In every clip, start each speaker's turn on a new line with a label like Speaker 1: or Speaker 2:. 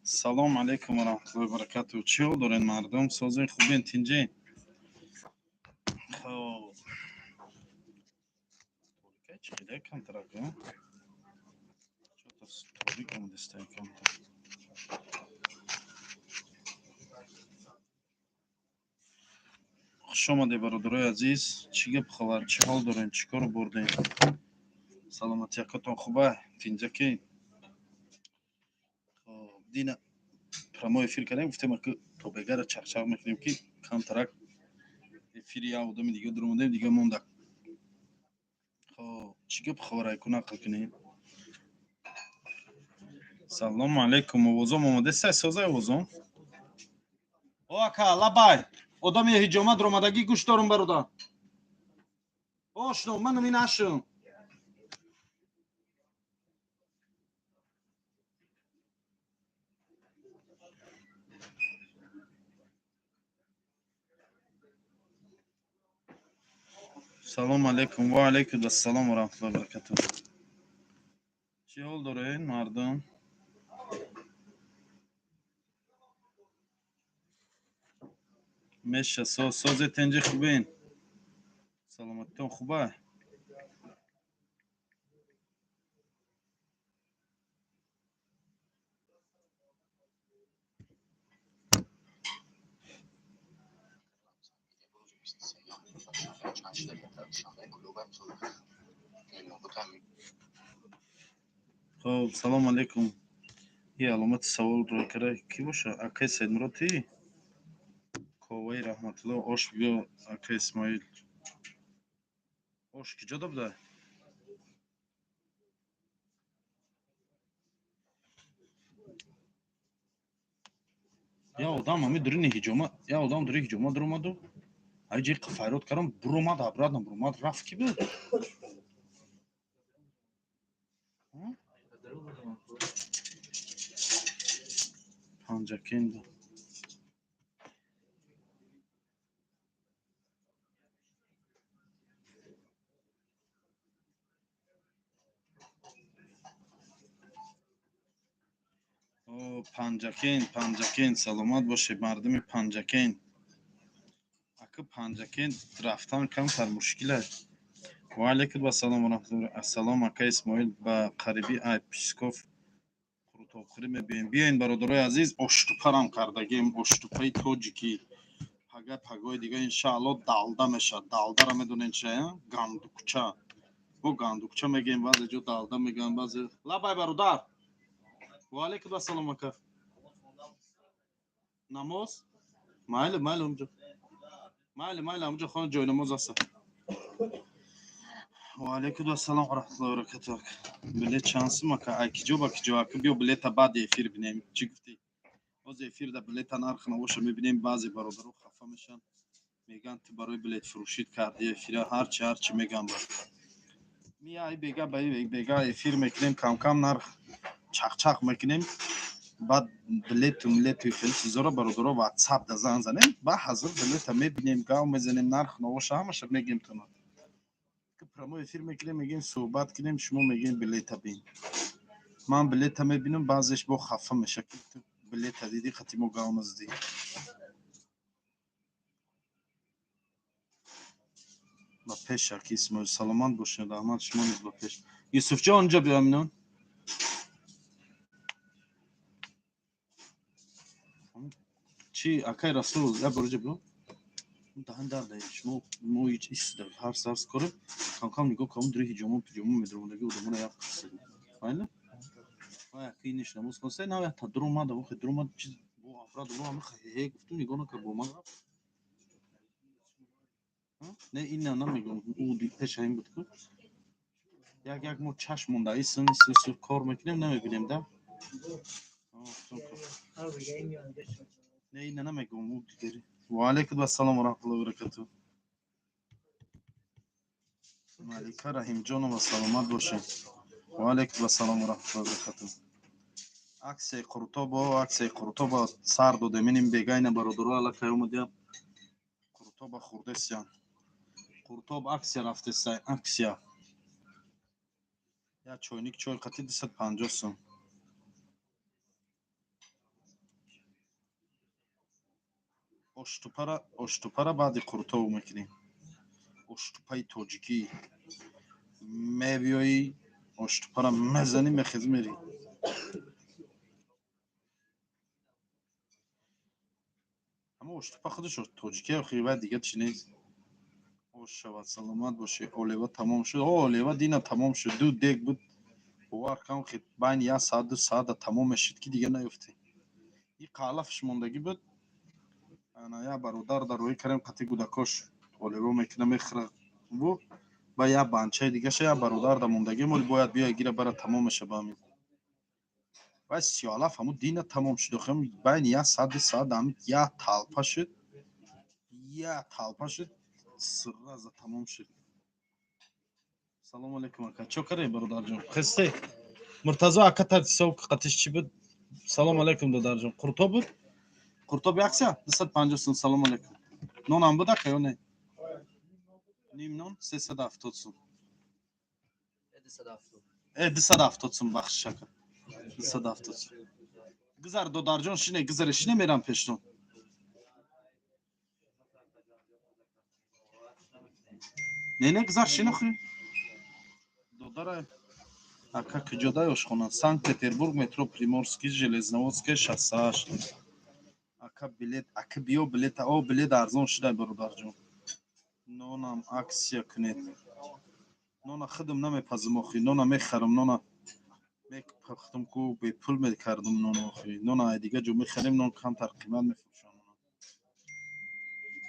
Speaker 1: салом алейкум ва раҳматуллоҳи ва баракатуҳ. Чӣ ҳол доред мардум? Созаи хубен тинҷаен? Хоб. Толикай чӣ қида камтарак, а? Чо-то торик омадистаи камтар. Хуш омадед бародарои азиз. Чӣ гап хабар? Чӣ ҳол дорен? Чӣ кор бурден? Саломатиякатон хуба? Тинҷакаен? Хоб. Дина прямой эфир кардем, гуфтем ака тобегара чарчақ мекунем ки камтарак эфири як одами дига дуромадем, дига монда. Хоб. Чӣ гап хабар айку нақл кунем? Салому алейкум. Овозом омадеста? Созаи овозом? О ака, лабай. Одами ҳиҷомат ромадагӣ гӯш дорум бародар. Ошно, ману мин ашум. Салому алейкум. Ва алейкум ассалом ва раҳматуллоҳи ва баракатуҳ. Чӣ ҳол доред мардум? Меша созе тенҷи хубен? Саломатитон хуба? Хоб, салому алейкум. ин аломати саволро кара кӣ боша? Акаи Саидмуродӣ? Коваи раҳматулло. Ош биё ака Исмоил. Ош киҷо добуда? Я одам ҳами дурини ҳиҷомат, я одам дури ҳиҷомат дуромаду ҳаҷи файрод кардам, буромад, обратно буромад, рафт ки буд? Панҷакенда. Панҷакен, саломат бошед мардуми Панҷакен. Ака Панҷакен рафтан камтар мушкил аст. Ва алейкум ассалом ва раҳматуллоҳи. Ассалом ака Исмоил, ба қарибӣ ай Псков хурӯтобхӯрӣ мебиёем. Биёин бародарои азиз, оштупарам кардагем, оштупаи тоҷикӣ. Пагои дига иншаалло далда мешавад. Далдаро медонед чӣ? Гандукча. Мо гандукча мегӯем, баъзе ҷо далда мегӯям, баъзе. Лабай бародар. Ва алейкум ассалом ака. Намоз? Майли онҷо. Майли онҷо хона ҷойнамоз аст. Ва алейкум ассалом ва раҳматуллоҳи ва баракатуҳ. Билет чанд сум ака? Ай киҷо ба киҷо ака, биё билета баъди эфир бинем. Чӣ гуфтӣ? Ҳозир эфирда билета нарх навоша мебинем, баъзе бародаро хафа мешан. Мегӯянд ту барои билетфурӯшид карди эфира, ҳарчи мегӯям ба. Мияй бега эфир мекунем, кам нарх чақчақ мекунем. Баъд билету хеле чизора бародаро ватсапда занг занем, ба ҳазир билета мебинем, гав мезанем, нарх навоша ҳамаша мегӯем ту. Прямой эфир мекунем, мегӯем суҳбат кунем, шумо мегӯем билета бин. Ман билета мебинам, баъзеш бо хафа меша ки ту билета дидӣ, хати мо гав наздӣ. Ба пеш аки Исмоил, саломат бошед. Раҳмат шумо низ ба пеш. Юсуфҷон онҷо биё аминон. Чӣ акай Расул, я бароҷа биё. Даҳан дарда шумо мо ҳеҷ истда ҳарс корем. Кам нигоҳ кам дури ҳиҷома пиҷома медромадаги одамона як қисса. Майли? Ва яки ниш намоз консе на я та дуромада вохе дуромад чиз бо афрад оно ҳама хе гуфту нигоҳ накард бо ман. Не ин намегӯм. Ӯ ди пеша ин буд ку. Як мо чашм мондаи су кор мекунем, намебинем да. Не ин намегӯм. Ӯ дигери. Ва алейкум ассалом ва раҳматуллоҳи ва баракатуҳ. Малика Раҳимҷонова, саломат бошед. Ва алейкум ассалом ва раҳматуллоҳи ва баракатуҳ. Аксияи Қуртоба сар додем. Ин бегайна бародаро аллакай омадем. Қуртоба хурдестиян. Қуртоб аксия рафтестай, аксия. Я чойник чой қати 250 сум. оштупара баъди қуртов мекунем. оштупаи тоҷикӣ мебиёӣ, оштупара мезанӣ, мехезӣ мери. ама оштупа худаш тоҷикӣ охи, вай дига чӣ нест. ош шавад, саломат бошӣ. олева тамом шуд. олева дина тамом шуд. ду дег буд. бовар кам хит байни 1 саат 2 саата тамом мешуд ки дига наёфтӣ. и қалафш мондагӣ буд. ана я бародар дар роҳи карем қати гудакош олева мекуна мехӯра бу ба я банчаи дигаша я бародар да мондагӣ моли бояд биёй гира бара тамом меша ба ҳамин. вай 37 ҳамун дина тамом шуд. охи байни 1 саат 2 саат ҳамин я талпа шуд. сразу тамом шуд. салому алейкум ака. чокаре бародарҷон. хесте муртазо ака тартисов қатиш чӣ буд? салому алейкум додарҷон. қурто буд? қуртоб якса 250 сум. салому алейкум. нонам буд ака ё не? ним нон 370 сум. 270 сум бахшиш ака. 270 сум. гизар додарҷон шине гизаре шине мерам пешнон. не гизар шине хӯ. додарай ака куҷодай ошхона? Санкт Петербург, метро Приморский, Железноводская, 68. ака билет, ака биё билет. билет арзон шуда бародарҷон. нонам аксия кунед. нона худам намепазам охи. нона мехарам, нона мепахтам ку бепул мекардам нона охи. нона ай дига ҷо мехарем, нон камтар қимат мефурӯшам.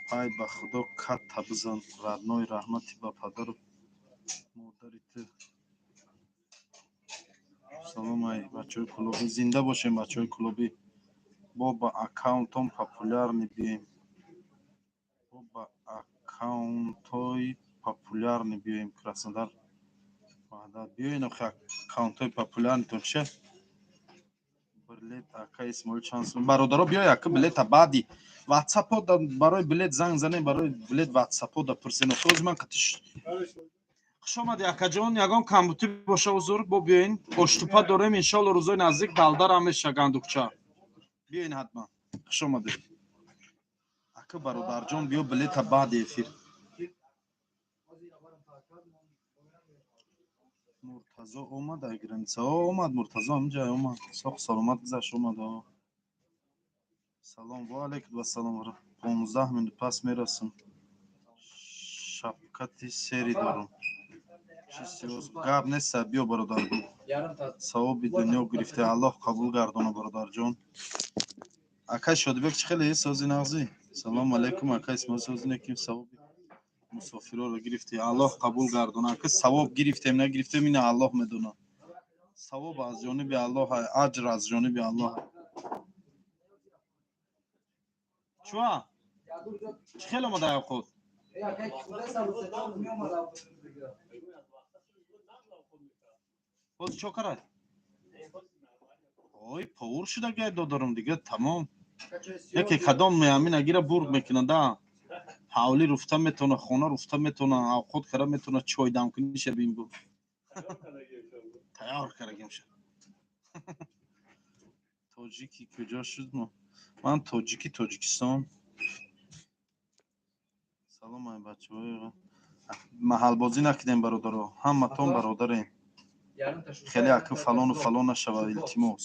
Speaker 1: пай ба худо катта бизан, радной раҳмати ба падару модари ту. салом ай бачаҳои кулоби, зинда бошем бачаҳои кулоби. бо ба аккаунтон популярни биёем. бо ба аккаунтҳои популярни биёем. Краснодар ваҳдат биёен охи аккаунтҳои популярнитон чиа? билет ака Исмоил чанд сум? бародаро биёй ака билета баъди ватсапо барои билет занг занем, барои билет ватсапо да пурсен. охи ози ман қатиш хуш омадӣ акаҷон. ягон камбутӣ боша ҳузур бо биёин. оштупа дорем иншоалло рӯзои наздик далдарам меша гандукча. биёин ҳатман. хуш омадӣ ака бародарҷон. биё билета баъди эфир. муртазо омад ай граница. омад муртазо ҳаминҷа омад. соҳ саломат гузашт омад. салом. ва алайкум ассалом. 15 минут пас мерасам. шапкати сери дорам. гап неста. биё бародар. савоби дунё гирифта. аллоҳ қабул гардона бародарҷон. акай шодибек чӣ хеле сози нағзӣ? салому алейкум акай исмоил сози неким савоби мусофироро гирифтӣ. аллоҳ қабул гардона. ака савоб гирифтем нагирифтем ина аллоҳ медона. савоб аз ҷониби аллоҳ, аҷр аз ҷониби аллоҳ. чуа чӣ хел омада явход? боз чокарай. ой повур шуда гай додарам дига тамом. яке кадом амина гира бург мекунад да. ҳавлӣ руфта метавона, хона руфта метавона, авқот кара метавона, чой дамкунӣ шабин бу. тайёр карагим шад. тоҷики куҷо шуд мо? ман тоҷики Тоҷикистон. салом ай бачаҳои маҳалбозӣ накунем бародаро. ҳаматон бародарем. хеле ака фалону фалон нашавад илтимос.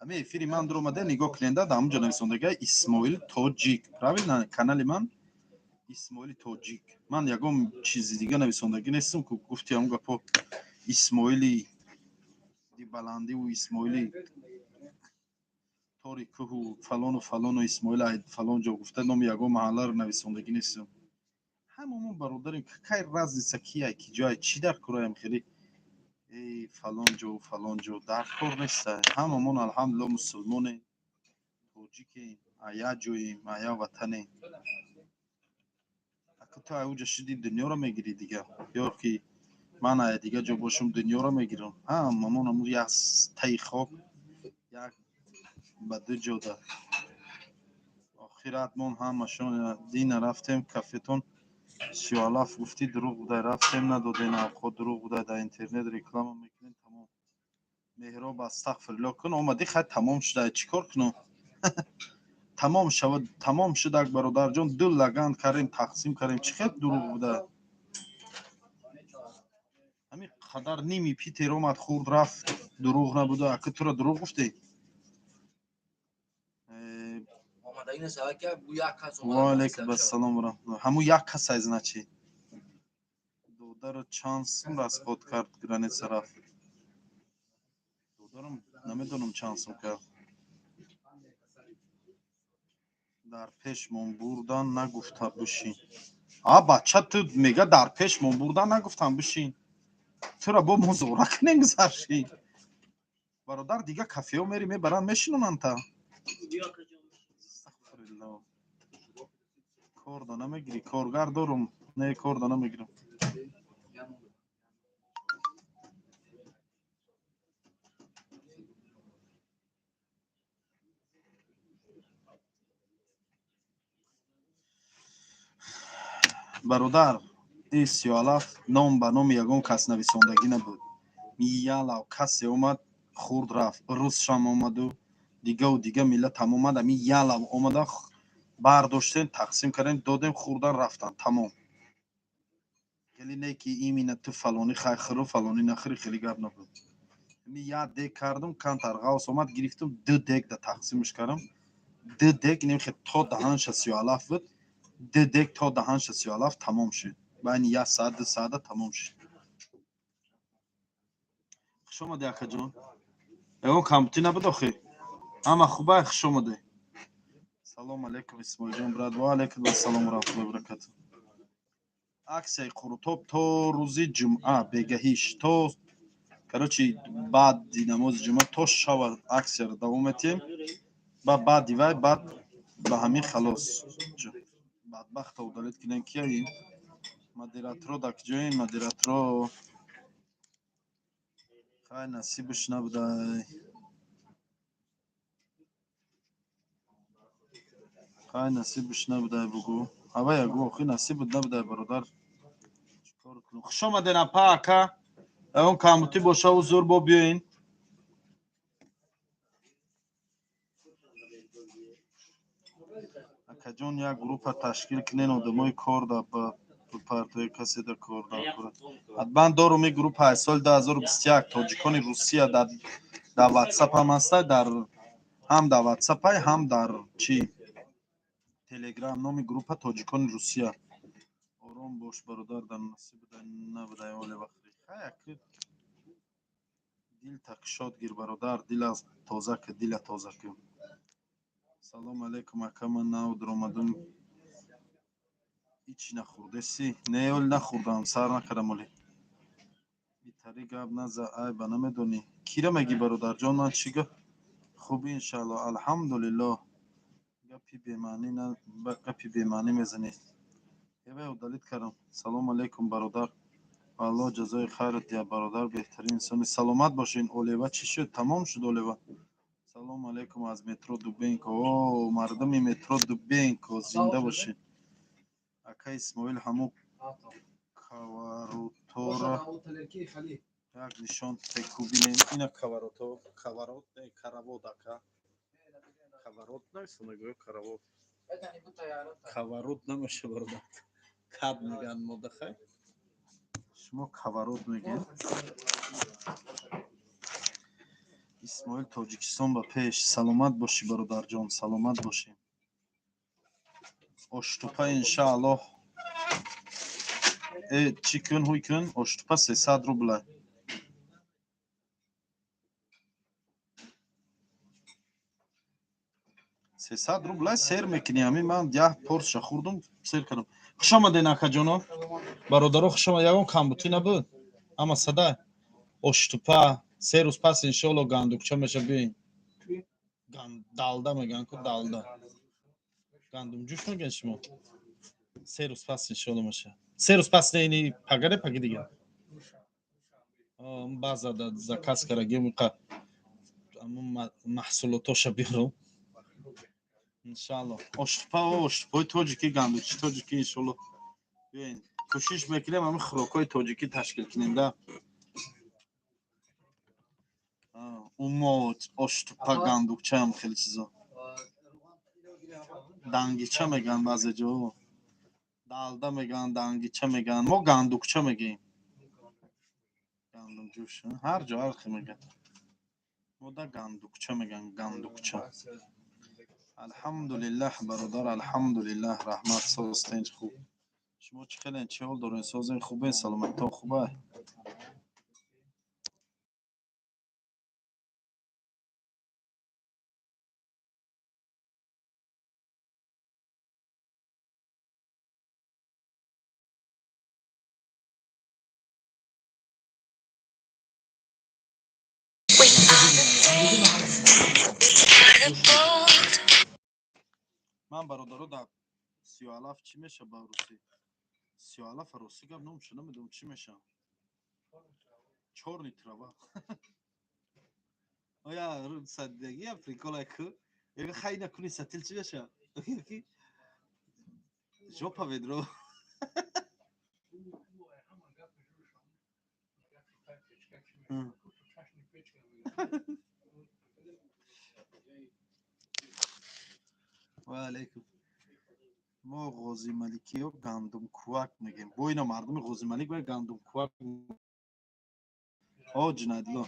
Speaker 1: ҳамин эфири ман дуромада нигоҳ кунед да ҳамунҷо нависондага Исмоил Тоҷик. правилно канали ман Исмоили Тоҷик. ман ягон чизи дига нависондагӣ нестам ку гуфти ҳамун гапо Исмоили дибаландиву Исмоили тори кӯҳу фалону Исмоил ай фалон ҷо гуфта номи ягон маҳалларо нависондагӣ нестам. ҳамамон бародарем какая разница кия ки ҷоя чӣ дар кораям хеле фалон ҷо дар кор неста. ҳамамон алҳамдулилло мусулмонем, тоҷикем, ая ҷоем, ая ватанем. ака ту ауҷа шуди дунёро мегирӣ дига. ё ки ман ая дига ҷо бошам дунёро мегирам. ҳамамон ҳамун як таи хок як ба ду ҷода. охиратмон ҳамашон дина рафтем кафетон 37 гуфтӣ дурӯғ будай, рафтем надодем авқот, дурӯғ будай, дар интернет реклама мекунем. тамом. меҳроб астағфирулло кун омадӣ хай тамом шуда чӣ кор кунам? тамом шудак бародарҷон, ду лаган кардем, тақсим кардем. Чӣ хел дурӯғ буда? Ҳамин қадар ними питер омад, хурд рафт, дурӯғ набуда. Ака тура дурӯғ гуфтӣ? Ва алайкум ассалом ва раҳматуллоҳ. Ҳамун як кас аз начи додаро чансм расход кард, граница рафт. Додарам намедонам чансм кард. дар пешмон бурдан нагуфта бишин. Бача ту мега дар пешмон бурдан нагуфтам бишин. Тура бо музорак намезарши. Бародар дига кафео мери мебаран мешинонанта. Астағфируллоҳ. Кор да намегири, коргар дорум. Не, кор да намегирам. бародар, ин сиёлаф ном ба номи ягон кас нависондагӣ набуд. Ялав касе омад, хурд рафт. Рӯзшам омаду дига миллатам омада, ми ялав омада, бардоштем, тақсим кардем, додем, хурдан рафтан. Тамом. Хеле не ки имина ту фалони хайхиро, фалони нахири, хеле гап набуд. Ми як дег кардам, кантар ғавс омад, гирифтам, ду дег да тақсимш кардам. Ду дег немхе то даҳанша сиёлаф буд. Ду дег то даҳанша сиёлаф тамом шуд. Байни 1 соат 2 соата тамом шуд. Хуш омадӣ акаҷон. Ягон камбутӣ набуд охи. Ҳама хубай, хуш омадӣ. Салом алейкум Исмоилҷон брат. Ва алейкум ассалом ва раҳматуллоҳи ва баракатуҳ. Аксияи Қурутоб то рӯзи ҷумъа бегаҳиш, то короче баъди намози ҷумъа то шава аксияро давом метиҳем. Баъди вай баъд ба ҳамин халос. Бадбахта удалит кидем кияи модераторо дар куҷоин? Модераторо хай насибаш набудай. Хай насибаш набудай бугу. Ҳава ягу охи насибат набудай бародар. Чикор кунам? Хуш омаден апа ака. Ягон камбутӣ боша ҳузур бо биёин. Акаҷон як группа ташкил кунен, одамои кор да ба партияи касе да кор да кора. Ҳатман дорум ин группа аз соли 2021 тоҷикони Русия дар WhatsApp ҳам ҳастай, дар ҳам дар WhatsApp ҳам дар чи Telegram. Номи группа тоҷикони Русия. Ором бош бародар, дар насиб набудай оли вақти. Хаяк дил такшод гир бародар, дила тоза ки, дила тоза ки. Салом алейкум ака, ман нав даромадам. Ҳичи нахӯрдеси? Не оли нахӯрдам, сар накардам оли. Битари гап наза, айба намедонӣ. Кира мегӣ бародарҷон? Ман чӣ гап? Хубӣ иншаалло, алҳамдулиллоҳ. Гапи бемаънӣ мезанӣ. Еве удалит кардам. Салом алейкум бародар. Аллоҳ ҷазои хайрат диҳад бародар, беҳтарин инсони. Саломат бошед. Олева чӣ шуд? Тамом шуд олева? Салом алейкум аз метро Дубенко. О, мардуми метро Дубенко, зинда бошед. Ака Исмоил ҳамо каваротора як нишон текубинем. Ина каварото, каварот не каравот ака. Каварот нависта мегӯё каравот. Каварот намеша бародар. Кад меган мода хай. Шумо каварот мегӯед. Исмоил Тоҷикистон ба пеш. Саломат бошӣ бародарҷон, саломат бошӣ. Оштупа иншааллоҳ. Чӣ кун ҳуй кун? Оштупа 300 рубла. рубла сер мекунӣ. Ҳамин ман 10 порша хӯрдум, сер кардам. Хуш омадед акаҷоно. Бародаро хуш омад. Ягон камбутӣ набуд? Ама садай. Оштупа 3 рӯз пас иншоаллоҳ гандукча меша биёин. Далда меган ку далда. Гандумҷӯш меган шумо. 3 рӯз пас иншоаллоҳ меша. 3 рӯз пас не ини паги дига. База да заказ карагем ка амун маҳсулотоша биёрам. Иншааллоҳ. Оштупои тоҷики, гандукчи тоҷики иншоаллоҳ. Биёин. Кӯшиш мекунем ҳамин хӯрокҳои тоҷикӣ ташкил кунем да. Умот, оштупа, гандукча ҳам хеле чизо. دنگیچه میگن بعضی جا، دالدا میگن، دنگیچه میگن، ما گندوکچه میگیم. گندم جوش هر جا هر خی میگن، ما دا گندوکچه میگن، گندوکچه. الحمدلله برادر، الحمدلله، رحمت سوستنج خوب. شما چه خیلی چه حال دارین؟ سازین خوبه؟ سلامتی خوبه؟ من برادرو در 30,000 چی میشه با روسی؟ 30,000 روسی گم نمیشه، نمیدونم چی میشه. 4 لیتر با. آیا صدقی افریقا لکو؟ یه خیلی نکنی ستیل چی بشه؟ یکی جوپا ویدرو. و علیکم. ما غازی ملکی و گندم کوک میگیم. بو اینا مردم غازی ملک و گندم کوک. آه جنایدلو.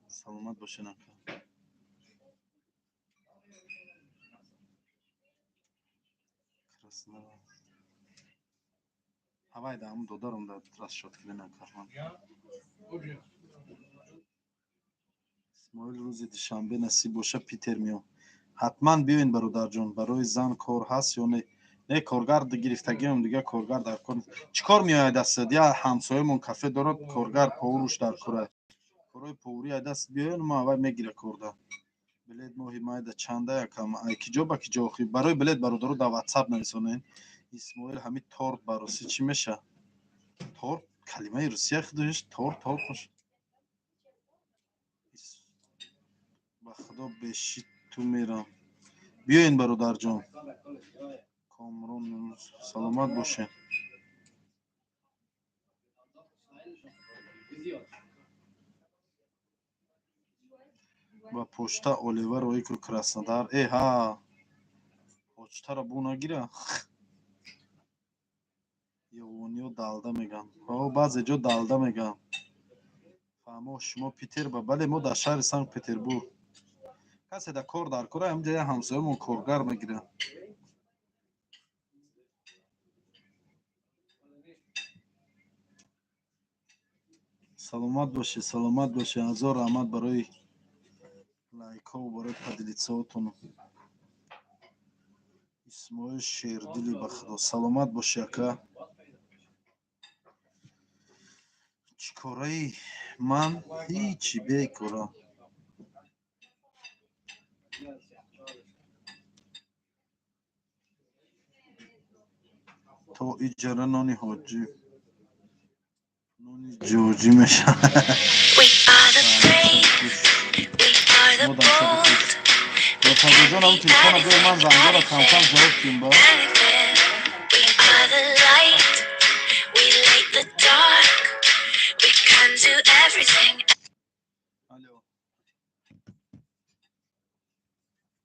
Speaker 1: سلامت باشین اکا. کرسنه هوای دامو دودارم دا تراس شد کلین اکا. اسماعیل روز دوشنبه نصیب باشه پیتر میام. حتما بیاین برادر جان، برای زن کار هست یا نه؟ نه کارگر گرفتگی هم دیگه، کارگر در کار چیکار میاد دست؟ یا همسایه‌مون کافه داره، کارگر پاوروش در کاره، کارای پاوری دست بیاین ما اول میگیره کاردا. بلد ما حمایت چنده یکم کی جا با کی جا خی برای بلد برادر در واتساپ نویسونین. اسماعیل همین تورت باروسی چی میشه؟ تورت کلمه روسیه خودش تورت خوش. با خدا بشی تو میرم. بیاین برادر جان. کامرون سلامت باشه. با پشتا اولیور و یکو کراسنودار. ای ها پشتا را بو نگیره. یونیو دالدا میگن. او بعضی جا دالدا میگن. فهمو شما پیتر با بله ما در شهر سنت پتربورگ. کسی در کار در کاره همجای همسایه‌مون کارگر میگیره. سلامت باشی، سلامت باشی. هزار رحمت برای لایکا و برای پدیلیتساتون. اسماعیل شیردلی بخدا سلامت باشی اکا. چیکاره من هیچی بیکارم. تا اجاره نانی حاجی نانی جوجی میشه. ما در شب خوش رفاقه جان هم تلفون بیار من زنگا را کم کم جواب کن با. الو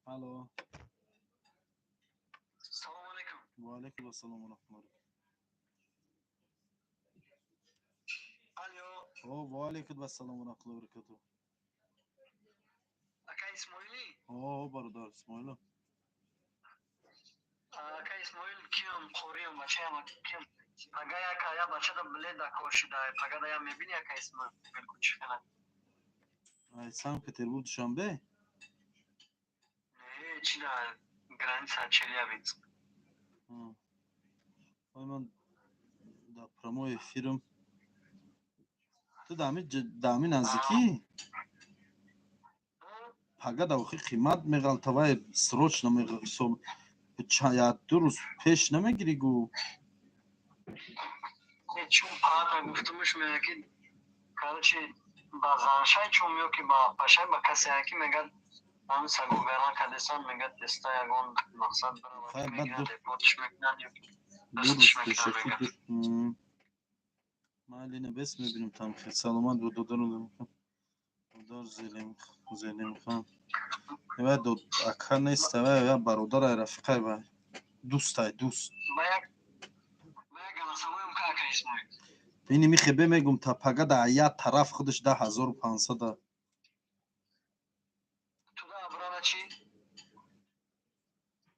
Speaker 1: الو. سلام علیکم. و علیکم السلام و رحمت الله. الو. او و علیکم السلام و رحمت الله و برکاته. اکا اسماعیلی. او برادر اسماعیل. اکا اسماعیل کیم خوریم بچه هم کیم. اگه یا بچه دا بلد دا کوشیده اگه دا یا میبینی اکا اسماعیل کوچی کنه. ای سنت پتربورگ دوشنبه؟ نه چی دا گرانیسا چلیا بیت. من در پرموی فیلم تو دامی نزدیکی پگه دوخی قیمت میغلطوه سروچ نمیغل سو یا 2 روز پیش نمیگیری گو چون پاتا گفتمش میگه که کارچی بازانشای چون میو که با پاشای با کسی که میگه اون سگو بران کدستان میگه تستا یگون مقصد برای میگه پوتش میکنن یا دستش میکنن میگه ما علی بس میبینیم تام خیلی سلامت بود دودار زلیم خان و دو اکا نیست و برادر رفیقه و دوست اینی میخه میگم تا پگه در یه طرف خودش 10500
Speaker 2: تو دا ابرانا چی؟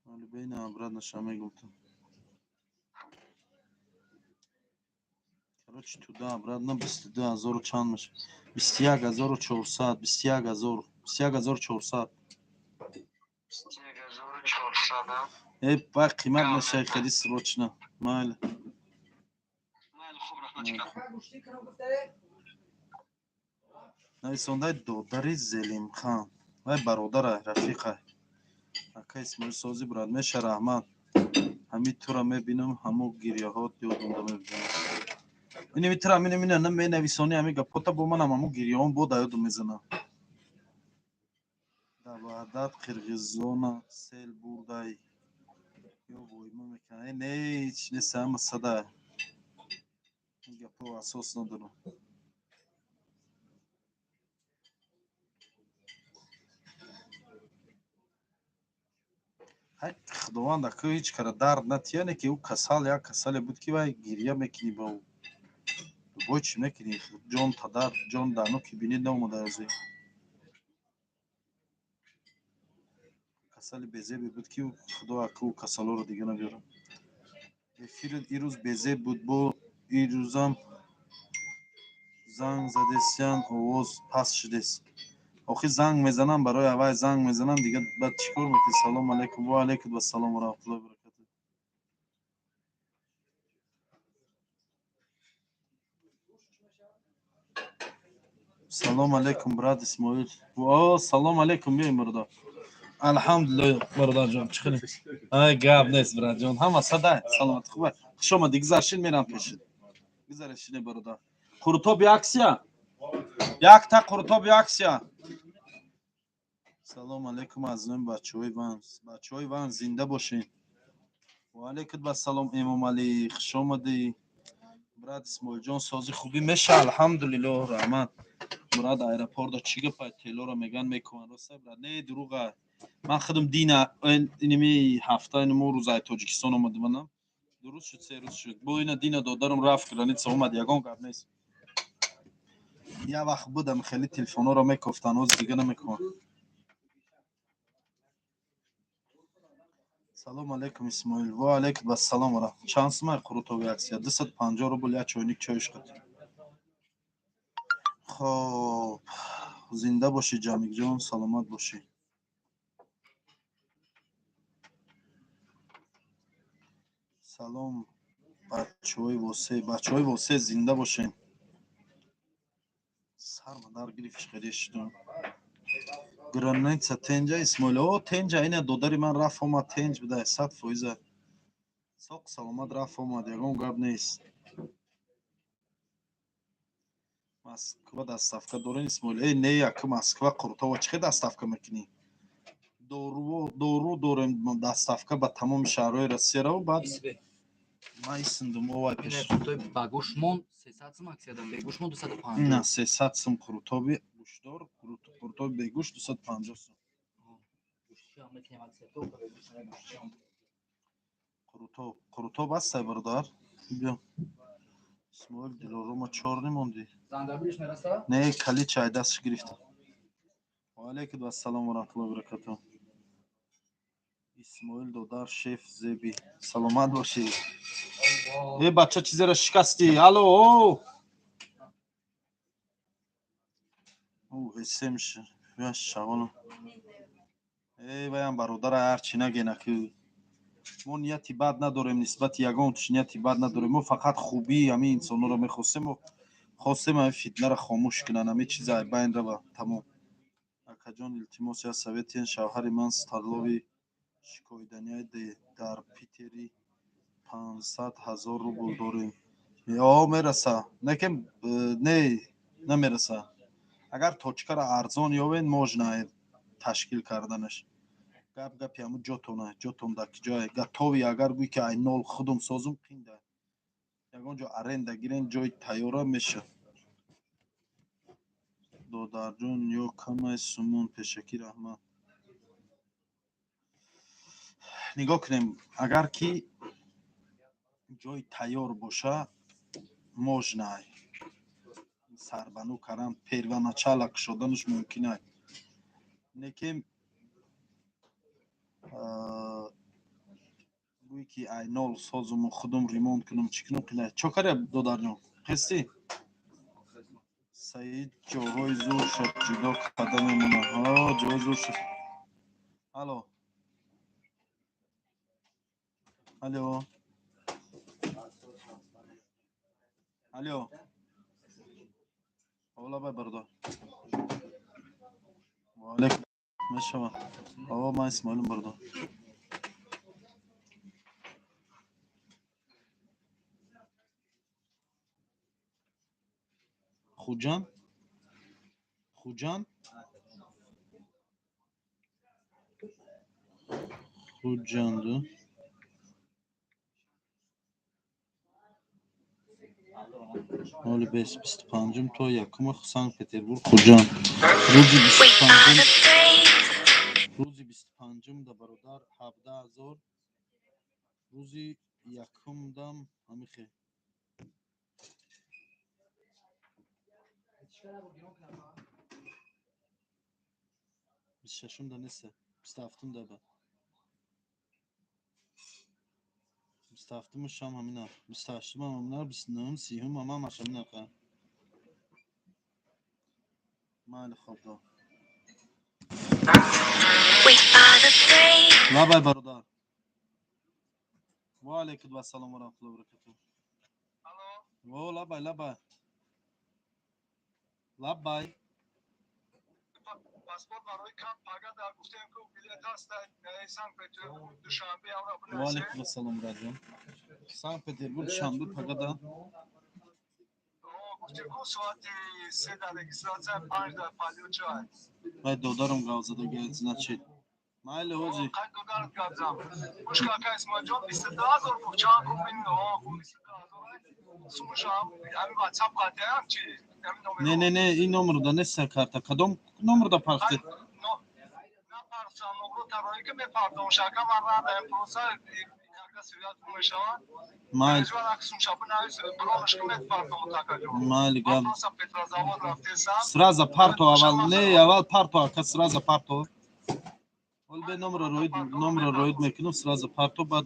Speaker 1: ولی بین ابراد نشا میگم تو короче туда обратно 22000 чанд меш 21400 21400 ای با قیمت نشه خیلی سروچنا مال
Speaker 2: خوب رحمتی
Speaker 1: نه سونده دوداری زلیم خان وای برادر رفیقه اکا اسمش سازی براد میشه رحمت همین تو را میبینم همو گریه ها دیودونده میبینم اینی میترم اینی نه می نویسانی همین گپوتا با منم همو گریه هم بود دیودو میزنم در وعدت قرغیزونا سیل بردای یا بایما میکنه نه هیچ نیست همه صدا این گپو اساس ندارم خداوند اکو هیچ کار درد نتیانه که او کسال یا کسال بود که وای گریه میکنی با او بای چی میکنی جان تا در جان دانو که بینید نموده ازی کسال بزه بود که خدا اکو کسالا رو دیگه نبیارم افیر ایروز بزه بود با ایروزم زنگ زدستیان آواز پس شدست آخی زنگ میزنم برای اول زنگ میزنم دیگه بعد چیکار میکنی سلام علیکم و علیکم و سلام و رحمت الله و برکاته سلام علیکم براد اسماعیل و سلام علیکم می مردا الحمدلله برادر جان چخیلی ای گاب نیست برادر جان همه صدا سلامت خوبه شما دیگه زرشین میرم پیشید گذارشین برادر قرطاب یاکسیا یک تا قرطاب یاکسیا سلام علیکم عزیزان بچهای وان زنده باشین و علیکم السلام امام علی خوش آمدی براد اسماعیل جان سازی خوبی میشه الحمدلله رحمت براد ایرپورت چی گپ تیلو رو میگن میکنن راست براد نه دروغه من خودم دینا اینمی هفته اینمو روزای تاجیکستان اومد منم دو روز شد سه روز شد با اینا دینا دادارم رفت گرانیت اومد یگان گپ نیست یه وقت بودم خیلی تلفن رو میگفتن از دیگه نمیکنن سلام علیکم اسماعیل و علیکم السلام و رحمت چانس ما قروتوی اکسیا 250 روبل یا چوینیک چایش قد خب زنده باشی جامیک جان سلامت باشی سلام بچهای واسه زنده باشین سر مدار گریفش خیلیش دون گرانیتسا تنجا اسماعیل او تنجا اینه دوداری من رفت اومد تنج بده 100% ساق سلامت رفت اومد یگان گپ نیست مسکوا دستافکا دورین اسماعیل ای نه یک مسکوا قرطا چه دستافکا میکنی دورو دورم دستافکا با تمام شهرهای روسیه رو بعد ما ایستندم اوای پیش
Speaker 3: багушмон 300 сум аксия дам бегушмон 250
Speaker 1: نه 300 сум قرطابی گوشتار قرطابی بگوش 250 сум قرطاب هست برادر بیا اسماعیل دلارو ما 4 نموندی
Speaker 3: زندابیش میرسه
Speaker 1: نه کلی چای دستش گرفتم و علیکم السلام و رحمت الله و برکاته اسماعیل دودار شیف زبی سلامت باشی ای بچه چیزی رو شکستی الو او حسه میشه بیا شغالم ای بایم برادر هرچی نگینه که ما نیتی بد نداریم نسبت یگان توش نیتی بد نداریم ما فقط خوبی همین انسان رو میخواستیم و خواستیم همین فتنه رو خاموش کنن همین چیز بین رو با تمام اکا جان التماس یا سویتین شوهر من ستارلوی شکایدنی در پیتری 500,000 روبل داریم یا میرسه نکم نه نمیرسه اگر توچکا را ارزان یابین можна تشکیل کردنش гап яму ҷотона ҷотон дар ки ҷое гатови агар гӯй ки ай нол худум созум пинда ягон ҷо аренда гирен, ҷои тайёра меша. додарҷон ё камай сумун, пешакӣ раҳмат. нигоҳ кунем, агар ки ҷои тайёр боша, можнай сарбану карам первоначала кушоданаш мумкин аст. Некем гӯй ки айнол созуму худум ремонт кунам чӣ кунам қилай. Чокаря додарҷон хести? Саид ҷоҳои зур шуд ҷудо карда мемонад. Ҷоҳои зур шуд. Алло. Алло. Алло. Авла бай бародар. Ва алейкум. Мешава. Аво ман Исмоилам бародар. Хуҷан? Хуҷан? Хуҷанду? Моли 25 то 1 Санкт-Петербург Хуҷан. Рӯзи 25 да бародар 17000. рӯзи 1 дам ҳамихе. 26 да нест. 27 да ба. 27 шам ҳамина. 28 ма ҳамина, 29 30 ма машамина ка. Майли хоб до. Лабай бародар. Ва алейкум ассалом ва раҳматуллоҳи ва баракатуҳ.
Speaker 2: Алло.
Speaker 1: Во лабай лабай. Лабай.
Speaker 2: Паспорт барои кам пагада гуфтем ки билет аст Санкт-Петербург душанбе авра
Speaker 1: Ва алейкум ассалом раҷон. Санкт-Петербург шанбе пагада.
Speaker 2: гуфтем ки соати 3 да регистратсия 5 да палио чай.
Speaker 1: Бай додарам гавзадага значит. Майли ҳоҷи.
Speaker 2: Қай додар гавзам. Мушка ка Исмоилҷон 22000 гуфчан купин. 22000. Сумушам ами WhatsApp қатям чи?
Speaker 1: Не, ин номерда нест карта. Кадом номерда пахтед?
Speaker 2: На парса номро тарои ки мепардом шака варна да импроса яка свят мешава.
Speaker 1: Майли. Майли гам. Сразу парто авал не, авал парто, ака сразу парто. Ол бе номро роид мекунам сразу парто бад.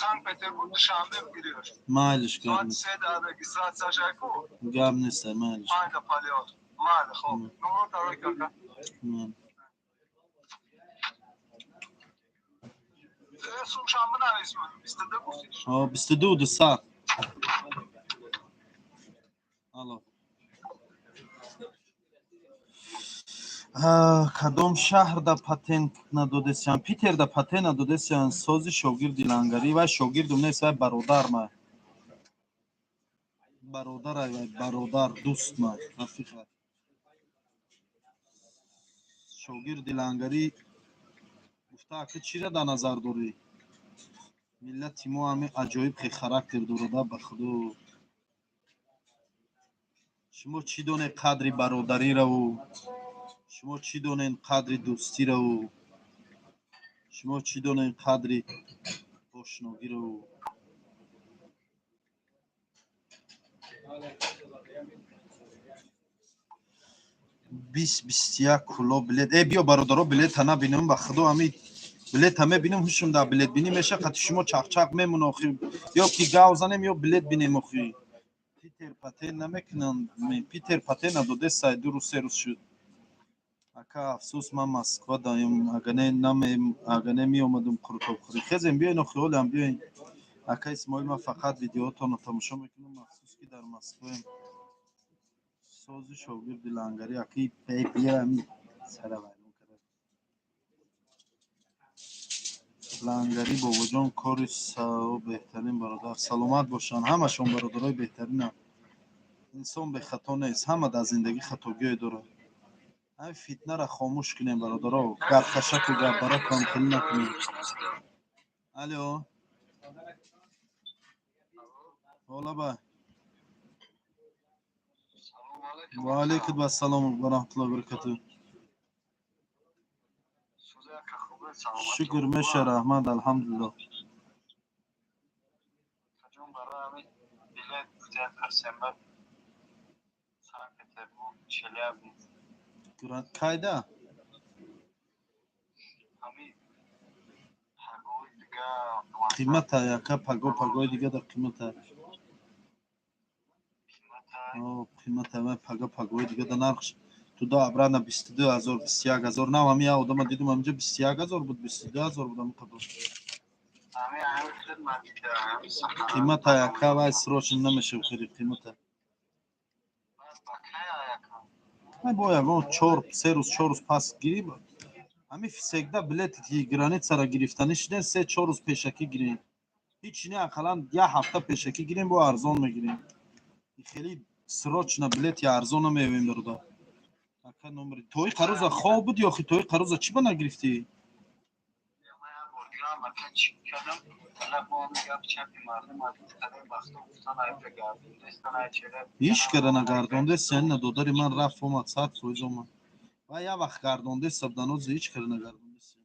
Speaker 2: Санкт-Петербург душанбе гириш.
Speaker 1: Майлиш гам.
Speaker 2: Соат 3 да регистрация шайку.
Speaker 1: Гам нест, майлиш.
Speaker 2: Майда палиот. Майда хоб. Номро тарои кака. Сумшанбе нависм. 22 гуфтиш.
Speaker 1: 22 дуса. Алло. кадом шаҳр да патент надодесиян? Питер да патент надодесиян сози шогирди лангарӣ. Вай шогирдум нест, вай бародар май. Бародарай вай, бародар, дӯст май, рафиқай. Шогирди лангарӣ гуфта ака чира да назар дорӣ? Миллати мо ҳами аҷоиб хе характер дорада ба худо. шумо чӣ донед қадри бародарираву? шумо чӣ донед қадри дӯстираву? шумо чӣ донед қадри ошногираву? بیست یک کلو بلیت. بیا برادرها بلیت ها نبینم به خدا همی بلیت همه بینم هوشم در بلیت بینی میشه قطع شما چاق چاق میمونه آخی یا کی گاو زنم یا بلیت بینیم آخی. پیتر پاتن نمیکنن. پیتر پاتن نداده سای دو روز سه روز شد. اکا افسوس من مسکو دایم اگه نمی اومدم خورتو خوری خزم بیاین آخی حالم بیاین. اکا اسماعیل من فقط ویدیوهاتون رو تماشا میکنم مخصوص که در مسکویم. سازی شاگرد لنگری اکی پی بیامی سر ویلون کرد. لنگری بابا جان کاری بهترین برادر. سلامت باشن همشون برادرای بهترین هم. انسان به خطا نیست. همه در زندگی خطاگی داره. همین فتنه را خاموش کنیم برادرها. گپ کشک و گپ برک هم خیلی نکنیم. الو حالا با
Speaker 2: سلام علیکم.
Speaker 1: و علیکم السلام و رحمت الله و برکاته.
Speaker 2: سوزه که خوبه سلامت
Speaker 1: شکر میشه رحمت الحمدلله.
Speaker 2: جون برای همین بیلت بوده پرسنبر سنت پتربورگ چلیابی
Speaker 1: کایده
Speaker 2: همین پگوی دیگه
Speaker 1: قیمت یکه پگوی دیگه در قیمت قیمت همه پگوی دیگه در نرخش تو دا ابرانه 22,000 21,000 نه همین آدم دیدم همینجا 21,000 بود 22,000 بود همین قدر
Speaker 2: همین خدمت دیده همین سخنان
Speaker 1: قیمت یکه وای سروش نمیشه خیلی قیمت
Speaker 2: بکه یکم
Speaker 1: من باید اون 3 روز 4 روز پس گیری همین فسکده بلیتی گرانیت سر گرفتنش نه 3-4 روز پیشکی گیریم هیچ نه اقلا یه هفته پیشکی گیریم با ارزان میگیریم خیلی سروچ نه بلیت ارزان نمیویم بردا اکا نمبر توی قروز خواب بود یا خی توی قروز چی بنا گرفتی
Speaker 2: برگرام بکه چی کردم حالا با همین گپ چپی مردم از کدای بخته گفتن ایفه گردیم دستان ایچه
Speaker 1: هیچ کره نگردانده سن دوداری من رفت اومد ساعت سویز اومد و یا وقت گردانده سبدانوز هیچ کره نگردانده سن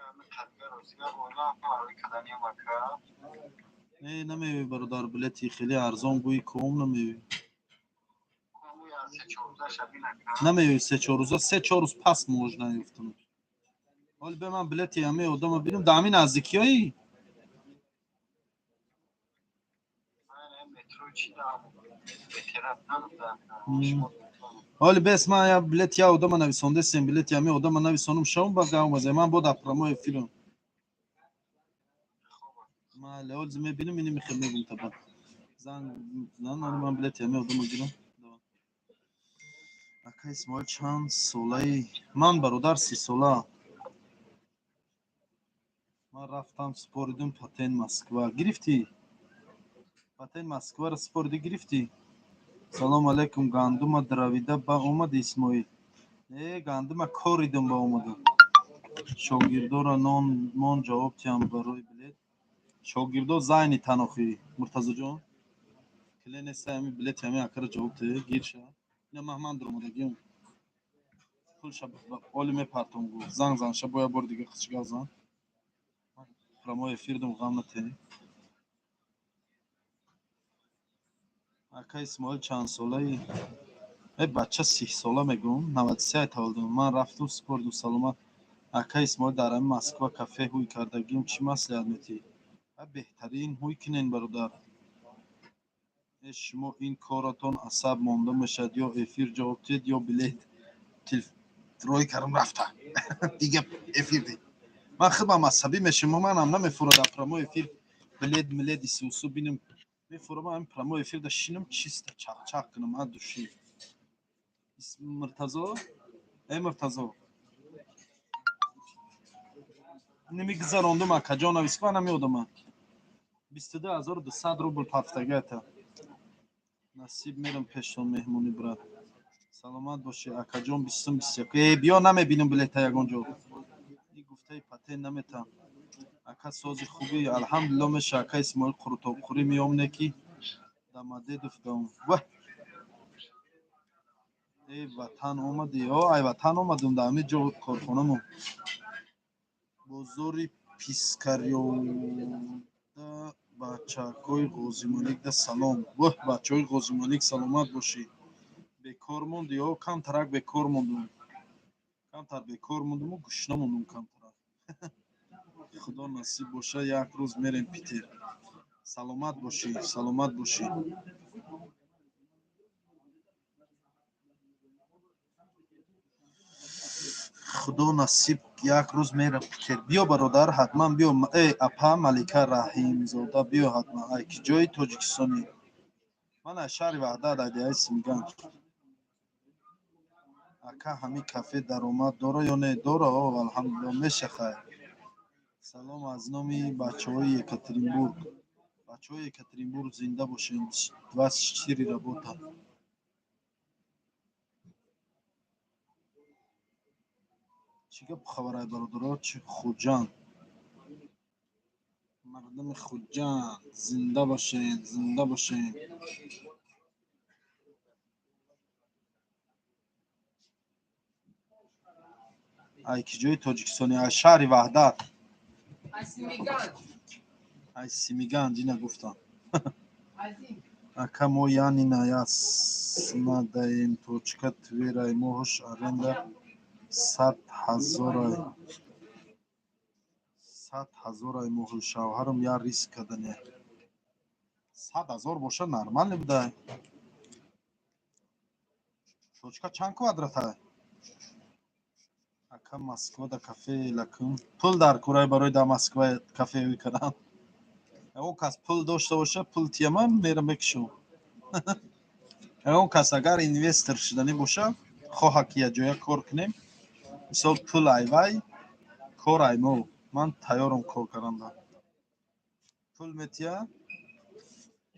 Speaker 2: همین تدگه روزگاه اونا همین کدانی مکه
Speaker 1: نه نمیوی برادر بلیتی خیلی ارزان گویی کوم نمیوی
Speaker 2: همون یا سه چورده شبی نکه
Speaker 1: نمیوی 3-4 روزا 3-4 روز پس موج نیفتم حال به من بلیتی همه آدم ببینم دامی نزدیکی هایی
Speaker 2: من مترو چی دارم بهترت ندارم
Speaker 1: حالی بس من یا بلیت یا آدم نویسنده سیم بلیت همه آدم نویسانم شام با گام وزه من بود اپرامو فیلم ما لولز میبینم اینی میخوام میگم تبا زن من بلیت همه آدم گیرم اکا اسمال چند سالایی من برادر 30 ساله من رفتم سپوردم پاتن مسکوا گرفتی پاتن مسکوا را سپوردی گرفتی سلام علیکم گندم دراویده با اومد اسماعیل گندم کوریدم با اومدم شاگردارا نان جواب تیم برای بلیت شاگردو زайни танохӣ муртазо ҷон кленеса ами билети ами акара ҷавоб те гирша ина маҳман дуромадагим пулша оли мепартом гу занг занша боя бор дига қичгав зан прамо эфирдум ғам натени ака исмоил чанд солаи бача 30 сола мегум 93 тавалдум ман рафтум спорду саломат ака исмоил дар ами москва кафе ҳуй кардагим чӣ маслиҳат метӣ беҳтарин ҳуй кинен бародар шумо ин коротон асаб монда мешад ё эфир ҷавоб диҳед ё билет тройкарам рафта дига эфир дид ман худам асабӣ мешавам манам намефурад дар прамо эфир билет милети сусу бинам мефурам ҳамин прамо эфирда шинам чиста чақчақ кунам а души муртазо муртазо намегузарондум акаҷон ависква намеодама 22200 рубл ҳафтагата насиб мерам пештон меҳмонӣ брат саломат бошӣ акаҷон 2021 биё намебинам билета ягон ҷо и гуфтаи патен наметам ака сози хуби алҳамдулилло меша ака исмоил қурутобхӯрӣ меомне ки дамадедов дам ва ватан омадӣ ай ватан омадум да ҳамин ҷо корхонамон бозори пискарёда бачакҳои ғозималикда салом ваҳ бачаҳои ғозималик саломат бошӣ бекор монди ё камтарак бекор мондум камтар бекор мондуму гушна мондум камтарак худо насиб боша як рӯз мерем питер саломат бошӣ саломат бошӣ худо насиб як рӯз мерам питер биё бародар ҳатман биё апа малика раҳимзода биё ҳатман ай ки ҷои тоҷикистонӣ ман аз шаҳри ваҳдат айдиаи симганҷ ака ҳамин кафе даромад дора ё не дора алҳамдулилло меша хайр салом аз номи бачаҳои екатеринбург бачаҳои екатеринбург зинда бошед 24 работа чӣ гап хабарай бародаро чӣ хуҷанд مردم خودجان زنده باشین، زنده باشین. ایکی تاجیکستانی از شهر وحدت از سیمیگنج اینا گفتم. اکا ما یعنی نیاس ما دایم توچکت ویرای موهش آرنده 100,000 ای 100,000 ای موهل شوهرم یا ریسک کردنه 100,000 باشه نرمال نبوده. توچکا چند کвадрат اکا مسکو دا کافه لکن پول در کورای برای دا مسکو کافه میکنن. اون کس پول داشته باشه پول تیمم میرم بکشم. اون کس اگر اینوستر شدنی باشه خواه که یه جای کار کنیم مثال پول ایوای کار ایمو من تیارم کار کردم. پول میتیا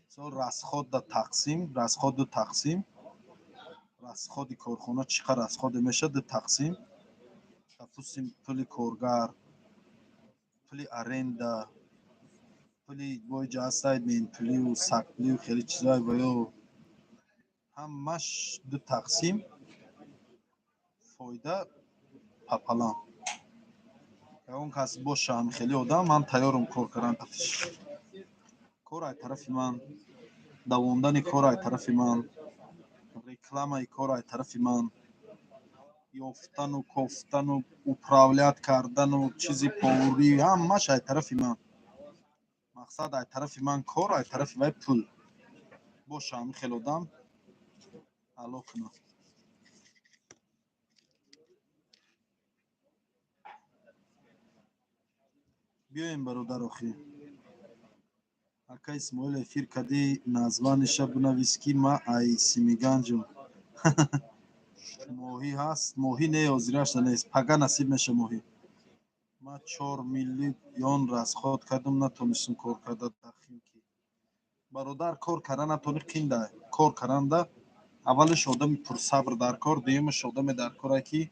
Speaker 1: مثال رسخود دا تقسیم رسخود دو تقسیم رسخود کارخانه چقدر رسخود میشه دو تقسیم تپوسیم پول کارگر پول ارنده پولی بای جاستاید مین پولی و سک پولی و خیلی چیزای بایو همش دو تقسیم فایده پاپالان. اون کسی باشه هم خیلی آدم من تیارم کار کردن تفتیش کار ای طرف من دووندن کار ای طرف من реклама ای کار ای طرف من یافتن و کوفتن و управлять کردن و چیزی پوری همش ای طرف من مقصد ای طرف من کار ای طرف وای پول باشه هم خیلی آدم الو کنه. بیایم برادر آخی اکا اسماعیل افیر کدی نزوانش بنویس کی ما ای سیمیگنجم ماهی هست ماهی نه ازیرش نیست پگا نصیب میشه ماهی. ما 4 میلیون راز خود کردم نتونستم کار کرده داخل کی برادر کار کردن نتونی قینده کار کردن اولش آدم پر صبر در کار دیمش آدم در کار کی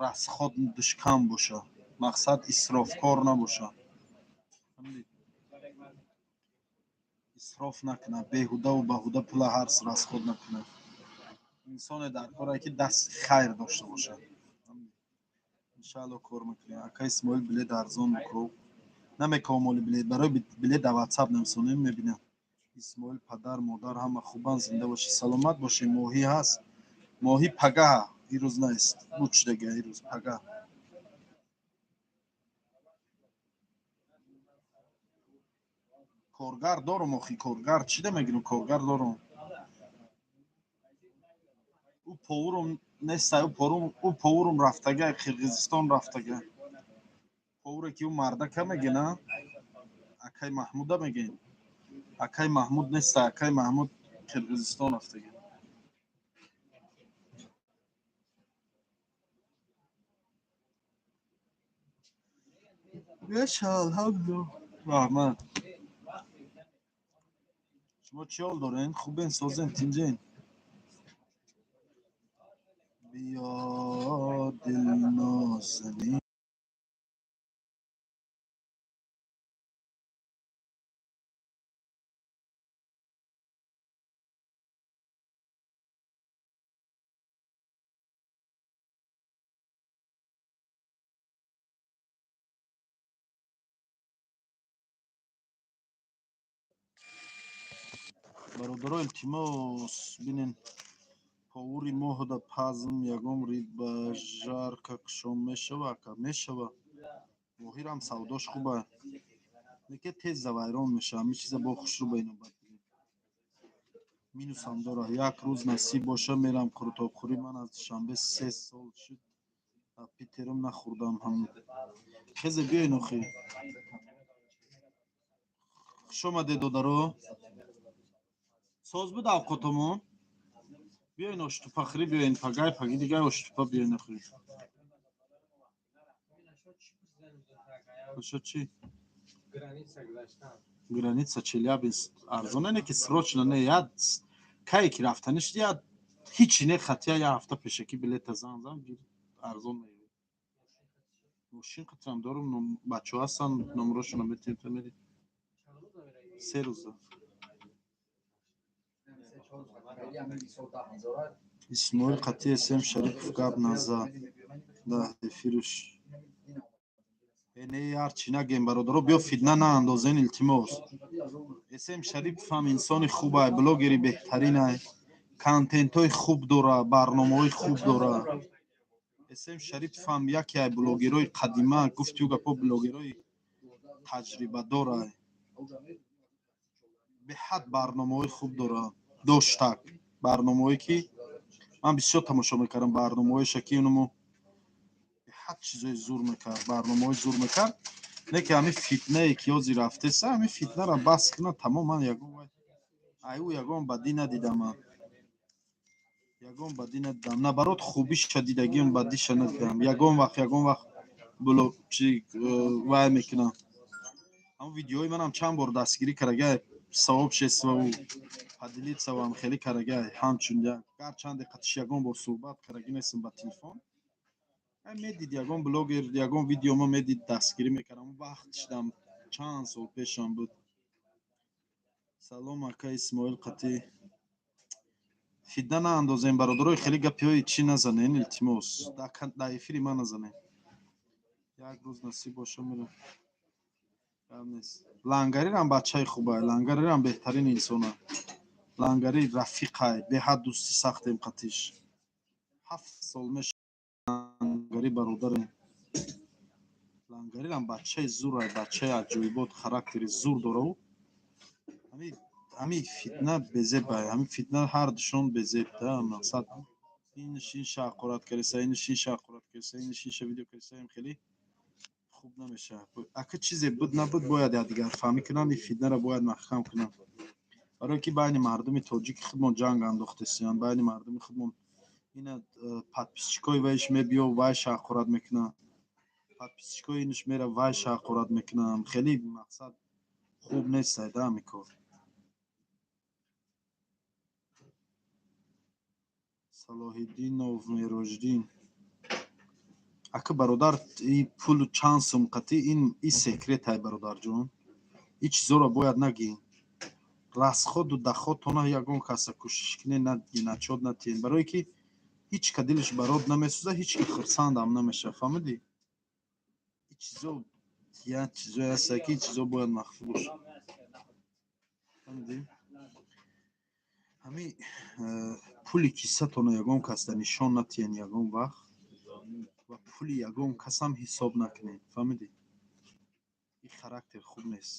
Speaker 1: راز خود دشکم باشه مقصد اسراف کار نباشه اسراف نکنه بیهوده و بهوده پول هرس راز خود نکنه انسان در کاری که دست خیر داشته باشه انشالله کار میکنه. اکا اسماعیل بلیط ارزان میکنه نمیکنم مالی بلیط برای بلیط در واتساپ نمیسونیم میبینم. اسماعیل پدر مادر همه خوبان زنده باشه سلامت باشه. ماهی هست ماهی پگاه این روز نیست بوچ دیگه این روز پگاه کارگر دارم آخی کارگر چی میگیرم کارگر دارم او پاورم نیست او پاورم رفتگه قرقیزستان رفتگه پاوره که او مرده که میگه نه اکای محموده میگین اکای محمود نیست اکای محمود قرقیزستان رفتگه. یه الحمدلله رحمت شما چی حال دارین خوبین سازین تینجین بیا دل نازنین برادرها التماس بینین پاوری ماه دا پازم یگم رید با جار ککشم میشوه که میشوه ماهی هم سوداش خوبه میگه تیز زوایران میشه همه چیز با خوش رو بینم باید بگیم مینوس هم داره یک روز نصیب باشه میرم قرطاب خوری من از شنبه 3 سال شد پیترم نخوردم هم خیزه بیاین اخی شما دیدو دارو ساز بود اوقاتمون بیاین اشتوپا خری بیاین پگای پگی دیگه اشتوپا بیاین اخی باشه چی граница Челябинск арзон не ки срочно не яд кай ки рафтаниш яд ҳичи не хатия я ҳафта пешакӣ билета зан гир арзон меёбӣ ماشین قطرم دارم بچه هستن نمراشون رو بتونید 3 روز اسماعیل قطعی اسم شریف قاب نازا да ефирш эне ҳарчи нагем бародаро биё фитна наандозен илтимос эсем шарифам инсони хубай блогери беҳтаринай контентҳои хуб дора барномаҳои хуб дора эсем шарифам яке ай блогерои қадима гуфтию гапо блогерои таҷрибадорай беҳад барномаҳои хуб дора доштак барномаҳое ки ман бисёр тамошо мекардам барномаҳоеша ки инумо ҳад чизои зур мекард барномаҳои зур мекард не ки ҳамин фитнае ки ҳозир рафтеса ҳамин фитнара бас кунад тамом ман ягон аю ягон бадӣ надидам ман ягон бадӣ надидам набарот хубиша дидагиам бадиша надидам ягон вақт блог чи вай мекунам ҳамн видеои манам чанд бор дастгирӣ карагай савоб шесваву падилитсавам хеле карагай ҳамчун гарчанде қатиш ягон бор суҳбат карагӣ нестам ба телефон медид ягон блогер ягон видеомо медид дастгирӣ мекардам вақт шидам чанд сол пешам буд салом ака исмоил қатӣ фитна наандозем бародарои хеле гапиҳои чӣ назанен илтимос дар эфири ман назанем як рӯз насиб боша мирам гап нест лангарирам бачаи хубай лангарирам беҳтарин инсона лангари рафиқай беҳад дӯсти сахтем қатиш 7 сол меш лангари бародарем лангарирам бачаи зурай бачаи аҷоибот характери зур дораву ҳамин фитна безебай ҳамин фитна ҳар душон безебда мақсад инш инша ҳақорат кариса инш инша ҳақорат кариса инш инша видео кариса ин хеле хуб намеша ака чизе буд набуд бояд якдигар фаҳмӣ кунанд ин фитнара бояд маҳкам кунанд барое ки байни мардуми тоҷики худмон ҷанг андохтесиянд байни мардуми худмон ина подписчикои вайш мебиё вайша ҳақорат мекунанд подписчикои инш мера вайша ҳақорат мекунанд хеле мақсад хуб нестайда ҳамин кор салоҳиддинов мерождин ака бародар и пул чанд сум қатӣ ин секретай бародарҷон ин чизоро бояд нагӣн расходу дахотона ягон каса кӯшиш кине нагӣ начод натиен барое ки ҳеҷ ка дилаш барод намесӯза ҳеҷ ка хурсандам намеша фаҳмидӣ ин чизо як чизое ҳаста ки ин чизо бояд махфӣ бошад фаҳмидӣ ҳамин пули киссатона ягон кас да нишон натиен ягон вақт ва пули ягон касам ҳисоб накунед фаҳмидӣ ин характер хуб нест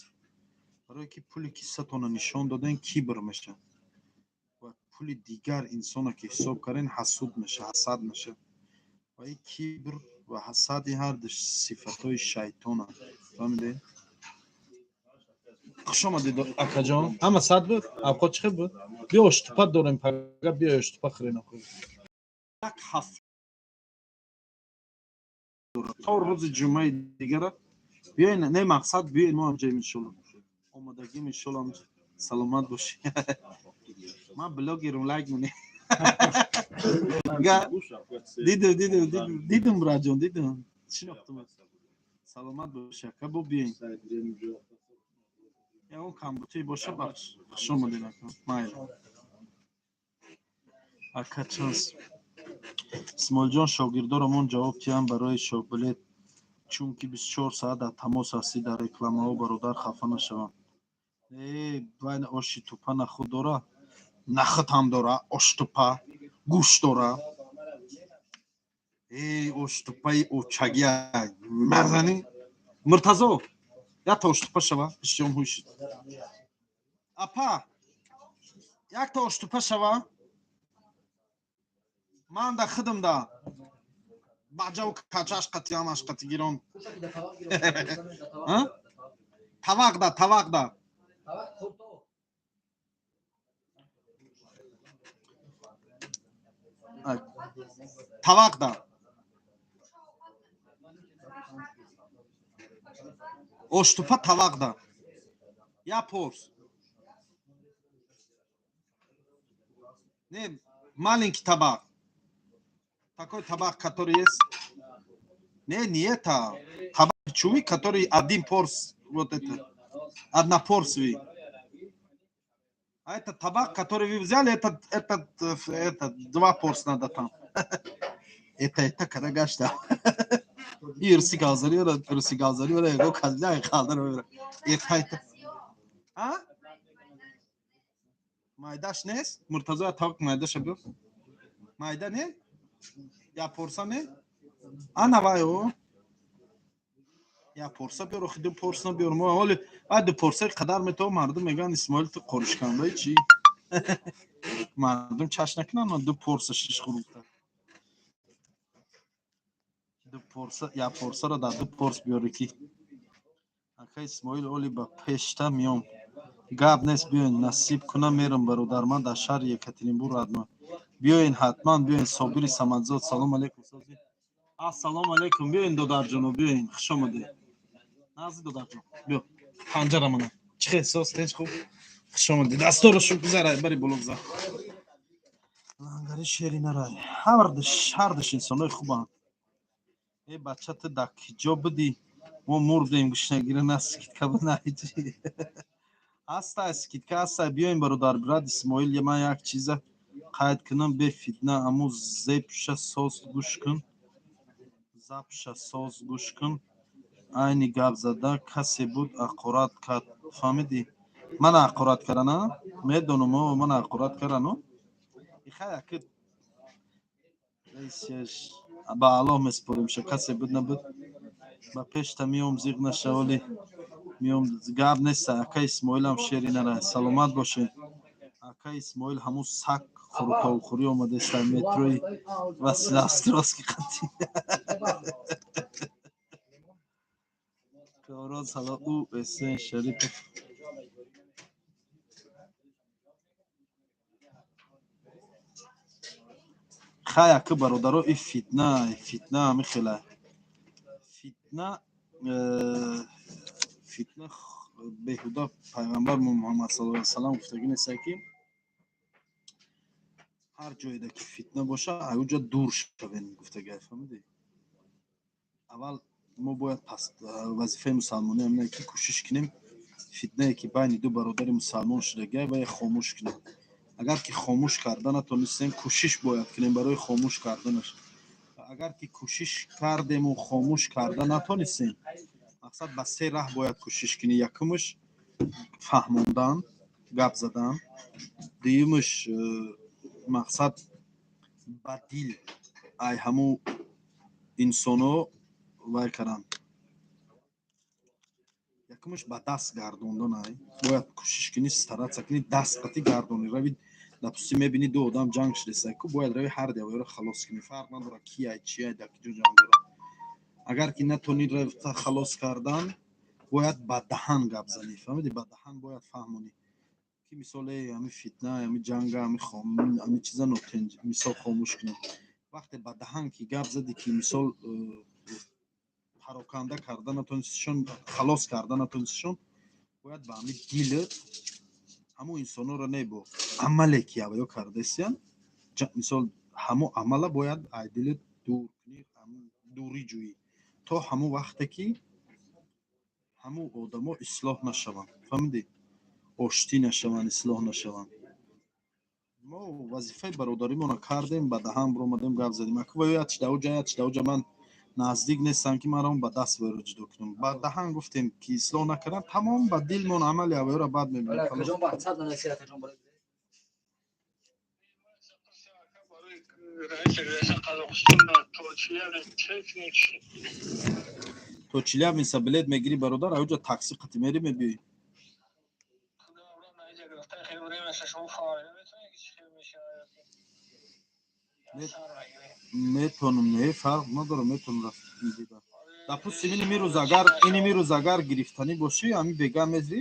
Speaker 1: барое ки пули киссатона нишон доден кибр меша ва пули дигар инсона ки ҳисоб карден ҳасуд меша ҳасад меша ва ин кибр ва ҳасад ин ҳар ду сифатҳои шайтонанд фаҳмидед хуш омадед акаҷон ҳама сад буд авқот чӣ хел буд биё оштупа дорем пага биё оштупа хӯрем як ҳафта то рӯзи ҷумъаи дигара биёен не мақсад биёен мо ҳамҷоем иншолло омодагим иншолло саломат бошӣ ман блогерум лайк мунем дидум бураҷон дидум шинохтум саломат бошӣ ака бо биёен ягон камбутӣ боша бахш хуш омадед ака майли ака чанс исмоилҷон шогирдорамон ҷавоб диҳам барои шоблет чунки 24 саат дар тамос ҳастӣ дар рекламаҳо бародар хафа нашавам вай оши тупа нахӯд дора нахӯдам дора оштупа гӯш дора оштупаи очагия мазани муртазо якта оштупа шава бисём ҳушид апа якта оштупа шава ман да худам да баҷаву качаш қати ҳамаш қати гирон тавақда тавақда оштупа тавақда я порс не маленький табақ такой табақ который есть Не это. Табак чуви, который один порс, вот это. Одна порция. А это табак, который вы взяли, это 2 порс надо там. Это карагашта. Irsi kazanıyor, irsi kazanıyor. Ego kazanıyor, kaldırıyor. Это. А? Майдаш нест? Муртаза тавк майдаш абё. Майда не? Я порса не? Ана вайо. Я порса биёр, хиду порса биёр. Мо ҳоли баъд порса қадар метав мардум меган Исмоил ту қоришканда чи? Мардум чаш накунан ду порса шиш хурукта. Ду порса, я порсаро дар ду порс биёри ки. Ака Исмоил оли ба пешта миём. Гап нест биёин насиб кунам мерам бародарман дар шаҳри Екатеринбург радмо. Биёин ҳатман биёин Собири Самадзод. Салом алейкум сози. Ассалому алейкум. Биёин додарҷоно, биёин. Хуш омадед. Назди додарҷон. Биё. Панҷара мана. Чӣ хел сос теж хуб? Хуш омадед. Дасторро шук гузарай, бари боло гузар. Лангари шеринарай. ҳардаш инсонои хубанд. Э бачата дар киҷо бидӣ. Мо мурдем гушнагира на скидка наиҷи. Аста скидка аста биёин бародар брат Исмоил, ман як чиза қайд кунам бе фитна. Аму зепша соз гӯш кун. Запша соз гӯш кун. Айни гап зада касе буд ақорат кард. Фаҳмидӣ? Ман ақорат кардам? Медонам ман ақорат кардам. Ихая ки рейсяш ба Аллоҳ меспорим ша касе буд набуд. Ба пешта миём зиқ наша оли миём гап неста. Ака Исмоилам шери нарай. Саломат бошед. Ака Исмоил ҳамун саг хӯртовухӯрӣ омадест дар метрои Василавстровский қати. Кавроз ҳала ӯ Эсен Шарипов. хая ки бародаро и фитна ҳами хела фитна беҳуда пайғамбар Муҳаммад саллаллоҳу алайҳи ва саллам гуфтагӣ нест ки ҳар ҷойда ки фитна боша аюҷа дур шавем гуфтагӣ. фаҳмидӣ? аввал мо бояд вазифаи мусалмонӣ ҳамне ки кӯшиш кунем фитнае ки байни ду бародари мусалмон шудагӣ вая хомӯш кунем. агар ки хомӯш карда натонистем кӯшиш бояд кунем барои хомӯш карданаш. агар ки кӯшиш кардему хомӯш карда натонистем мақсад ба се раҳ бояд кӯшиш кунӣ. якумаш фаҳмондан, гап задан. дуюмаш мақсад ба дил ай ҳамун инсоно вай кардан. якумаш ба даст гардондан ай бояд кӯшиш кунӣ старатса кунӣ даст қатӣ гардонӣ. равӣ допустим мебинӣ ду одам ҷанг шудеста ку бояд равӣ ҳар девояро халос кунӣ. фарқ надорад ки ай чи ай дар киҷо ҷанг дорад. агар ки натонӣ рафта халос кардан бояд ба даҳан гап занӣ. фаҳмидӣ? ба даҳан бояд фаҳмонӣ ки мисол ҳамин фитна ҳамин ҷанга ҳамин чиза нотенҷ мисол хомӯш кунем. вақте ба даҳан ки гап зади ки мисол пароканда карда натонистшон халос карда натонистшон бояд ба ҳамин дилат ҳамун инсонора не бо амале ки авё кардастиян мисол ҳамун амала бояд ай дилат дур кунӣ дурӣ ҷӯӣ то ҳамун вақте ки ҳамун одамо ислоҳ нашаванд. фаҳмидӣ? оштӣ нашаванд, ислоҳ нашаванд. мо вазифаи бародаримонро кардем, ба даҳан биромадем гап задем. аку ваё ячдаоҷа ман наздик нестам ки маро ба даст ваёро ҷудо кунам. ба даҳан гуфтем ки ислоҳ накардан тамом ба дилмон амали авёро бад мебинем. то Челябинска билет мегирӣ бародар, аёҷа такси қати мери мебиёӣ. метонам не фарқ надорад метонам рафт дида. допустим ини рӯз агар гирифтанӣ бошӣ ҳамин бега мезӣ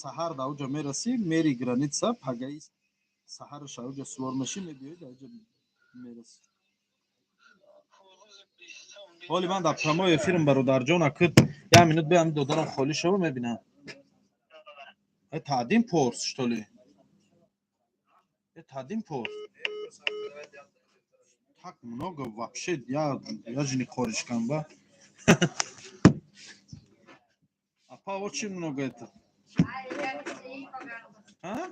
Speaker 1: саҳар да оҷа мерасӣ мери граница пагаи саҳараш аёҷа сувор мешӣ мебиёӣ да оҷа мерасӣ. ҳоли ман дар прямой эфирм бародарҷон акут як минут биям додарам холӣ шава мебинам. Это один порс что ли? Это один порс? Так много вообще я же не коришкам ба. А па очень много это. А?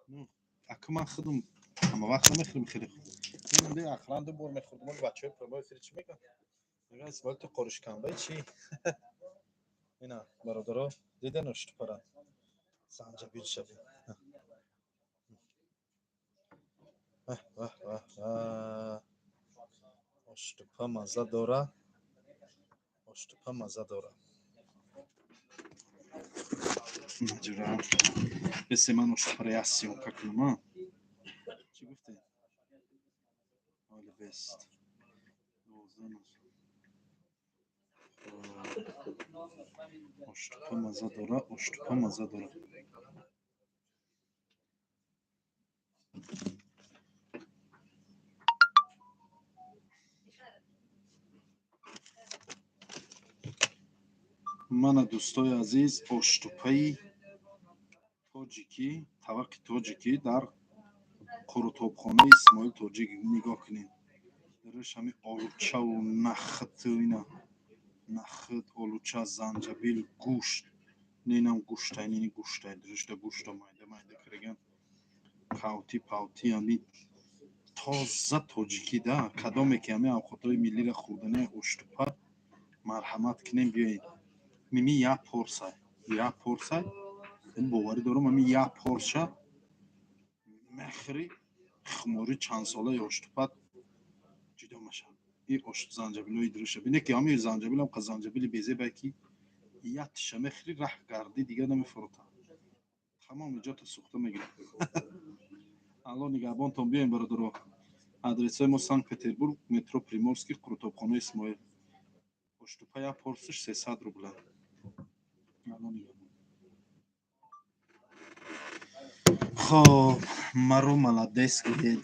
Speaker 1: Ну, акман худум. Ама вақт намехрим хеле. Мен де ахран ду бор мехурдум бачаҳои прямой эфир чӣ мекунад? Мегӯяд исмоил ту қуришканбай чӣ? Ина бародаро дидан уштупара. Занҷабил шаби. Оштупа мазза дора. Оштупа мазза дора. Наҷура. Бесе ман оштупаро аз сёмка кунам, а? Чӣ гуфтед? Оли бест. Оштупа мазза дора, оштупа мазза дора. Мана дӯстои азиз, оштупаи тоҷикӣ, таваққи тоҷикӣ дар қурутобхонаи Исмоил Тоҷик нигоҳ кунед. Дараш ҳамин олучаву нахиту ина нахит, олуча, занҷабил, гӯшт. Нинам гӯштай, нини гӯштай, дурушта гӯшта майда кирган. Қавти, павти ҳамин тоза тоҷикӣ да. Кадоме ки ҳамин авқотҳои миллиро хӯрдани оштупа марҳамат кунем биёед. Мими як порсай. Ин боварӣ дорам ҳамин як порша мехӯри хумори чандсолаи оштупат ҷудо мешавад. Ин занҷабилои дуруша. Бине ки ҳамин занҷабилам қа занҷабили безебае ки як тиша мехӯри раҳ гарди дига намефурӯтад. Тамоми ҷото сӯхта мегирад. Алло нигаҳбонтон биёен бародаро. Адресаи мо Санкт-Петербург, метро Приморский, қурутобхонаи Исмоил. Оштупа як порсаш 300 рубл. Алло нигаҳбон. خب مرو ملادس گوید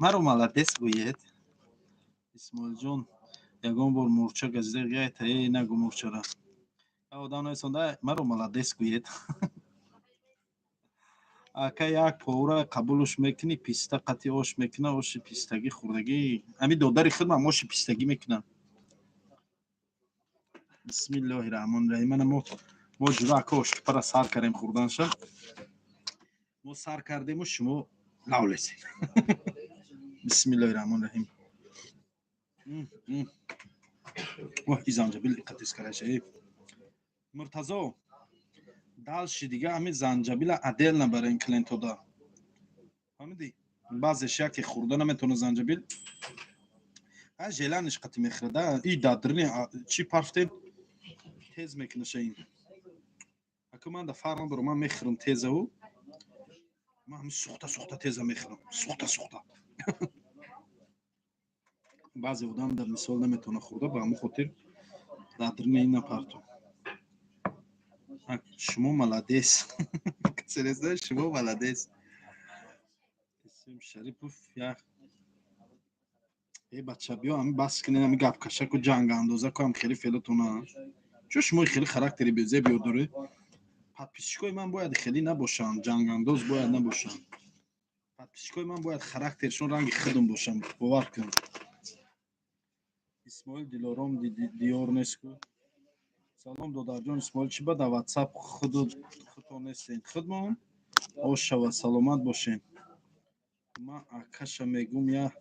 Speaker 1: مرو ملادس گوید اسماعیل جان یگان بار مورچه گزیده گیت ای نگو مورچه را آدم نایسانده مرو ملادس گوید اکا یک پاورا قبولش میکنی پیستا قطعی آش میکنه آش پیستگی خوردگی امی دادری خودم هم آش پیستگی میکنم بسم الله الرحمن الرحیم ما جدا اکا آش پرا سر کردیم خوردنشم ما سر کردیم و شما لولسین بسم الله الرحمن الرحیم این زنجبیل دقت کرده مرتضی دالشی دیگه همین زنجبیل عدل نبره این کلینتو دا فهمیدی بعضیش یکی خورده نمیتونه زنجبیل ژلانش قطعی میخورده این دادرنی چی پرفتیم تیز میکنه این اکو من در فرم برو من میخورم تیزه و من همین سوخته تیزه میخورم سوخته بعضی آدم در مثال نمیتونه خورده به همون خاطر دادرنی این نپرتون شما молодец серьезно شما молодец اسم شریفов я بچه بیا همین بس کنین همین گپ کشک و جنگ اندازه کنم خیلی فعلتونه چون شما خیلی خاراکتری بیزه بیاداره подписчикои من باید خیلی نباشن جنگ انداز باید نباشن подписчикои من باید خاراکترشون رنگ خودم باشن باور کن اسماعیل دلارام دیار نیست کو سلام دادرجان اسماعیل چی با در واتساپ خودتون نیستین خودمون آشه و سلامت باشین من اکاشا میگم یا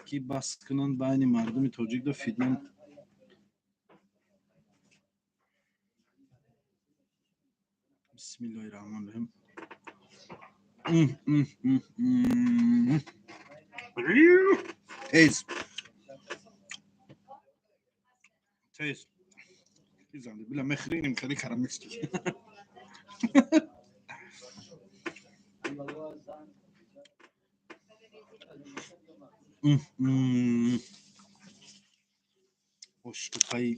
Speaker 1: کی بس کنن بین مردم تاجیک دو فیدمن بسم الله الرحمن الرحیم تیز زنده بلا مخرینیم خیلی کرمیستی оштупаи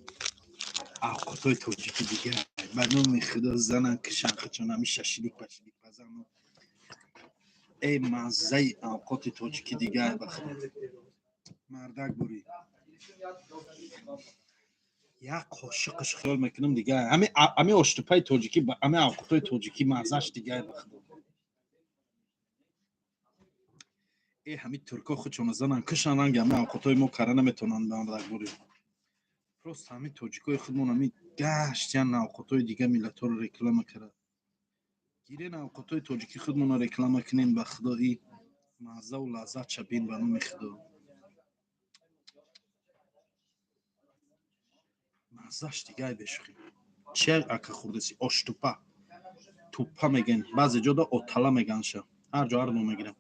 Speaker 1: авқотҳои тоҷикӣ дига ба номи худо занан кишан хачон ҳами шашидик пашидик базану эй маззаи авқоти тоҷикӣ дига ба худо мардак бурӣ як қошиқаш хиёл мекунам дига ҳами оштупаи тоҷикӣ ҳами авқотҳои тоҷикӣ маззаш дига ба худо ای همین ترکا خودشون زنن کشن رنگ همه اوقاتای ما کاره نمیتونن برن. پروست همین توجیکای خودمون همین گشتن اوقاتای دیگه ملت رو رکلام کرد. گیرین اوقاتای توجیکی خودمون رو رکلام کنین به خدایی مزه و لذت شبین به نام خدا. مزهش دیگه بشخیم. چه اکه خوردسی توپا میگن بعضی جا دا اوتالا میگن شه هر جا هر نو میگیرم.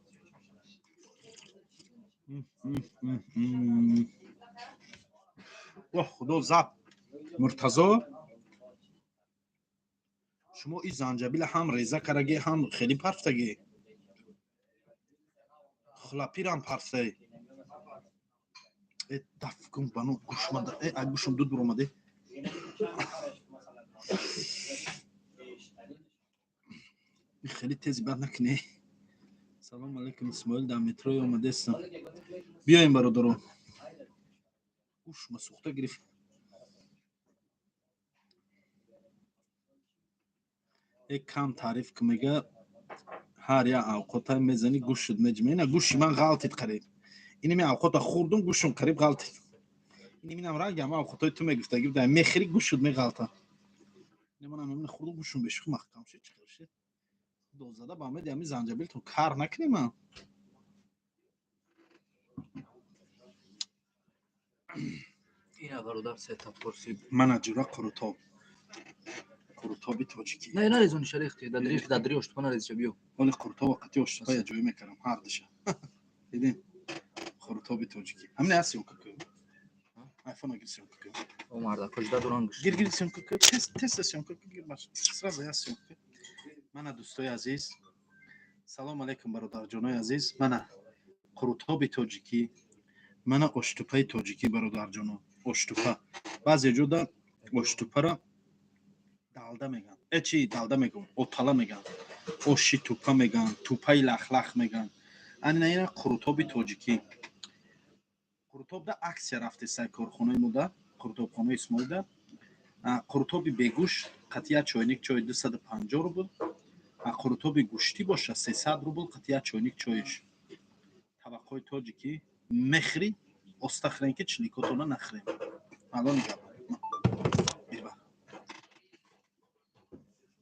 Speaker 1: واه خدا زب مرتضی شما این زنجبیل هم ریزه کرگی هم خیلی پرفتگی خلاپی هم پرفته دف کن بانو گوش مده گوشم دود برامده خیلی تیزی بد نکنی. سلام علیکم اسماعیل در متروی آمده استم بیایم برادرو گوش مسوخته گرفت. یک کم تعریف که میگه هر یا اوقات میزنی گوش شد مجمع نه گوشی من غلطید قریب اینی می اوقات خوردم گوشم قریب غلطید اینی مینم رنگ ما اوقات تو میگفته گفت میخری گوش شد می غلطه اینی من همین خوردم گوشم بهش محکم شد چیکار شد دوزاده با من دمی زنجبیل تو کار نکنیم
Speaker 3: این برادر سه تا پرسید
Speaker 1: مناجر قروتابی تاجیکی
Speaker 3: نه نریزون شریختی دادری اشتباه نریز بیو
Speaker 1: ولی قروتاب وقتی اشتباه جوی میکردم هر دشه دیدین قروتابی تاجیکی همین هستیم که آیفون گیرسیم که
Speaker 3: او مردا کجدا دورانگش
Speaker 1: گیرسیم که تست سیم که گیر باش سراز هستیم که من دوستای عزیز سلام علیکم برادر جانای عزیز من قروتابی تاجیکی من اشتپای تاجیکی برادر جانو اشتپا بعضی جودا اشتپا را دالدا میگن چی دالدا میگن اوتالا میگن اوشی توپا میگن توپای لخلخ میگن این قروتابی تاجیکی قروتاب دا عکس رفته سر کارخانه مودا قروتابخانه اسماعیل دا قروتابی بگوش قطعه چاینیک چای 250 روبل قروتابی گوشتی باشه 300 روبل قطعه چاینیک چایش طبقای تاجیکی مخری استخرینکی چلیکاتونا نخریم الان گپ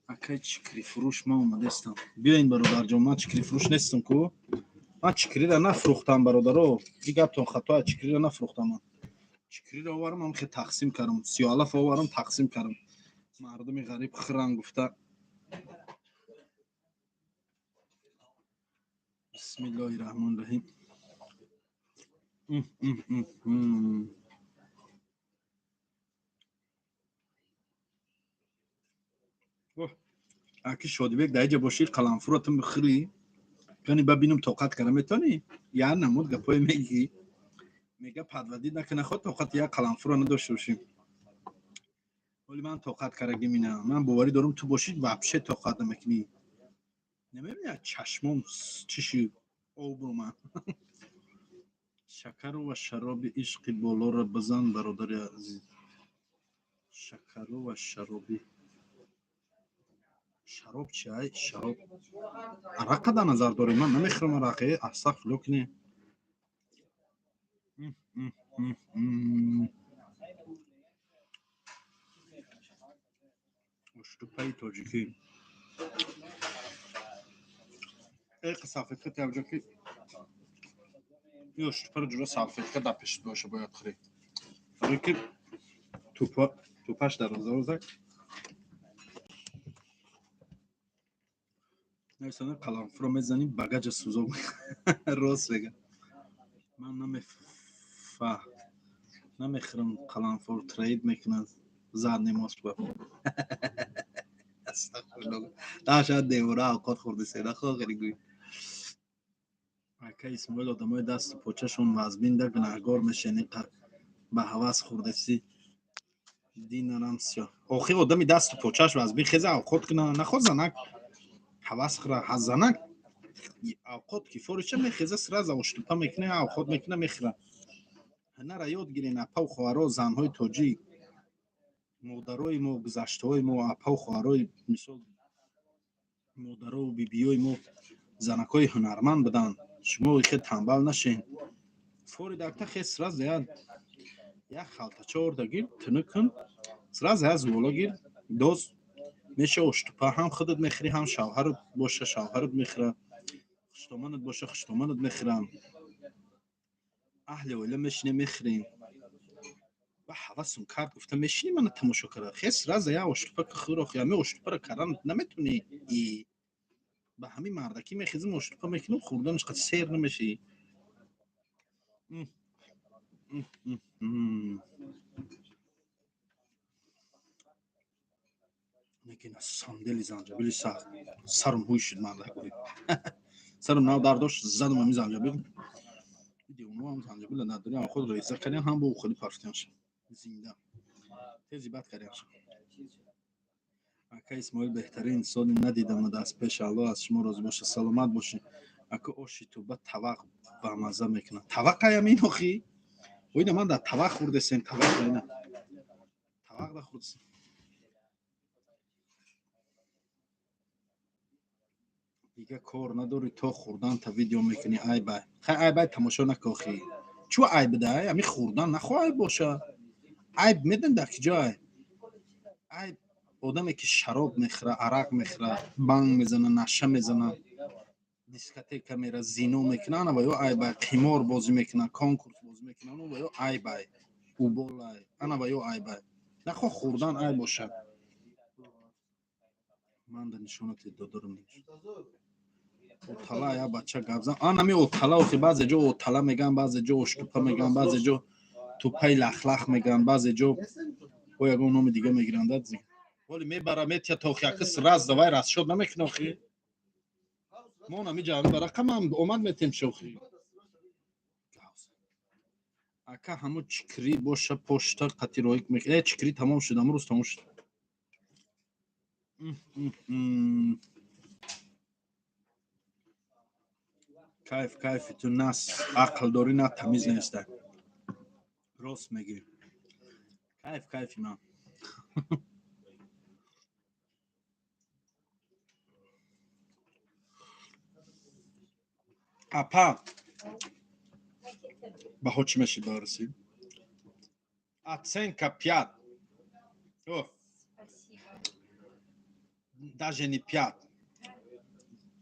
Speaker 1: اکای چکری فروش ما اومده استم بیاین برادر جان من چکری فروش نیستم کو من چکری را نفروختم برادرو این گپتون خطا چکری را نفروختم من چکری را آورم هم خیلی تقسیم کردم 30,000 آورم تقسیم کردم مردم غریب خرن گفته بسم الله الرحمن الرحیم اکی شادی بگ دایجا باشید قلمفورتون بخری کنی ببینم طاقت کردم میتونی یا نمود گپای میگی میگه پدودی نکنه خود طاقت یا قلمفور نداشته باشیم ولی من طاقت کردگی مینم من باوری دارم تو باشید وابشه طاقت نمیکنی نمیبینی چشمم چشی آب رو من شکر و شراب عشق بالا را بزن برادر عزیز شکر و شرابی شراب چای شراب عرق در نظر داری من نمیخورم عرقه استغفر لکنی اشتپای تاجیکی ای قصافت توجه کی یه اشتپا رو جلو سالفت در پیش باشه باید خری برای که توپاش در روزک نویسانه قلمفور رو میزنیم بگج سوزا راست بگم من نمیخرم قلمفور ترید میکنن زد نماز با استغفرالله تا شاید دیوره اوقات خورده سیده خواه خیلی گوی اکا اسماعیل آدمای دست پوچهشون وزبین در گناهگار میشنی به حواس خورده سی دین نرم سیا آخی آدمی دست پوچهش وزبین خیزه اوقات کنه نخواد زنک حواس خورده هزنک اوقات که فورشه میخیزه سر از اوشتپا میکنه اوقات میکنه میخوره هنه را یاد گیرین اپا و خوارا زنهای توجی مادرای ما گذشته ما اپا و خوارای مثال مادرها و بیبیای ما زنکای هنرمند بدن شما خیلی تنبل نشین فوری دکتا خیلی سراز یاد یک خالتا چهار گیر تنکن سراز از بالا گیر دوست میشه اشتپا هم خودت میخری هم شوهرت باشه شوهرت میخره خشتمانت باشه خشتمانت میخرم اهل اوله میشینه میخرین و حواسم کرد گفتم میشینی من تماشا کرد خیلی سراز یا اشتپا که خورا خیامه اشتپا رو کردن نمیتونی به همین مردکی میخیزم اشتپا میکنم خوردنش قد سیر نمیشی نگینا ساندلی زنجبیلی سرم هوی شد مرده کنید سرم نو درداشت زدم همی زنجبیل دیونو هم زنجبیل نداری هم خود ریزه کردیم هم با خودی پرفتیم شد زنده تیزی بد کردیم شد اکا اسماعیل بهترین سالی ندیدم دست پیش الله از شما روز باشه سلامت باشی اکا آشی تو با طوق با مزه میکنه طوق هایم این اخی ویده من در طوق خورده سین طوق اینه طوق در خورده سین دیگه کار نداری تو خوردن تا ویدیو میکنی ای بای خیلی ای بای تماشا نکاخی چو ای بده همی خوردن نخواه باشه عیب میدن در کجای عیب آدمی که شراب میخوره عرق میخوره بانگ میزنه نشه میزنه دیسکوتک میره زینو میکنه انا باید عیب قمار بازی میکنه کنکورس بازی میکنه انا باید عیب او بالا انا باید عیب نخواه خوردن عیب باشه من در نشانت دادارم اوتالا یا بچه گابزن آن نمی اوتالا و بعضی جا اوتالا میگن بعضی جا اشتوپا میگن بعضی جا توپای لخ میگن بعضی جا و یگون نام دیگه میگیرن داد زی ولی میبره میتیا توخیاکس راز دوای راز شد نمیکنه خی ما نمی جاوی برا کم هم اومد میتیم شوخی اکا همو چکری باشه پشتا قطی رویک میکنه چکری تمام شد امروز تمام شد کیف تو ناس عقل داری نه تمیز نیسته راست میگی کیف من اپا به хоч میشه برسی оценка 5 о даже не 5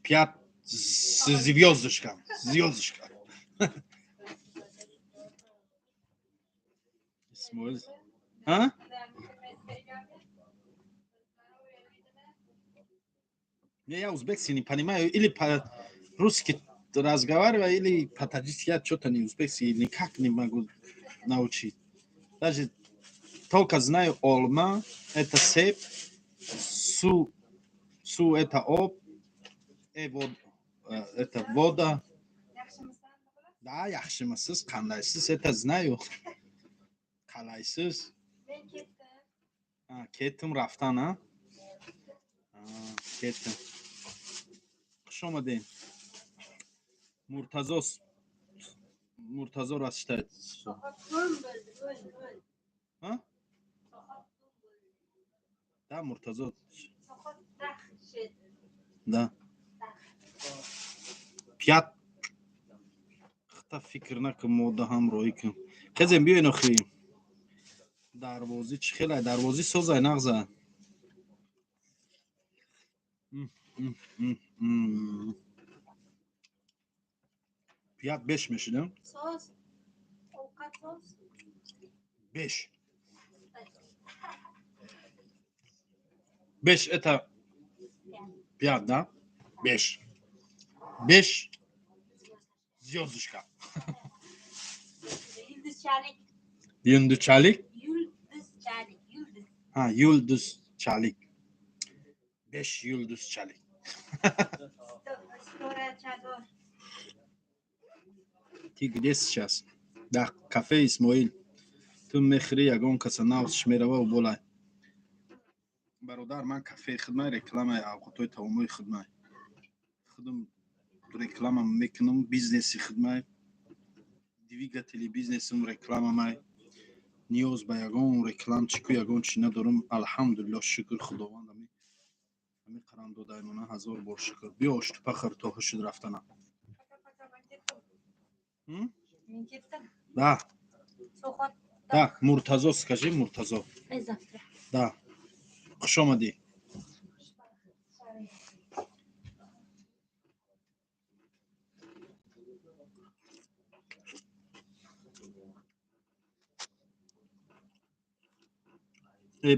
Speaker 1: 5 звездочка اسموز ها я узбекский не понимаю или по-русски разговариваю или по-таджикски я что-то не узбекский никак не могу научить даже только знаю олма это сеп су это об вот это вода да яхшимасыз қандайсыз это знаю қалайсыз кеттім рафтан кеттім хуш омадин муртазо расштайт да муртазо да пят хта фикр накун мода ҳамроҳӣ кун кезем биёин охи дарвозӣ чӣ хелай дарвозӣ созай нағза пят беш мешидам беш беш это пят да беш звездочка yulduzchalik yulduzchalik 5 yulduzchalik ты где сейчас да кафе Исмоил ту мехри ягон каса навсш мерава у болай бародар ман кафе хидмай рекламаи авқатои таомои хидмай худам реклама мекунам бизнеси хидмай двигатели бизнесим рекламамай ниёз ба ягон рекламчику ягон чи надорам алҳамдулиллоҳ шукр худованд ҳамин қарам додаимона ҳазор бор шукр биё оштупа хар то ҳушуд рафтана Да. Да, Муртазо скажи, Муртазо. Да. Хуш омадӣ.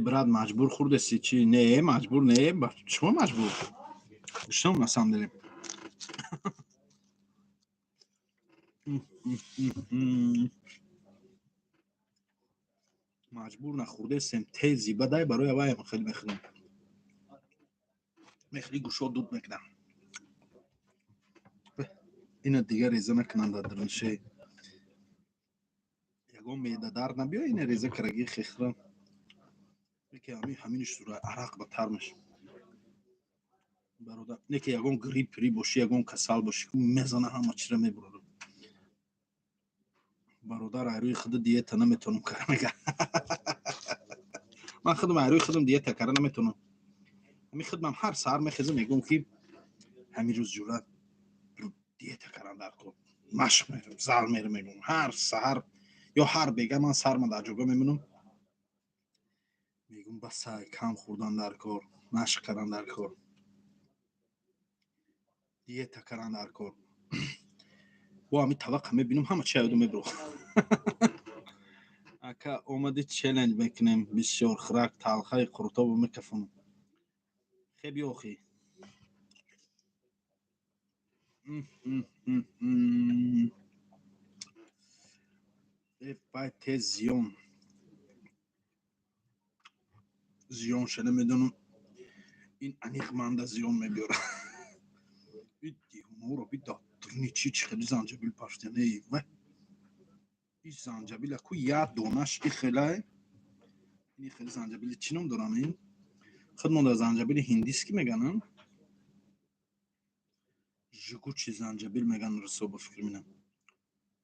Speaker 1: Брат, маҷбур хурдеси чи? Не, маҷбур не. Шумо маҷбур. Гуштам на самом деле. маҷбур нахурдесем тези бадай барои аваем хеле мехӯрам. Мехӯри гӯшо дуд мекунам. Ина дигар реза накунам дар дурнише. Ягон меъда дард набиёй, ина реза караги хехра. Неки ҳаминиш сура арақ бадтар меш. Бародар, неки ягон грипп боши, ягон касал боши, мезана ҳама чира мебурад. Бародар, айрӯи худу диета наметавонам кара мега. Ман худам айрӯи худам диета кара наметавонам. Ҳамин худам ҳар саҳар мехезам мегӯям ки ҳамин рӯз ҷура диета кара дар кор. Машқ мерам, зал мерам мегӯям. Ҳар саҳар ё ҳар бега ман сарма дар ҷойгоҳ мемонам. Мегӯям ба сай кам хӯрдан дар кор, машқ кардан дар кор. диета кардан дар кор. бо ҳамин таваққа мебинам ҳама чи ёдам мебурад. ака омади челленҷ мекунем. Бисёр хӯрак талхаи қуртобо мекафонам. хеби охи. бай тез зиён шуда медонам. ин аниқманда зиён мебиёрад. ин дивоноро бида дурни чи хеле занҷабил паштине. ва ин занҷабил аку як донаш ин хеле занҷабили чӣ ном дорам ин? худмон дар занҷабили ҳиндиски меганам. жугучи занҷабил меган рисоба фикр минам.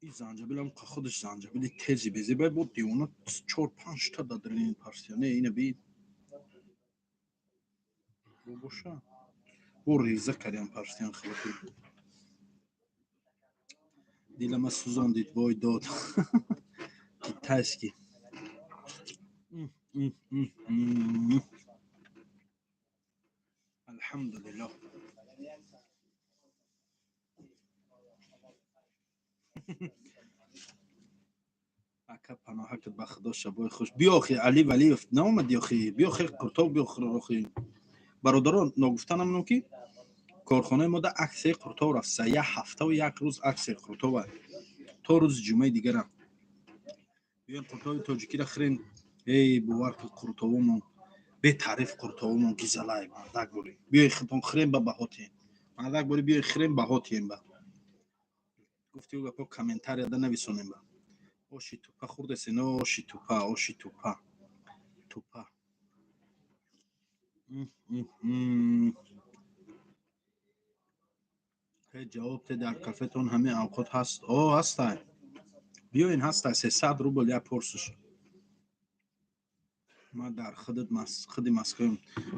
Speaker 1: ин занҷабилам худаш занҷабили тези безебай бо дивона 4-5 та дадрин паштине ина бин. бо боша. бо реза кардам паштиан хеле худ. дилама сӯзондид вой дод. китайский. алҳамдулиллоҳ. ака паноҳакат ба худо шабои хуш. биё охи Али Валиев наомадӣ охи. биё хе қуртоб биё охи. бародарон ногуфта намонам ки корхонаи мо да аксияи қуртоб рафта. як ҳафтаву як рӯз аксияи қуртоб аст. то рӯзи ҷумъаи дигарам. биён қуртоби тоҷикиро хӯрем. эй бовар кун қуртобумон бетариф қуртобумон гизалай мардак борӣ. биёй худтон хӯрем ба баҳотием. мардак борӣ биёй хӯрем баҳотием ба. гуфтиҳу гапо комментарияда нависонем ба. оши тупа хурдесен оши тупа оши тупа. тупа. ҷавоб те дар кафетон ҳамин авқот ҳаст? ҳастай. биёин ҳастай 300 рубл як порсуш. ман дар худи Москваем.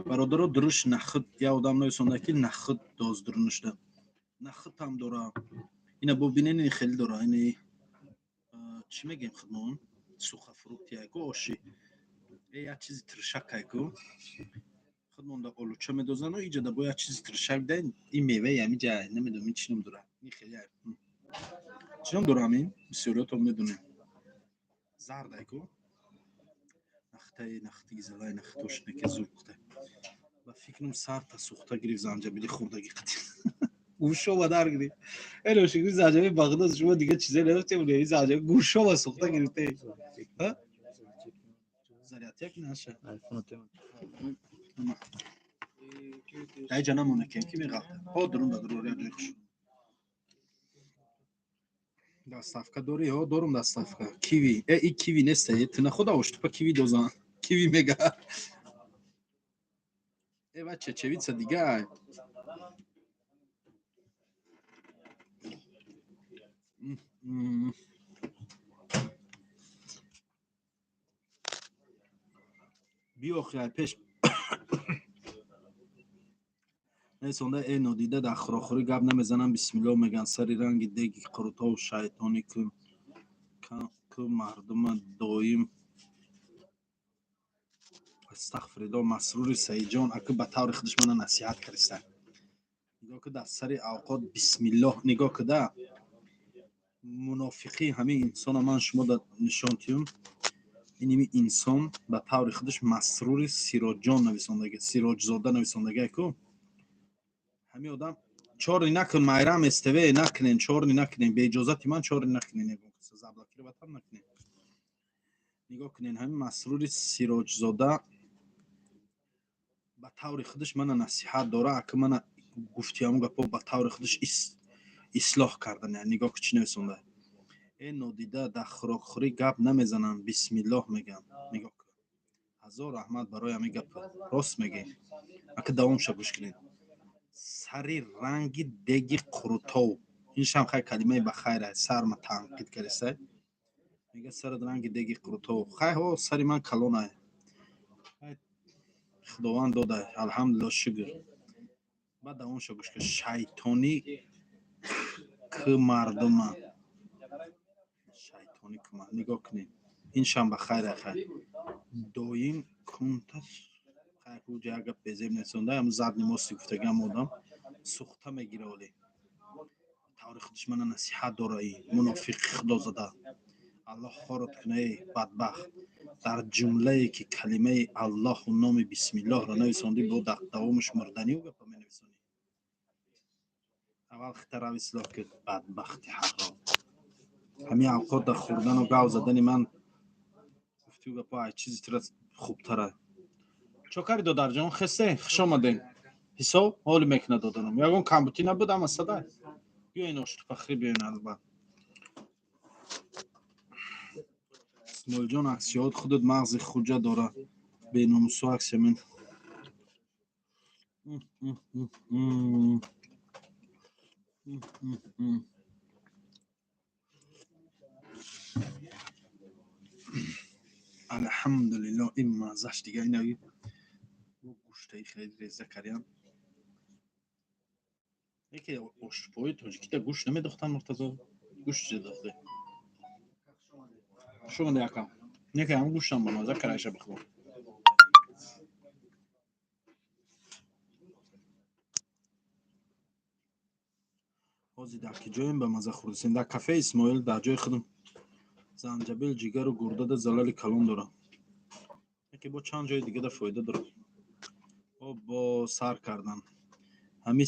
Speaker 1: бародаро дуруш нахуд я одам нависонда ки нахуд доздурнушда. нахудам дора. ина бо бинени хеле дора. ини чӣ мегем худмон? сухафрукти яку оши. як чизи тиршакай ку. худмон да олуча медозану иҷада бо як чизи тиршак даен ин меваи ҳамиҷа намедонам ин чӣ ном дора. ин хеле чӣ ном дора ҳамин? бисёриётон медонем. зардай ку. нахти гизалай нахти ошинаки зурқта. ба фикрам сарта сухта гирифт занҷабили хурдаги қати. гӯшова дар гирифт. эло шикри занҷабили Бағдод шумо дига чизе нарафтем. ин занҷабили гӯшова сухта гирифте. зарядяк наша. айҷа намоне ки меғалта. дурун да дурур як ҷой хуш. даставка дорӣ? дорум даставка. киви. ин киви нест. ту нахуда оштупа киви дозан. киви мега. ва чечевица дигай. биё хай пеш сонда нодида дар хӯрохӯрӣ гап намезанам, бисмилло меган, сари ранги деги қурутову шайтонӣ ку мардума доим астағфирулло Масрури Саиҷон ака ба таври худаш мана насиҳат кардиста. нигоҳ куда сари авқот бисмилло нигоҳ куда мунофиқи ҳамин инсона ман шумо да нишон тиём. Иними инсон ба таври худаш Масрури Сироҷон нависондаги, Сироҷзода нависондаги ку ҳамин одам чорни накун, майрам эств накунен, чорни накунен, беиҷозати ман чорни накунен, ягон каса заблокира ватан накунен. нигоҳ кунен ҳамин Масрури Сироҷзода ба таври худаш мана насиҳат дора, ака мана гуфти ҳамун гапо ба таври худаш ислоҳ кардан. нигоҳ ку чӣ нависонда. нодида дар хӯрокхӯрӣ гап намезанам, бисмиллоҳ меган. нигоҳ кун. ҳазор раҳмат барои ҳамин гап. Рост мегӣ. ака давомша гӯш кунед. Сари ранги деги қурутов. Иншам хай калимаи ба хайр аст. Сарма танқид кардиста. мега сари ранги деги қурутов. Хай ҳо сари ман калон аст. худованд дода. Алҳамдулилло шукр. баъд давомша гӯш кун. Шайтонӣ ку мардума. Шайтонӣ ку мардума. нигоҳ кунед. иншам ба хайр аст. хай. доим кунтас хай ҳуҷа гап безеб насонда ам задни мости гуфтагам одам сухта мегира оле. таври худаш мана насиҳат дораи мунофиқи худозада. аллоҳ хорот кунае бадбахт. дар ҷумлае ки калимаи аллоҳу номи бисмиллоҳро нависонди бо давомаш мурданию гапа менависонӣ. аввал хита рав ислоҳ кун. бадбахти ҳарром. ҳамин авқот дар хӯрдану гав задани ман гуфтиу гапа ай чизи тира хубтар аст. чокари додарҷон хесте хуш омадем. ҳисоб ҳолӣ мекунад додарам. ягон камбутӣ набуд ама садай. биёин оштупахри биёин албат. исмоилҷон аксиёт худат мағзи хуҷа дора. беномусо аксия мен. алҳамдулилло ин маззаш дига инави бо гӯштаи хеле реза кардям. яке оштупои тоҷикида гӯшт намедохтан муртазо. гӯшт чида дохте. шумаде якам. яке ҳам гӯштам ба мазза караиша бихло. ҳозир дар ки ҷоем ба мазза хӯрдисем? дар кафеи Исмоил дар ҷои худам занҷабил, ҷигару гурдада залали калон дорам. яке бо чанд ҷои дигада фоида дорад. бо сар кардан. ҳами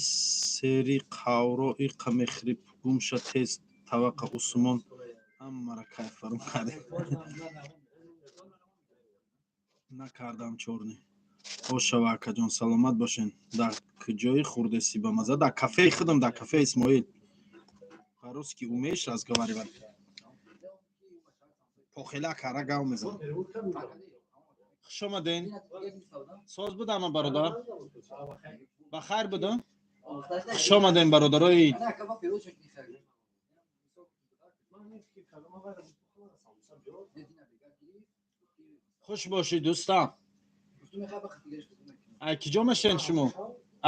Speaker 1: сери қавро иқа мехриб гумша тез таваққа усмон ҳаммара кайфарун карде. накардам чорни. ошава акаҷон саломат бошен. дар куҷои хӯрдеси ба мазза? дар кафеи худам, дар кафеи Исмоил. по-русски умеешь разговаривать? похела кара гав мезанам. хуш омаден. соз будама бародар? ба хайр буду? хуш омаден бародарои хуш бошед дӯстам. ай киҷо мешен шумо?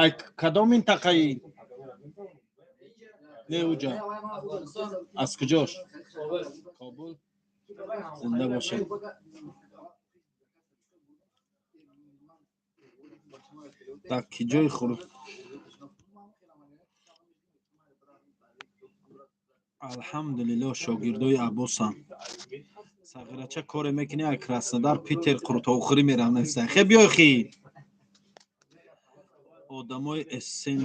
Speaker 1: ай кадом минтақаи? не уҷа. аз куҷош? кобул. зинда бошед. дар ки ҷои хӯрд? алҳамдулилло шогирдои Аббосам. сағирача коре мекунӣ, ай Краснодар Питер қуртовхӯрӣ мерам навистай. хе биёй хи. одамои эссен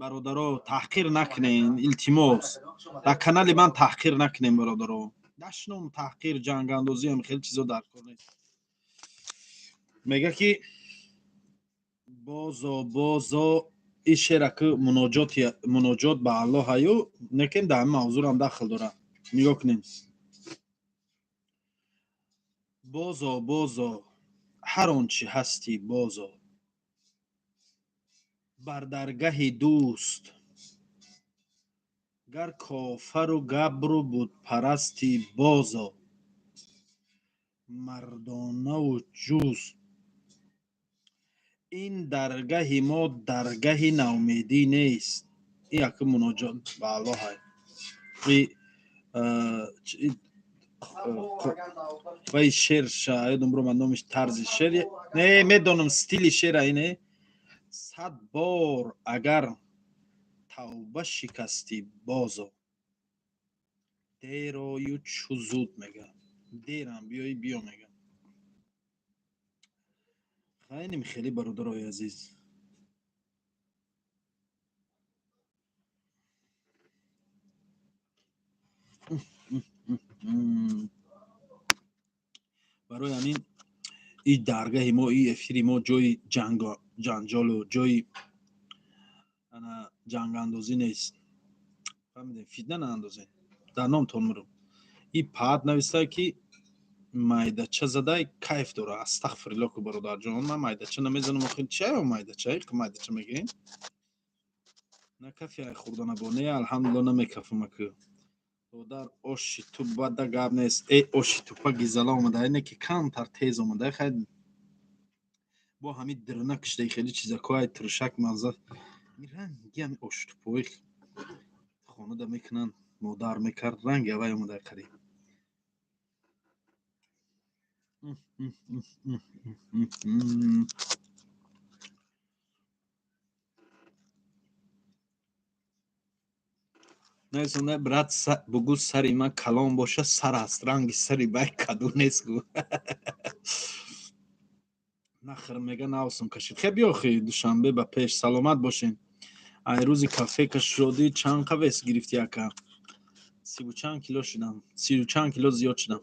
Speaker 1: бародаро таҳқир накунен, илтимос. дар канали ман таҳқир накунен бародаро. дашном таҳқир, ҷангандозӣ ҳам хеле чизо дар кор нест. мега ки бозо ин шеъра ки муноҷот ба Аллоҳ аю, лекин дар ҳамин мавзӯъ ҳам дахл дорад. нигоҳ кунем. бозо ҳар он чӣ ҳастӣ бозо. бар даргаҳи дӯст гар кофару габру бутпарастӣ бозо. мардонаву ҷуст این درگاهی ما درگاهی ناامیدی نیست. این یک مناجات به الله های. و این شعر شاید عمرو من نامش طرز شعر نه میدونم استیل شعر اینه. 100 بار اگر توبه شکستی بازو دیرایی چو زود میگم دیرم بیایی بیا میگم. خیلی برادرای عزیز برای همین این درگاه ما این افیری ما جای جنجال و جای جنگ اندازی نیست. فهمیدین فتنه ناندازین در نام تون مرو. این پاد نویسته که майдача задай кайф дора. астағфирилла ку бародарҷон, ман майдача намезанам. охир чия майдача ки майдача мегӯем? на кафи ай хурдана бо не алҳамдулилла намекафам ку бодар оши ту бада гап нест. оши тупа гизала омада не ки камтар тез омада хай бо ҳами дирна кишдаи хели чизакҳои туршак мазза ранги ҳами оши тупои хонада мекунанд модар мекард ранги авай омада қариб. не брат бугӯ сари ман калон боша сар аст ранги сари бай каду нест гӯ нахр мега навсум кашид. хеб ёхи душанбе ба пеш саломат бошем. ай рӯзи кафека шодӣ чанд қавес гирифти ака? 30 чанд кило шудам. 30 чанд кило зиёд шудам.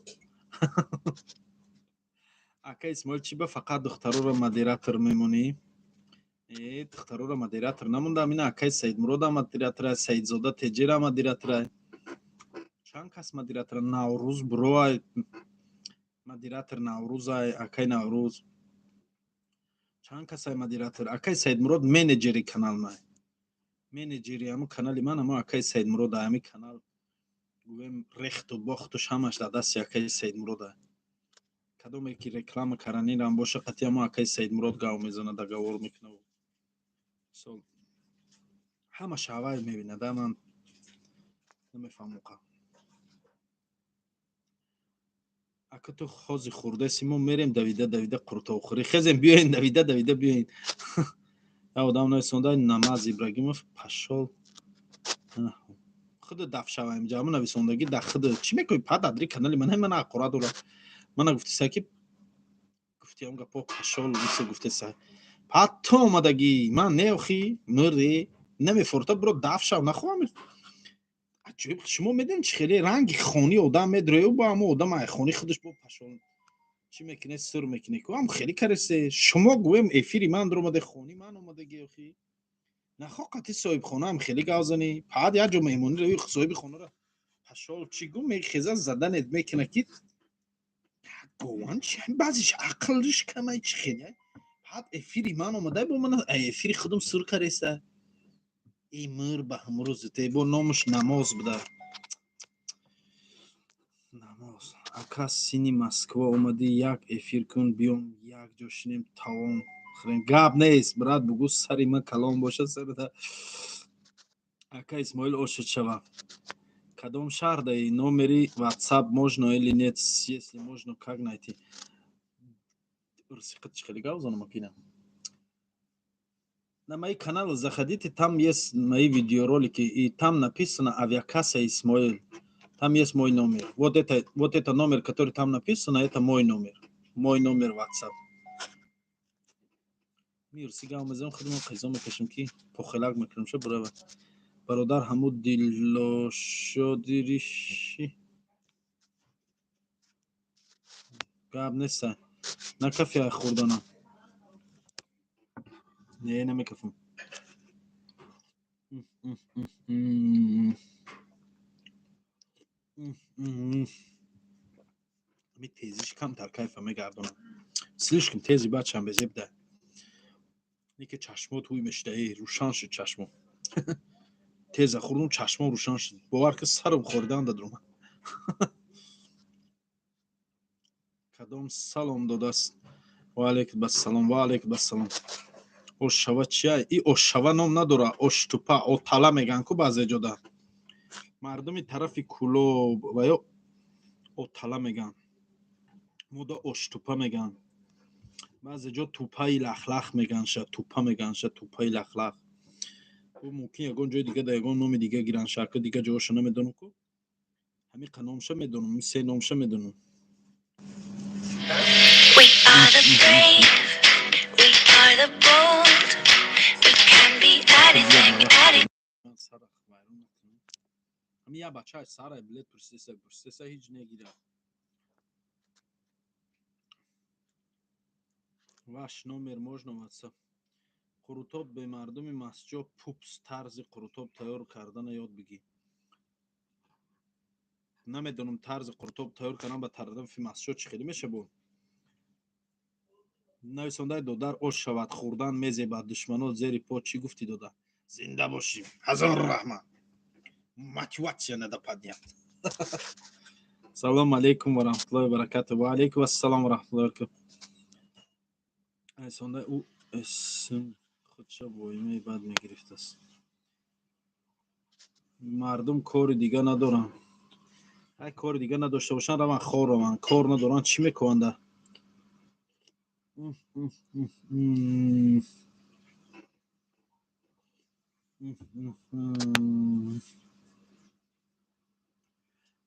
Speaker 1: ака исмоил чи ба фақат духтароро модератор мемонӣ? духтароро модератор намондам. ин акаи саидмурода модератора, саидзода теҷера модератора. чанд кас модератора? наврӯз буроай модератор наврӯзай, акаи наврӯз. чанд касай модератор? акаи саидмурод менеҷери канал май. менеҷери ҳамун канали ман ҳамун акаи саидмурода. ҳамин канал гӯем рехту бохтуш ҳамаш дар дасти акаи саидмурода. кадоме ки реклама каранирам боша қатъи ҳамун акаи саидмурод гав мезанад, агавор мекунад. ҳама шавай мебинад. ман намефаҳмам. ака ту хози хурдаси мо мерем давида қуртовхӯрӣ. хезем биёин давида биёин. я одам нависонда Намаз Ибрагимов пашол худ даф шаваем ҷамъ нависондагӣ да худ чӣ мекунӣ? Па дадри канали ман ман ақора дора. мана гуфтиса ки гуфтиам гапо пашол висе гуфтиса. Па то омадагӣ ман не охи мурди намефурта бро даф шав нахоҳам. аҷиб шумо медонед чӣ хеле ранги хони одам медроя бо ҳамон одам ай хони худаш бо пашол чӣ мекунед? сур мекунед ку ҳам хеле каресе. шумо гӯем эфири ман дромаде хони ман омадагӣ охи нахо қатъи соҳибхонаам хеле гав занӣ. паат як ҷо меҳмонӣ равӣ соҳиби хонара пашол чӣ гӯ мехеза заданет мекуна ки гован чи баъзиш ақлиш камай чӣ хеле. паат эфири ман омада бо ман эфири худам сур кареста. имр ба ҳамрӯзите бо номаш намоз буда. намоз ака сини Москва омадӣ як эфир кун биём як ҷо шинем тавом гап нест. брат бугӯ сари ман калон боша сарда. ака Исмоил ошид шава. кадом шаҳр даи номери WhatsApp можно или нет? Если можно, как найти? Рсиқат чӣ хеле гав занам акина. на мои каналы заходите, там есть мои видеоролики, и там написано авиакасса Исмоил. Там есть мой номер. Вот это номер, который там написано, это мой номер. Мой номер WhatsApp. мир сигам мезам худмон қизо мекашем ки похелак мекунем шо бурава. бародар ҳамуд диллошодириши гап неста. на кафе ай хурданам. не намекафам. ми тезиш камтар кайфа мегардонам. слишком тези бачам безебда. неке чашмот ҳуй мешдаи рӯшан шуд чашмо. теза хурдум чашмом рӯшан шуд. бовар ки сарам хоридан дадрума. кадом салом додааст? ва алайкум ассалом. ошшава чия? И ошшава ном надора, оштупа, отала меган ку баъзе ҷода. Мардуми тарафи Кӯлоб ва ё отала меган. Мода оштупа меган. баъзе ҷо тупаи лахлах меганша, тупа меганша, тупаи лахлах. ӯ мумкин ягон ҷои дига да ягон номи дига гиранд, шарка дига ҷоҳошо намедонам ку. Ҳамин номша медонам, ин се номша медонам.
Speaker 4: We are the brave, we are the bold, we can be anything, anything.
Speaker 1: Ҳамин я бачааш сарай билет пурсеса ҳиҷ негирад. Ваш номер можно ватсап. Қурутоб бе мардуми масҷо пупс тарзи қурутоб тайёр кардана ёд бигӣ. Намедонам тарзи қурутоб тайёр кардан ба тарафи масҷо чӣ хеле мешавад. нависондаи додар ош шавад хӯрдан мезебад душманот зери по чӣ гуфти дода? Зинда бошим. Ҳазор раҳмат. Мотиватсия надо поднять. Салом алейкум ва раҳматуллоҳи ва баракатуҳ. Ва алейкум ассалом ва раҳматуллоҳи ва баракатуҳ. Нависондаи ӯ исм худша воимаи бад мегирифтааст. Мардум кори дига надоранд. ай кори дига надошта бошанд раванд хор раванд. Кор надоранд чӣ мекунанд?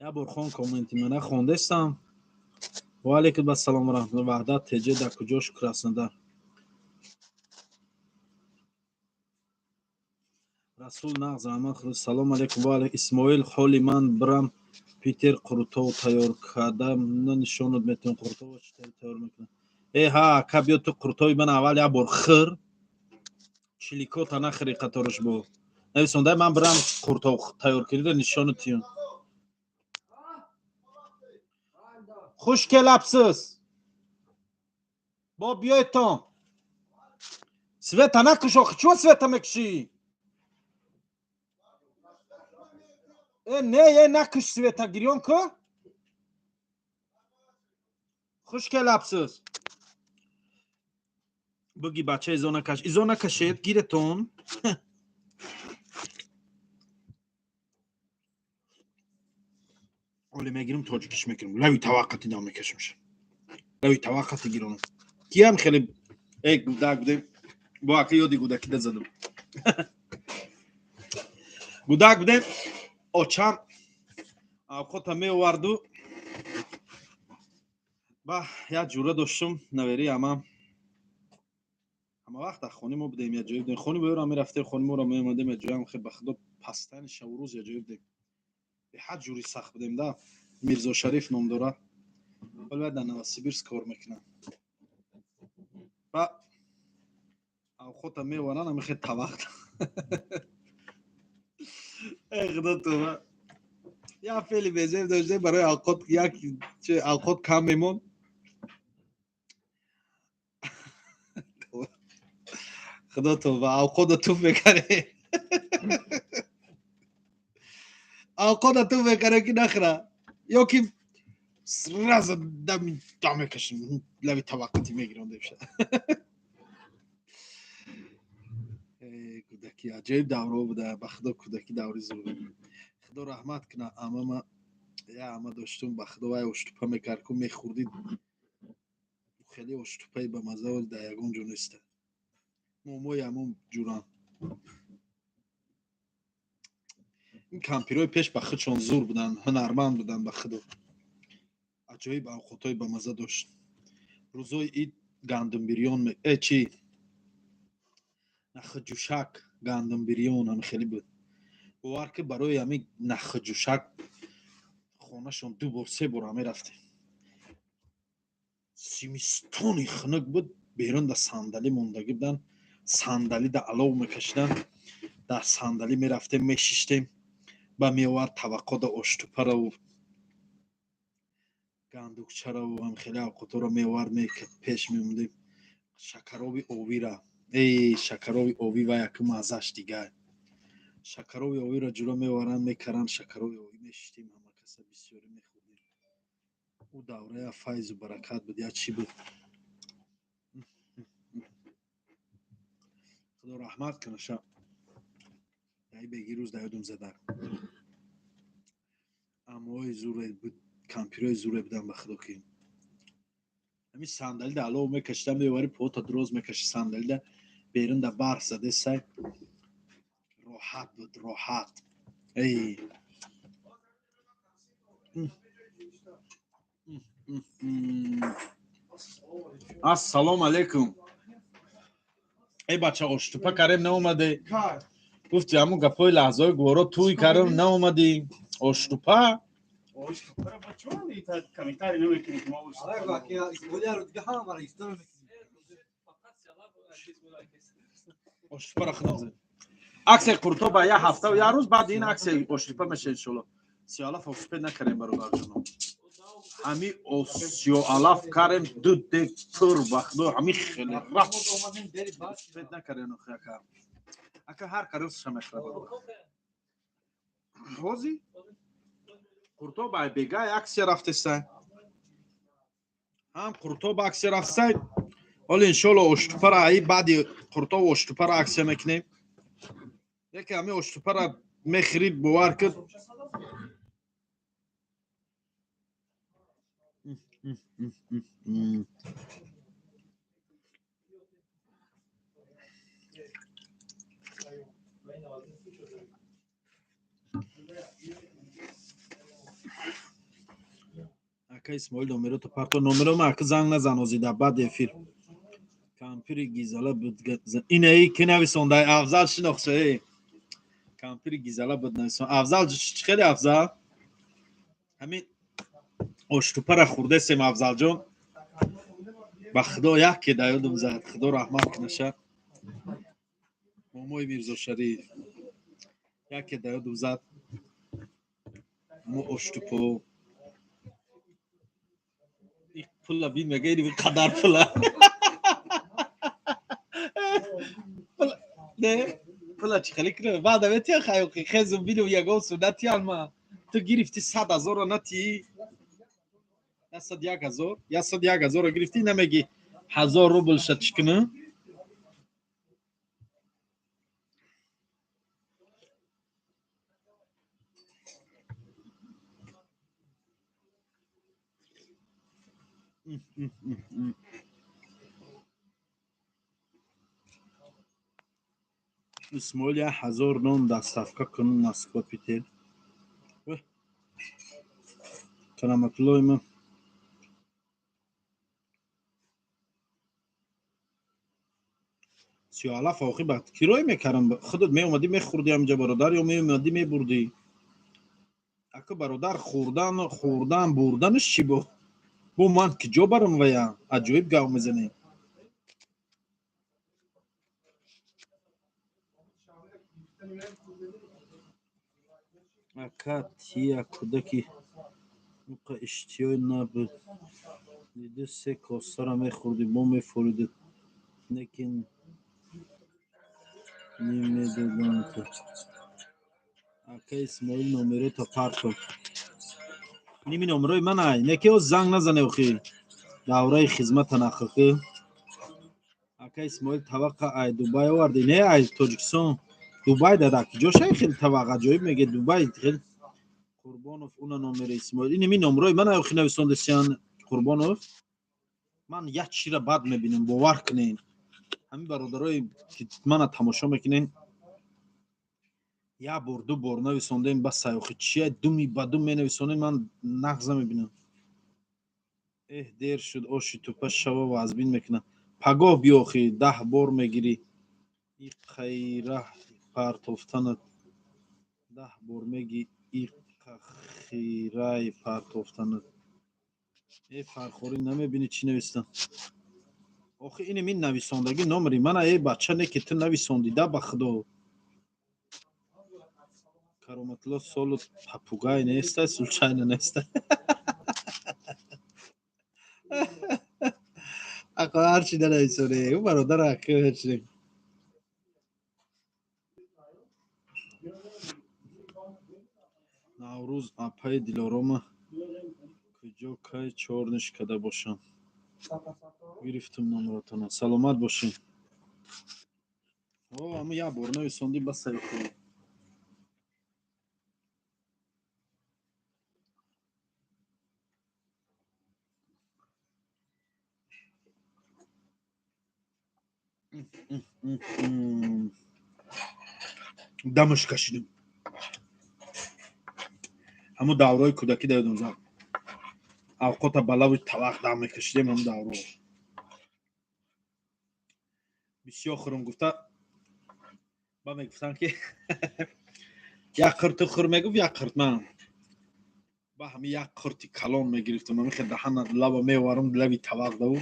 Speaker 1: Я бор хон комменти мана хондестам. Ва алейкум ассалом ва раҳматуллоҳи ваҳдат теҷе дар куҷо Краснодар. расул нағз раҳмат худ салом алейкум. Ва алейкум Исмоил ҳоли ман бирам Питер қурутов тайёр кардам нишонот метавонам қурутов чӣ тайёр мекунам. ҳа ака биё ту қурутови ман аввал я бор хир чиликота нахири қатораш бо нависонда ман бирам қурутов тайёр кида нишонот тиён хушкелапсиз бо биёйтон света накушо чего света мекуши не накуш света гирён ку хушкелапсиз буги бача изо накашед гиретон оле мегирам тоҷикиш мекунам лави таваққати дам мекашимш лави таваққати гиронам киям хеле гудак будем бо ака ёди гудакида задам гудак будем очам авқота меоварду ба як ҷура доштум навери ҳама вақт дар хони мо будем як ҷои будем хони моёро мерафтем хони моро меомадем як ҷоям хеле ба худо пастани шабу рӯз як ҷои будем беҳад ҷури сахт будем да Мирзо Шариф ном дорад вале дар Новосибирск кор мекунам ба авқота меоваранд ҳамин хеле тавақт худо тӯба як феъли безеб доштем барои авқот як авқот кам мемон худо тӯба авқота туф мекарем авқота туф мекарем ки нахира ё ки сразу дами дам мекашем лави таваққати мегирам демша кӯдаки аҷоиб давро буда ба худо кӯдаки даври зӯр худо раҳмат куна амама я ама доштум ба худо вай оштупа мекард ку мехӯрдид хеле оштупаи ба мазза дар ягон ҷо неста муомои ҳамон ҷуран ин кампирои пеш ба худшон зӯр буданд ҳунарманд буданд ба худо аҷоиб авқотҳои ба мазза дошт рӯзои ид гандумбирён чӣ нахҷушак гандумбирён ҳам хеле буд бовар ки барои ҳамин нахҷушак хонашон ду бор се бор мерафтем зимистони хунук буд берун дар сандалӣ мондагӣ буданд сандалӣ дар алов мекашиданд дар сандалӣ мерафтем мешиштем ба меовард таваққода оштупараву гандукчараву ҳам хеле авқотҳоро меовард пеш мемондем шакароби овира шакароби овӣ ва як маззаш дигар шакароби овиро ҷуро меоваранд мекаранд шакароби овӣ мешиштем ҳама каса бисёре мехӯрдем ӯ даврая файзу баракат буд як чӣ буд خدا رحمت کنه شب ای بگی روز دیدم زده اموهای زوره بود کمپیرای زوره بودن به خدا که همین صندلی ده علاوه میکشتم بیواری پوتا دروز میکشی صندلی ده بیرون ده برف زده سای راحت بود راحت ای السلام علیکم ای بچه اشتوپا کریم ناومده گفتی همون گپای لحظه های گورا توی کریم ناومدی اشتوپا اشتوپا را خنازه عکس قرطو با یه هفته و یه روز بعد این عکس اشتوپا میشه انشالله سیالاف افسپید نکریم برادر جنو همی سیالاف کریم دو دیگ تر بخدو همی خیلی رفت افسپید نکریم نخواه کرم اکا هر کاروز شمکره برادر خوزی قرطو با بگای عکسی رفته سای هم قرطو با عکسی رفته سای ولی انشالله اشتوپا را ای بعدی قرطو و اشتوپا را عکسی میکنیم یکی همی اشتوپا را میخرید بوار کد اکا اسماعیل نومرو تو پرتو نومرو ما اکا زنگ نزن ازیده بعد افیر کامپیری گیزالا بود اینه ای که نویسونده افضل شناخشه ای کامپیری گیزالا بود نویسونده افضل خیلی افضل همین اشتوپا را خورده سیم افضل جون با خدا یک که دیادم زد خدا رحمت کنه شه مامای میرزا شریف یک که دیادم زد مو اشتوپا این پولا بین مگه اینی قدر پولا نه پولا چی خالی کنه بعد اویتی خیلی خیزم بینو یگو سونتی alma تو گرفتی 100,000 رو نتی 101,000 یا 101,000 رو گرفتی نمیگی 1000 روبل شد چکنه اسماعیل 1000 نون دستافکا کنون نسکو پیتر کرامتلوی من سیالا فوقی بعد کیروی میکردم خودت می اومدی میخوردی همجا برادر یا می اومدی میبردی اکا برادر خوردن بردنش چی بو من که جو برم ویا عجیب گاو میزنی اکا تیا کودکی موقع اشتیای نبود دیده 3 کاسه را میخوردی بو میفوریدی لیکن نمیدادم که اکا اسماعیل نومره تا پرکن نیمی نمره من ای نکی او زنگ نزنه اخی دوره خدمت نخخه اکا اسماعیل توقع ای دوبای آوردی نه ای تاجیکستان دوبای داده که جاش خیلی توقع جایب میگه دوبای خیلی قربانوف اون نمره اسماعیل این نیمی نمره من ای اخی نویسنده سیان قربانوف من یک چی را بد میبینم باور کنین همین برادرای که من تماشا میکنین یا بار دو بار نویسنده این بس سیاخی چیه دومی بدوم می نویسنده من نغزه میبینم دیر شد آشی تو پس شوا و از بین میکنه پگاه بیاخی 10 بار میگیری این خیره پرتافتنت 10 بار میگی این خیره پرتافتنت فرخوری نمیبینی چی نویستن آخه این من نویسندگی نامری من ای بچه نه که تو نویسندی ده بخدا کرامتلا سالو پاپوگای نیسته سلچاین نیسته اقا هرچی ده نویسنده او برادر اقی هرچی نوروز اپای دیلارومه کجا کای چهارنش کده باشم گرفتم نمراتانه سلامت باشین Ama ya borno sondi basa yok. Дамаш кашидим. Ҳамун давраи кӯдакӣ давидам зам. Авқота балави тавақ дам мекашидем ҳамун давро. Бисёр хӯрам гуфта ба мегуфтам ки як қурти хӯр мегуфт як қурт ман. Ба ҳами як қурти калон мегирифтам мамихе даҳана лаба меварам лави тавақ даву.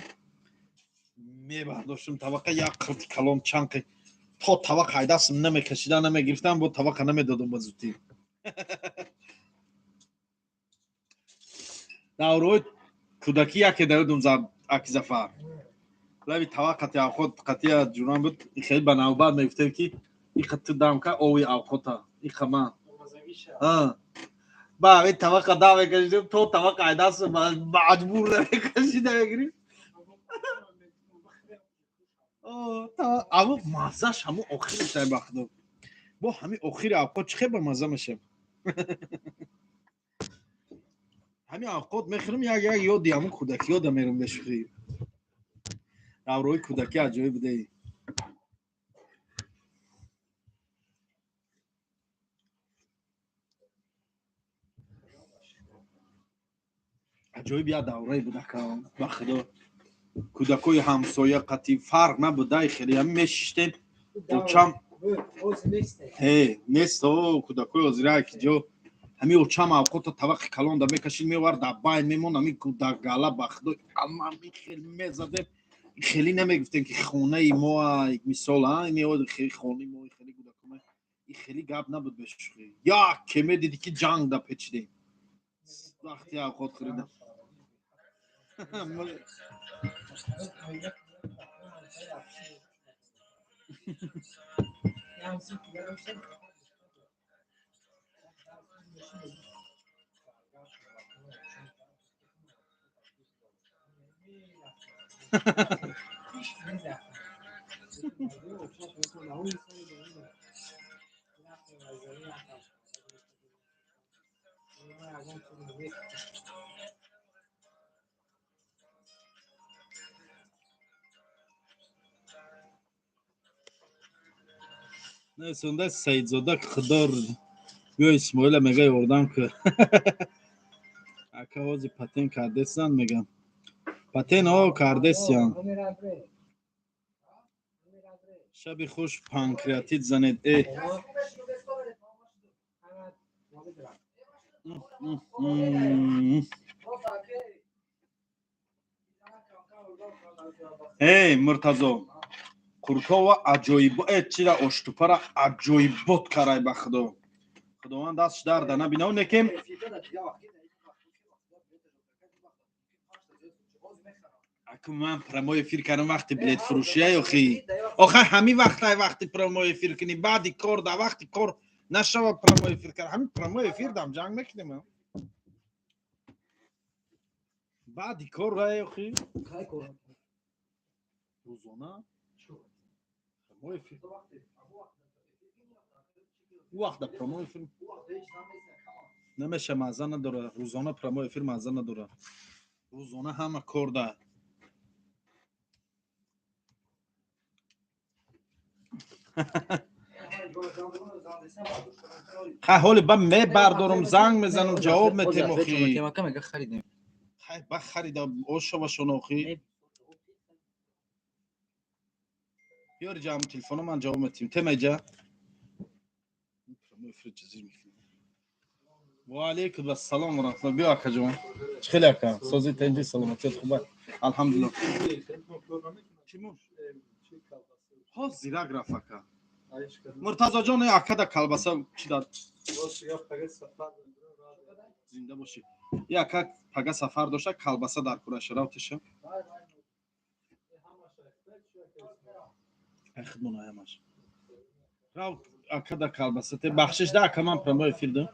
Speaker 1: Мебардоштам тавақа як қурти калон чанқи то тавақ айдастам намекашидам намегирифтам бо тавақа намедодам ба зудтӣ. даврои кӯдакӣ яке давидам зам аки Зафар. Лави тавақати авқот қатия ҷуран буд хеле ба навбат мегуфтем ки иқа ту дамка ови авқота иқа ман. Ба ҳами тавақа дам мекашидем то тавақа айдастам маҷбур намекашида мегирифт. Аммо маззаш ҳамун охириш ба худо. Бо ҳамин охири авқот чӣ хел ба мазза мешавад. ҳамин авқот мехӯрам як ёди ҳамун кӯдакӣ ёдам мерам бешӯхӣ. даврои кӯдакӣ аҷоиб будаи. аҷоиб як даврае буд ака ба худо. кӯдакои ҳамсоя қатӣ фарқ набуда хеле ҳамин мешиштем очам нест кӯдакои ҳозира ки ҷо ҳамин очам авқота тавақи калон да мекашид мевар дар байн мемон ҳамин кӯдак гала ба худо ҳамин хел мезадем хеле намегуфтем ки хонаи мо мисол хели хонаи мо хели кӯдакома хели гап набуд бешӯхӣ. як кеме диди ки ҷанг да печидем вақти авқот хӯридам. نه سنده سیدزاده خدار بیا اسماعیل میگه یوردم که اکا وازی پتین کردستان میگم پتین ها کردستان شب خوش پانکریاتیت زنید ای مرتضی قرطاوا عجایبات چرا اشتوپارا عجایبات کرای به خدا خداوند دستش درد نبینه نکیم اکو من پرمای فیر کردم وقتی بلیت فروشی آخی آخه همین وقتی پرمای فیر کنی بعدی کار دا وقتی کار نشوه پرمای فیر کرد همین پرمای فیر دم جنگ نکنیم بعدی کار رای آخی روزانه پرمای فیر وقت پرمای فیر نمیشه مزه نداره روزانه پرمای فیر مزه نداره روزانه همه کار ده حالی با می بردارم زنگ میزنم جواب میتیم اخی
Speaker 3: خریدیم
Speaker 1: خیلی با خریدم اوشا و شناخی بیاری جمع تلفن من جواب میتیم تیم ایجا و علیکم السلام و رحمت الله بیا اکا جوان خیلی اکا سازی تنجی سلامتیت خوبه الحمدلله ها زیرک رفت اکا مرتضی جان اکا دا کلبسه چی داد زنده باشی یا اکا پگه سفر داشته کلبسه در کورش راوتشه خدمون هایمش راو اکا دا کلبسه تی بخشش ده اکا من پرمای فیل دم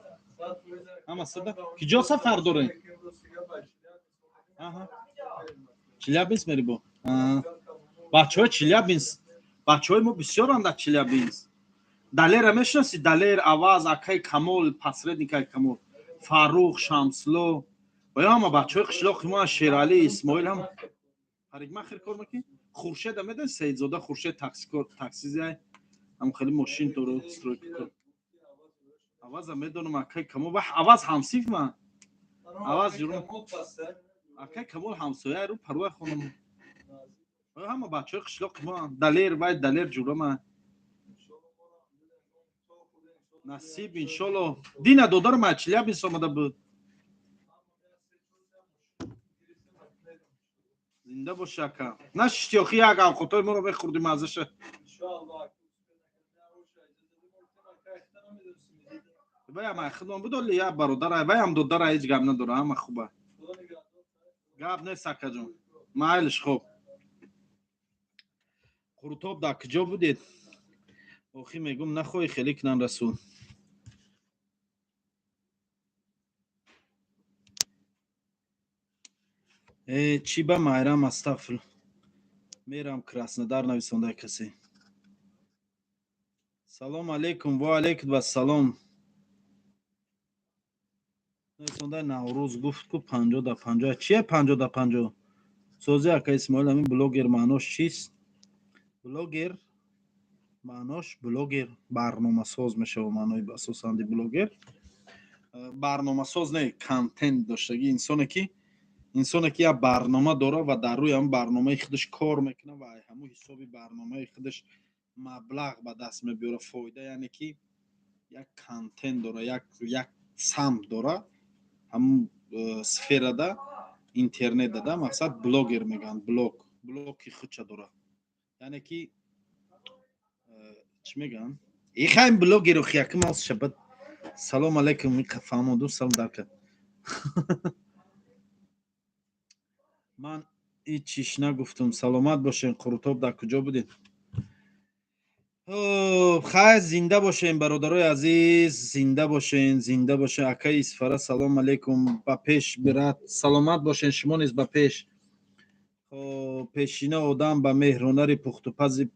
Speaker 1: اما صدا کی جا سفر داره چلیابینس میری با بچه ها چلیابینس бачаҳои мо бисёранд дар Челябинск. Далера мешинаси? Далер, Аваз, Акай Камол, посредникай Камол, Фаррух, Шамсло ва ҳама бачаҳои қишлоқи мо Шералӣ, Исмоил ҳам парикмахер кор мекунад. Хуршеда медонӣ? Саидзода Хуршед таксикор, таксизай ҳам хеле мошин дорад, стройка кор. Аваза медонам Акай Камол ва Аваз ҳамсифма. Аваз ҷурум Акай Камол ҳамсояи рӯ парвои хонам. ҳама бачаҳои қишлоқи мо Далер вай Далер ҷурама. Насиб иншолло дина додару ма Челябинск омада буд. Зинда бош ака. Наш иштиёхи як авқотои моро мехӯрди мазаша. ваям айхидон будоли як бародар ваям додара ҳеҷ гап надора ҳама хуба. Гап нест акаҷон. Майлиш хуб. Қуртоб дар куҷо будед? Охи мегум нахоҳӣ хеле кунан расул. چی به مایرم استغفر میرم کراسنودار نویسنده کسی. سلام علیکم و علیکم و سلام. نویسنده نوروز گفت کو 50 تا 50 چیه 50 تا 50 سوزی اکا اسماعیل همین بلوگر معناش چیست؟ بلوگر معناش بلوگر برنامه ساز میشه و معنای اساساً بلوگر برنامه ساز نه کانتنت داشتگی انسانی که یک برنامه داره و در روی هم برنامه خودش کار میکنه و همون حسابی برنامه خودش مبلغ به دست میبره فایده یعنی که یک کانتنت داره یک سم داره همون سفره ده اینترنت ده مقصد بلوگر میگن بلوگی خودش داره یعنی که چی میگن ای خیلی بلوگر رو خیلی ماست شبت سلام علیکم فهموندم سلام درکت من هیچیش نگفتم سلامت باشین قرطاب در کجا بودین خیر زنده باشین برادرای عزیز زنده باشین اکای اسفره سلام علیکم با پیش برات سلامت باشین شما نیز با پیش پیشینه آدم با مهرانری پخت و پز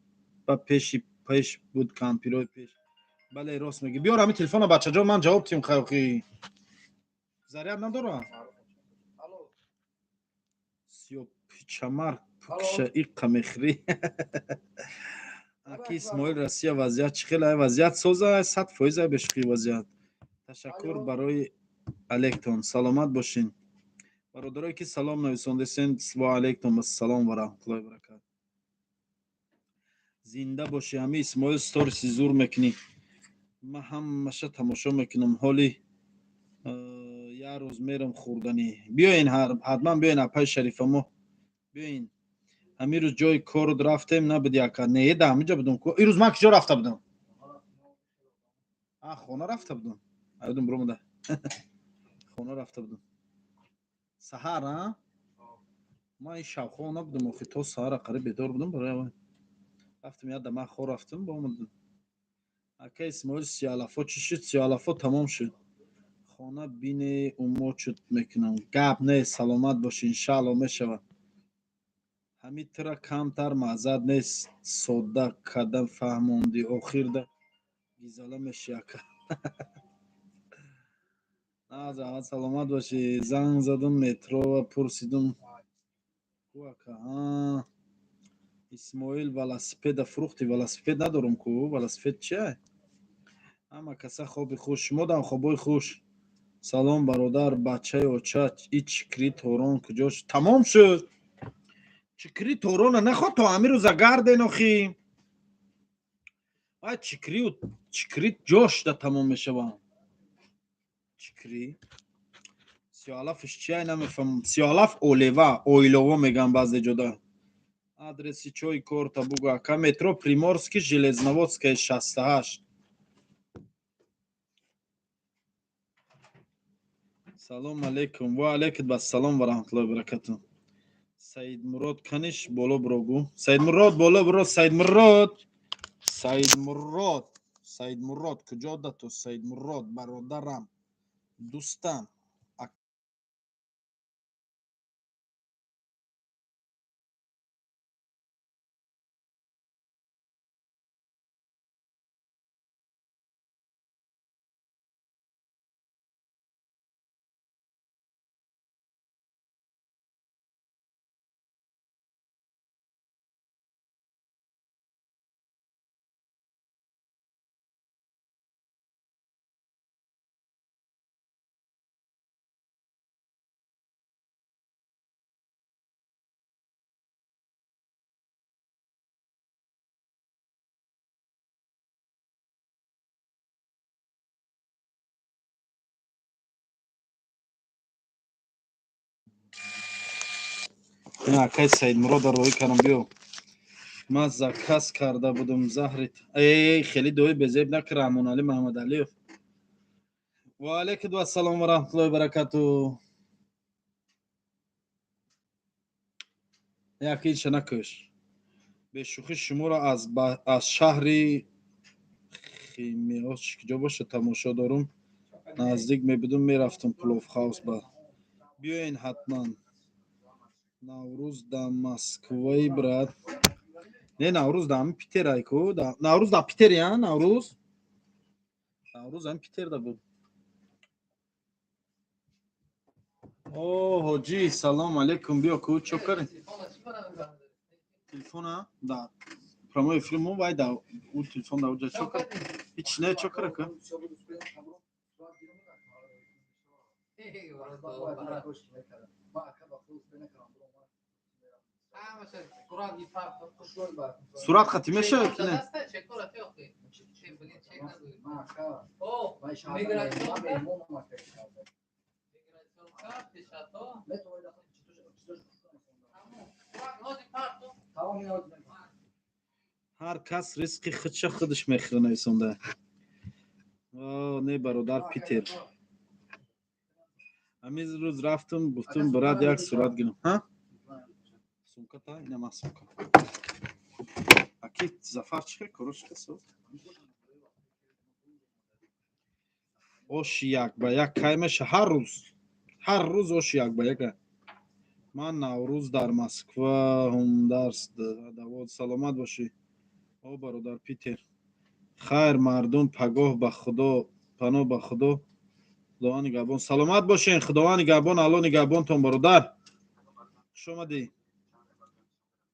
Speaker 1: با پیش بود کامپیروی پیش بله راست میگی بیار همین تلفن بچه جان من جواب تیم خیلی زریعت ندارم چمر پکشه ایقا میخری اکی اسماعیل رسیه وضعیت چخیل وضعیت سوزه 100% بشقی وضعیت تشکر برای علیکتون سلامت باشین برادرایی که سلام نویسنده سین و علیکم السلام و رحمت الله و برکاته زنده باشی همه اسماعیل ستوریس زور میکنی من همشه تماشا میکنم حالی یه روز میرم خوردنی بیاین حتما بیاین اپای شریف ما بیاین همین روز جای کار رفتیم نبودی اکا نه ده همینجا بودم این روز من کجا رفته بودم خونه رفته بودم ایدون برو مده خونه رفته بودم سحر ما این شب خونه نبودم اخی تو سحر قریب بیدار بودم برای رفتم یاد من خور رفتم با اومدم اکا اسماعیل سیالافا چی شد سیالافا تمام شد خانه بین امو چود میکنم گپ نه سلامت باش انشالله میشود همین ترا کمتر معذد نیست سودا کدم فهموندی آخر ده گیزاله میشه اکا نه سلامت باشی زنگ زدم مترو و پرسیدم کو اکا اسماعیل ولاسپید فروختی ولاسپید ندارم کو ولاسپید چیه اما کسا خوابی خوش مودم خوابای خوش سلام برادر بچه اوچه ای چکری توران کجاش تمام شد چکری توران نخواد تا همین روز گردن اخی چکری جاش ده تمام میشه با چکری سیالافش چیه نمیفهم سیالاف اویلووا میگن بعضی جدا آدرسی چای کارتا بگو اکا مترو پریمورسکی ژلезноводская 68 سلام علیکم و علیکم السلام و رحمت الله و برکاته سعید مراد کنش بالا برو سعید مراد بالا برو سعید مراد کجا ده تو سعید مراد برادرم دوستم این اکای سید مراد روی کنم بیو من زکس کرده بودم زهرت ای خیلی دوی بزیب نکر امون علی محمد علی و علیکم السلام و رحمت الله و برکاته یکی شنکش به شوخی شما را از شهری خیمیاش کجا باشه تماشا دارم نزدیک میبودم میرفتم پلوف هاوس با بیاین حتما نوروز در مسکوی برات نه نوروز در پیتر ایکو نوروز در پیتر یا نوروز هم پیتر دا بود اوه حاجی سلام علیکم بیا کو چوکر تلفن ها دا پرومو فیلم وای دا او تلفن دا وجا چوکر هیچ نه چوکر که صورت ختیمه شد که نه هر کس ریسک خودش میخره نویسنده نه برادر پیتر همیز روز رفتم گفتم برات یک صورت گیرم ها سومکا تا اینم از سومکا اکی زفر چه کروش کسو اوش یک با یک کایمش هر روز اوش یک با یک من نوروز در مسکو هم درس دواد سلامت باشی او برادر پیتر خیر مردم پگاه به خدا پناه به خدا خداوند نگهبان سلامت باشین خداوند نگهبان الله نگهبانتون برادر شما دی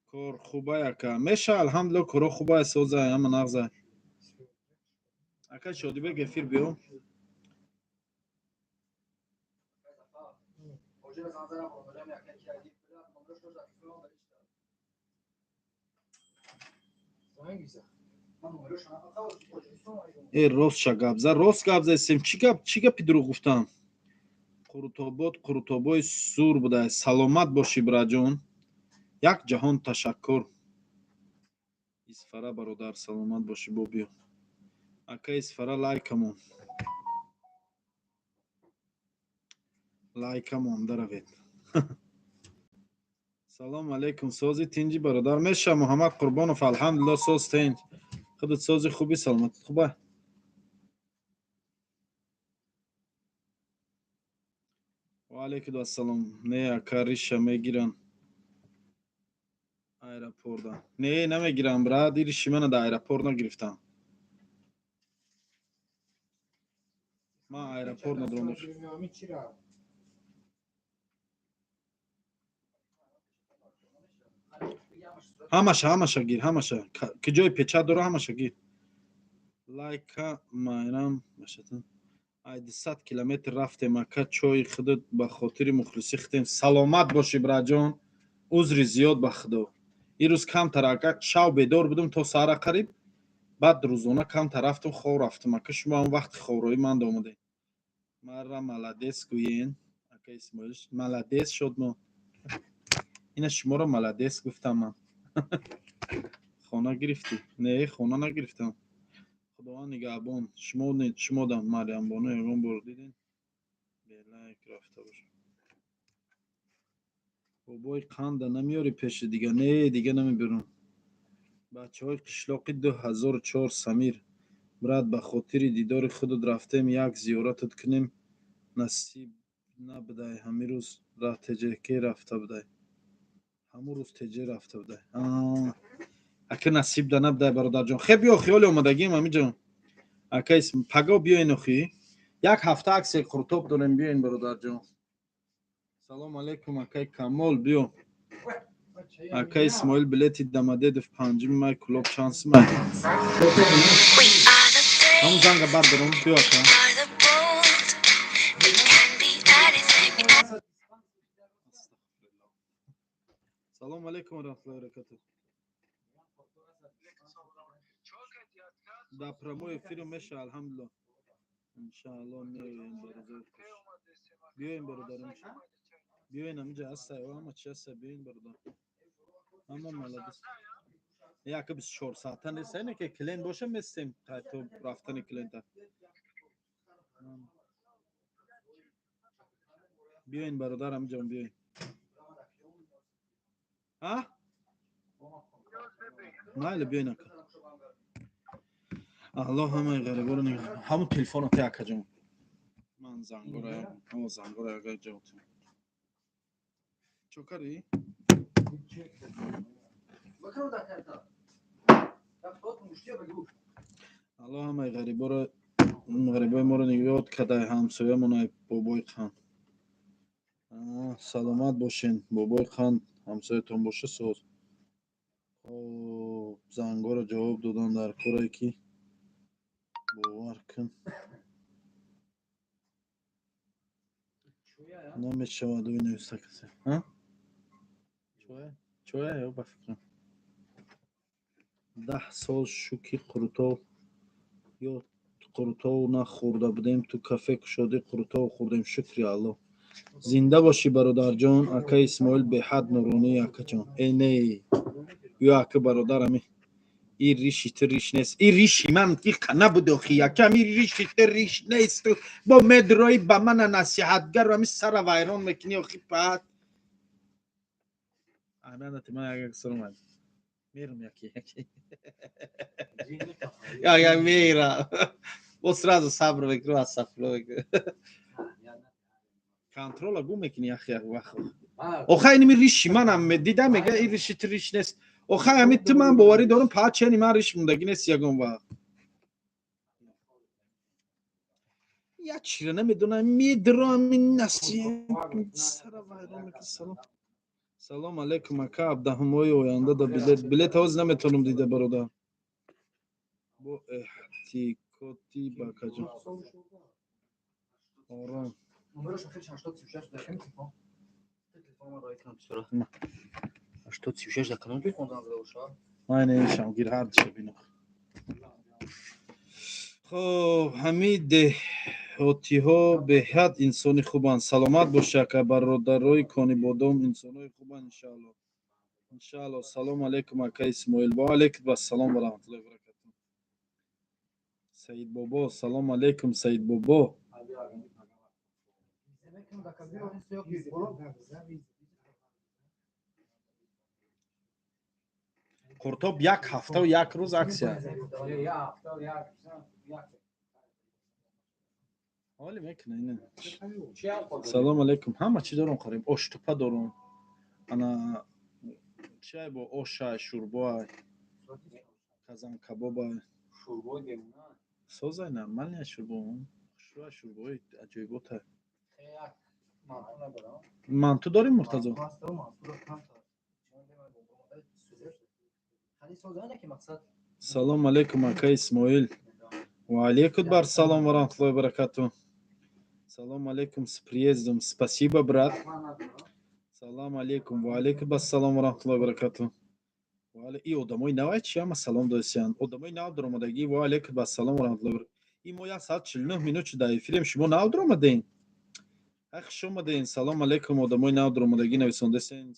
Speaker 1: کار خوبه یکا میشه الحمدلله کار خوبه سوزه اما نغزه اکا شادی به گفیر بیو ای راست شگبزه راست گبزه سیم چی گپی دروغ گفتم قروتابای سور بوده سلامت باشی براجون یک جهان تشکر اسفره برادر سلامت باشی با بیو اکا اسفره لایکمون دروید سلام علیکم سازی تینجی برادر میشه محمد قربانوف الحمدلله ساز تینج خودت سازی خوبی سلامت خوبه و علیکم السلام نه کاریش میگیرن ایرپورت نه نمیگیرن برا دیرش من در ایرپورت نگرفتم ما ایرپورت ندارم همشه گیر همشه که جای پیچه داره همشه گیر لایکا ماینم مشتن ای 100 کیلومتر رفتیم مکه چای خودت به خاطر مخلصی ختیم سلامت باشی براجان عذر زیاد به خدا این روز کم تر شو بیدار بودم تا ساعت قریب بعد روزانه کم تر رفتم خواب رفتم مکه شما هم وقت خوابروی من آمده مرا ملادس گوین اکا اسمش ملادس شد ما این شما را ملادس گفتم من خانه گرفتی نه خانه نگرفتم خداوند نگهبان شما دم مریم بانو یگان بردیدین بله رفته باشه بابای قند نمیاری پیش دیگه نه دیگه نمیبرم بچه های قشلاقی 2004 سمیر برات به خاطر دیدار خودت رفتیم یک زیارتت کنیم نصیب نبوده همین روز راه تجربه رفته بوده همون روز تجربه رفته بوده اگه نصیب ده نبوده برادر جان خیلی بیا خیال اومدگیم همین جان اگه اسم پگاه بیاین اخی یک هفته عکس قرطاب داریم بیاین برادر جان سلام علیکم اکای کمال بیو اکای اسماعیل بلیتی دمده دف 5 مای کلوب چانس مای همون زنگ بردارم بیو اکا سلام علیکم ورحمت الله وبرکاته در پروموی فیلم میشه الحمدلله انشاءالله میایم برادر بیایم برادر بیاین همینجا هسته اما چی هسته بیاین برادر اما молодец یک 24 ساعته نیست اینه که کلین باشه میستیم تا تو رفتن کلین تا بیاین برادر همینجا بیاین ها مایل بیاین اکا الله همه غریبا رو نگاه همون تلفن رو تیاکا جمع من زنگوره همون زنگوره اگر جوتیم چوکاری؟ الله همه غریبا رو غریبای ما رو نگاه کده همسایه منای بابای خان سلامت باشین بابای خان همسایتون باشه سوز زنگا رو جواب دادن در کاری که باور کن نمیشود دوی نویسته کسی چویه یا بفکرم 10 سال شوکی قروتاو یا قروتاو نخورده بودیم تو کافه کشاده قروتاو خوردیم شکری الله زنده باشی برادر جان اکا اسماعیل به حد نورانی اکا جان اینه یا اکا برادرمی این ریشی تو ریش نیست این ریشی من که نبود اخی یکم این ریشی تو ریش نیست تو با مدرایی با من نصیحتگر و می سر ویران میکنی اخی پهد امانت من اگر سرم میرم یکی یا میرم سразу صبر بکرو از صفلو بکرو کنترل گو میکنی اخی وقت آخه اینمی ریشی منم دیدم میگه این ریشی تو ریش نیست آخه همین تو من باوری دارم پاچه من ریش موندگی نیست یکم وقت یا چیره نمیدونم میدرم این نسیم سر ویران میکنی سلام علیکم اکا عبدالحمای آینده دا بلیت هاز نمیتونم دیده برادر با احتیکاتی بکا جان آرام
Speaker 3: نمرش آخرش 86 داشتیم تلفن رو رای کنم بسرعت 86 دکانون توی خوندن زده باشه
Speaker 1: نه ایشم گیر هر چه بینم خب حمید هاتی ها به حد انسانی خوبان سلامت باشه که برادرای کانی بادام انسانای خوبان انشاءالله سلام علیکم اکا اسماعیل و علیکم السلام و رحمت الله و برکاته سعید بابا سلام علیکم سعید بابا قرطاب یک هفته و یک روز اکسیه حالی میکنه اینه سلام علیکم همه چی دارم خوریم اشتوپه دارم انا چای با اوشای شوربای کازان کبابای سوزای نرمال نه شوربای عجیبوته مانتو داریم مرتضی سلام علیکم اکا اسماعیل و علیکم بر سلام و رحمت الله و برکاته سلام علیکم с приездом спасибо брат سلام علیکم و علیکم السلام و رحمت الله و برکاته این آدمای نوای چی هم سلام دوستان آدمای نو در اومدگی و علیکم السلام و رحمت الله و برکاته این ما 149 minut شده فیلم شما نو در اومدین اخ شما دین سلام علیکم آدمای نو در اومدگی نویسنده سین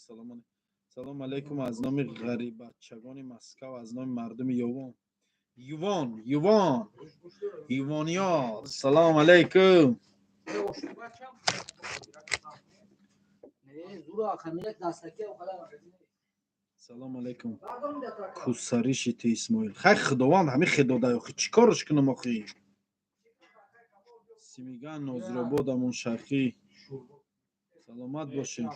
Speaker 1: سلام علیکم از نام غریب بچگان مسکو از نام مردم یوانیا سلام علیکم سلام علیکم کوسری شیتی اسماعیل خیلی خداوند همین خدا دایخی چی کارش کنم آخی سیمیگان نوزراباد امون شرقی سلامت باشین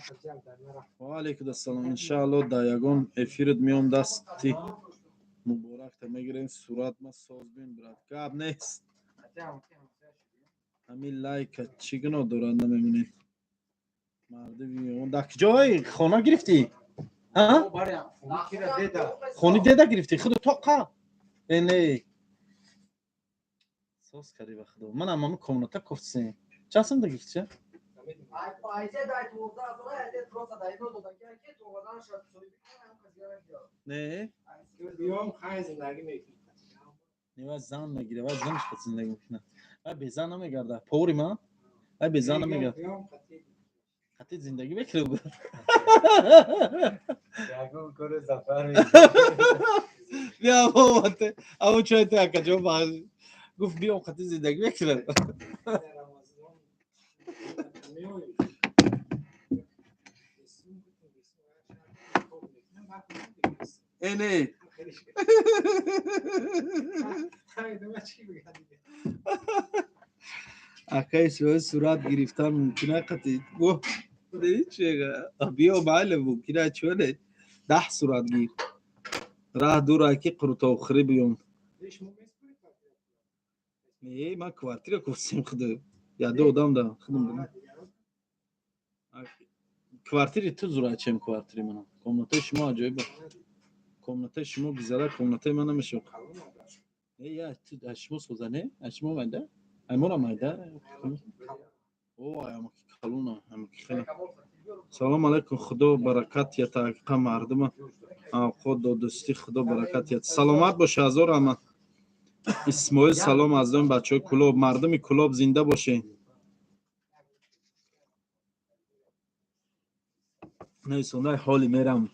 Speaker 1: و علیکم السلام انشاءالله در یگان افیرت میام دستی مبارک تا میگیرین صورت ما ساز بین برد گب نیست همین لایک چیگنا دارن نمیبینید مرده بیمون در کجای خانه گرفتی؟ ها؟ خونی دیده گرفتی خود تو قا اینه ساز کردی به خدا من همه کامناتا کفتسیم چند سم گرفتی چه؟ نه؟ نیوه زن نگیره و زنش خود زندگی میکنه و به زن نمیگرده پوری من؟ و به زن نمیگرده خطی زندگی بکرم
Speaker 3: یاگو کار زفر
Speaker 1: بیا بابا اما چای تو اکا جو باز گفت بیام خطی زندگی بکرم اینه اکای صورت گرفتن ممکنه قطعی گفت دیدی چیه بیا بله ممکنه چونه 10 صورت گیر راه دور اکی قروتا اخری بیام ای من کوارتیر کفتیم خدا یا دو دام دا خودم دارم کوارتیر تو زور چیم کوارتیر منم کمنته شما عجایبه کمنته شما بیزاره کمنته من نمیشه ای یا تو اشمو سوزنه اشمو مایده ایمون هم مایده او اما کلونه اما خیلی سلام علیکم خدا برکت یا تحقیق مردم خود دوستی خدا برکت یا سلامت باشه هزار اما اسماعیل سلام از این بچه های کلوب مردم کلوب زنده باشه نیسونده حالی میرم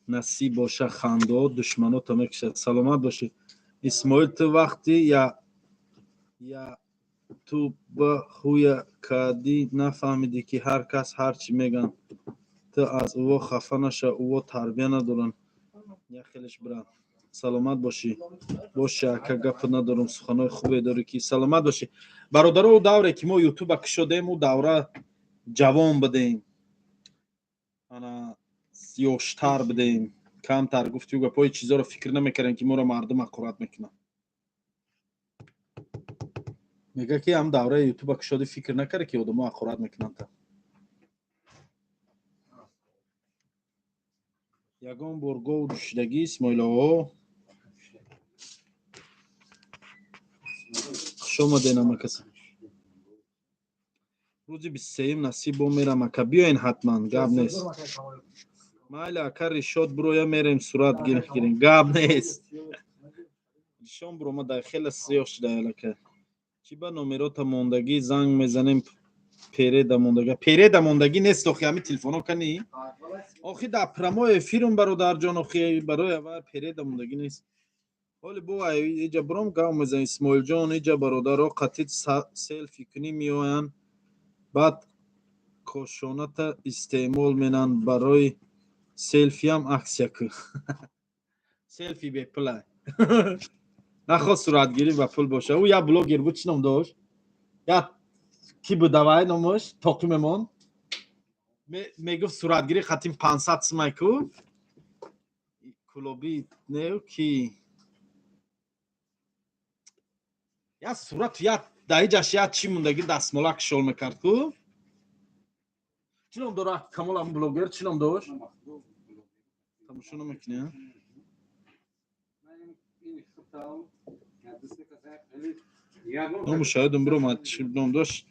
Speaker 1: نصیب باشه خنده ها دشمنات تا میکشد سلامت باشه اسماعیل تو وقتی یا تو با خوی کادی نفهمیدی که هر کس هر چی میگن تو از او خفه نشه او تربیه ندارن یا خیلیش برن سلامت باشی باشه اکا گپ ندارم سخنای خوبی داری که سلامت باشی برادر او دوره که ما یوتیوب اک شدیم او دوره جوان بدیم انا یوشتر بدیم کمتر گفتی و گپای چیزا رو فکر نمیکردن که ما رو مردم حقارت میکنن میگه که هم دوره یوتیوب اک شده فکر نکرده که آدمو حقارت میکنن تا یگان برگو دوشیدگی اسماعیل ها شما دینم کسی روزی 23 نصیب با میرم اکا بیاین حتما گاب نیست مایل اکا ریشاد برو یا میریم صورت گیریم گاب نیست ریشان برو ما داخل سیاه شده الکه چی با نومیرات موندگی زنگ میزنیم پیره دموندگی نیست آخی همی تلفنو کنی آخی در پرمو افیرم برادر جان آخی برای اول پیره دموندگی نیست حالی بو ایجا برام گام میزن اسماعیل جان ایجا برادر ها قطید سیلفی کنی میوین بعد کاشانت استعمال منن برای سیلفی هم عکس یک سیلفی به پلای نخواست صورت گیری و پل باشه او یا بلوگر بود چی نام داشت یا کی بود دوای نامش تاقیممون میگفت صورتگیری خطیم 500 سمای کو کلوبی نه کی یا صورت یا دایجاش یا چی موندگی دستمالک شل میکرد کو چی نام داره کامل هم بلوگر چی نام داشت تماشا نمیکنی نمشاهدم برو ما چی نام داشت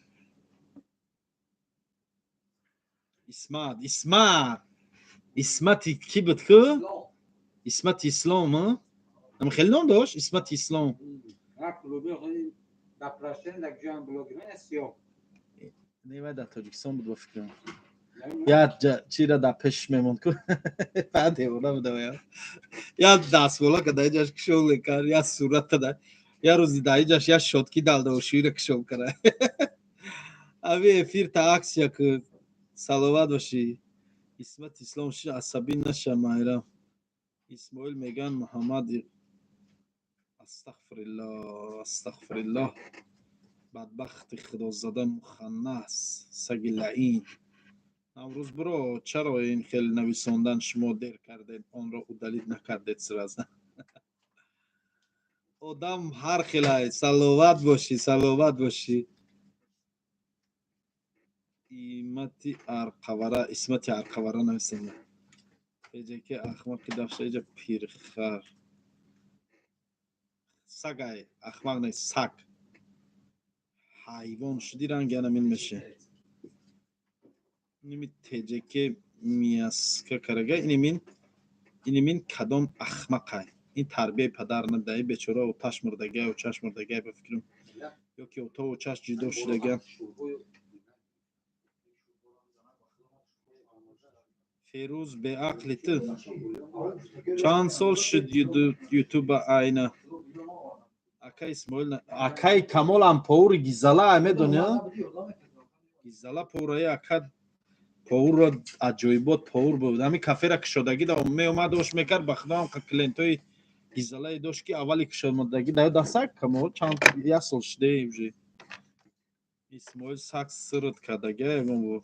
Speaker 1: اسمت کی بود که اسمت اسلام ها اما خیلی نام داشت اسمت اسلام نیمه در تاجیکستان بود با فکرم یا چی را در پیش میموند که بعد ایونا بوده یا دست بالا که دایی جاش کشول کر یا صورت ده یا روزی دایی جاش یا شدکی دالده و شویر کشول کرده اوی افیر تا عکس یا که سلوات باشی اسمت اسلام شی عصبی نشه مایرم اسماعیل میگن محمد استغفر الله بدبخت خدا زده مخنث سگ لعین امروز برو چرا این خیلی نویساندن شما دیر کردید آن را دلیل نکردید سرازن آدم هر خیلی سلامت باشی اسمت ارقوره نویسنده ایجا که اخمق که دفشه ایجا پیرخر سگای اخمق نیست سگ حیوان شدی رنگ این میشه اینمی تیجه که میاسکه کرگه اینمین کدام اخمقه این تربیه پدر ندهی بیچاره و تاش مردگه و چش مردگه بفکرم یا که اوتا و چش جدا شدگه فیروز به عقل تو چند سال شد یوتیوب айна ака исмоил акаи камол ам повури гизала медони гизала повураи ака повурро аҷоибот повур буд ҳами кафера кушодагӣ да меомад ош мекард ба худоам клиентои гизалае дошт ки аввали кушодагӣ да саг камол чанд як сол шудаи уже исмоил саг сырт кардаги ягон бор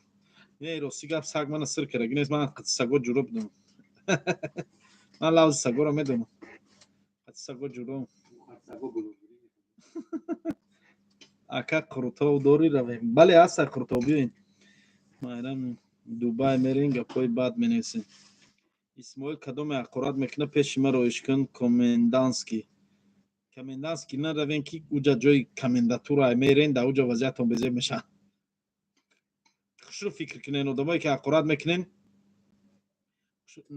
Speaker 1: не рости гап саг мана сыр кардаги нест ман қати саго ҷуро будам ман лавзи сагоро медонам қати саго ҷуро ака қуртов дори равем бале ҳаста қуртов биёин майрам дубай мерем гапҳои бад менависем исмоил кадоме аққорат мекунад пеши маро ишкун комендантский наравен ки уҷа ҷои комендатура мерен да уҷа вазиятон безеб мешавад хушрӯ фикр кунен одамое ки аққорат мекунен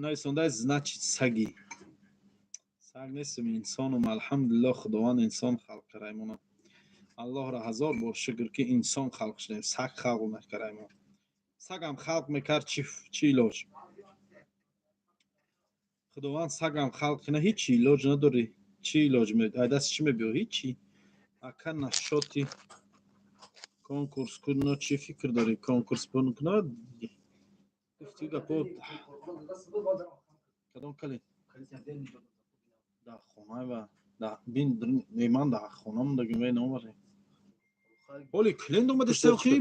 Speaker 1: нависондаи значит саги саг нестем инсонум алҳамдулиллоҳ худованд инсон халқ караймонам аллоҳро ҳазор бор шукр ки инсон халқ шудем саг халқ мекараймон сагам халқ мекард чӣ илоҷ худованд сагам халқ кина ҳичи илоҷ надори чӣ илоҷ айдаст чӣ мебиё ҳичи ака нашоти конкурс кунно чӣ фикр дорӣ конкурс кунад гуфти гапо кадом калид дар хона ва ман дар хона мондагим вай номаре оли клиент омада истохи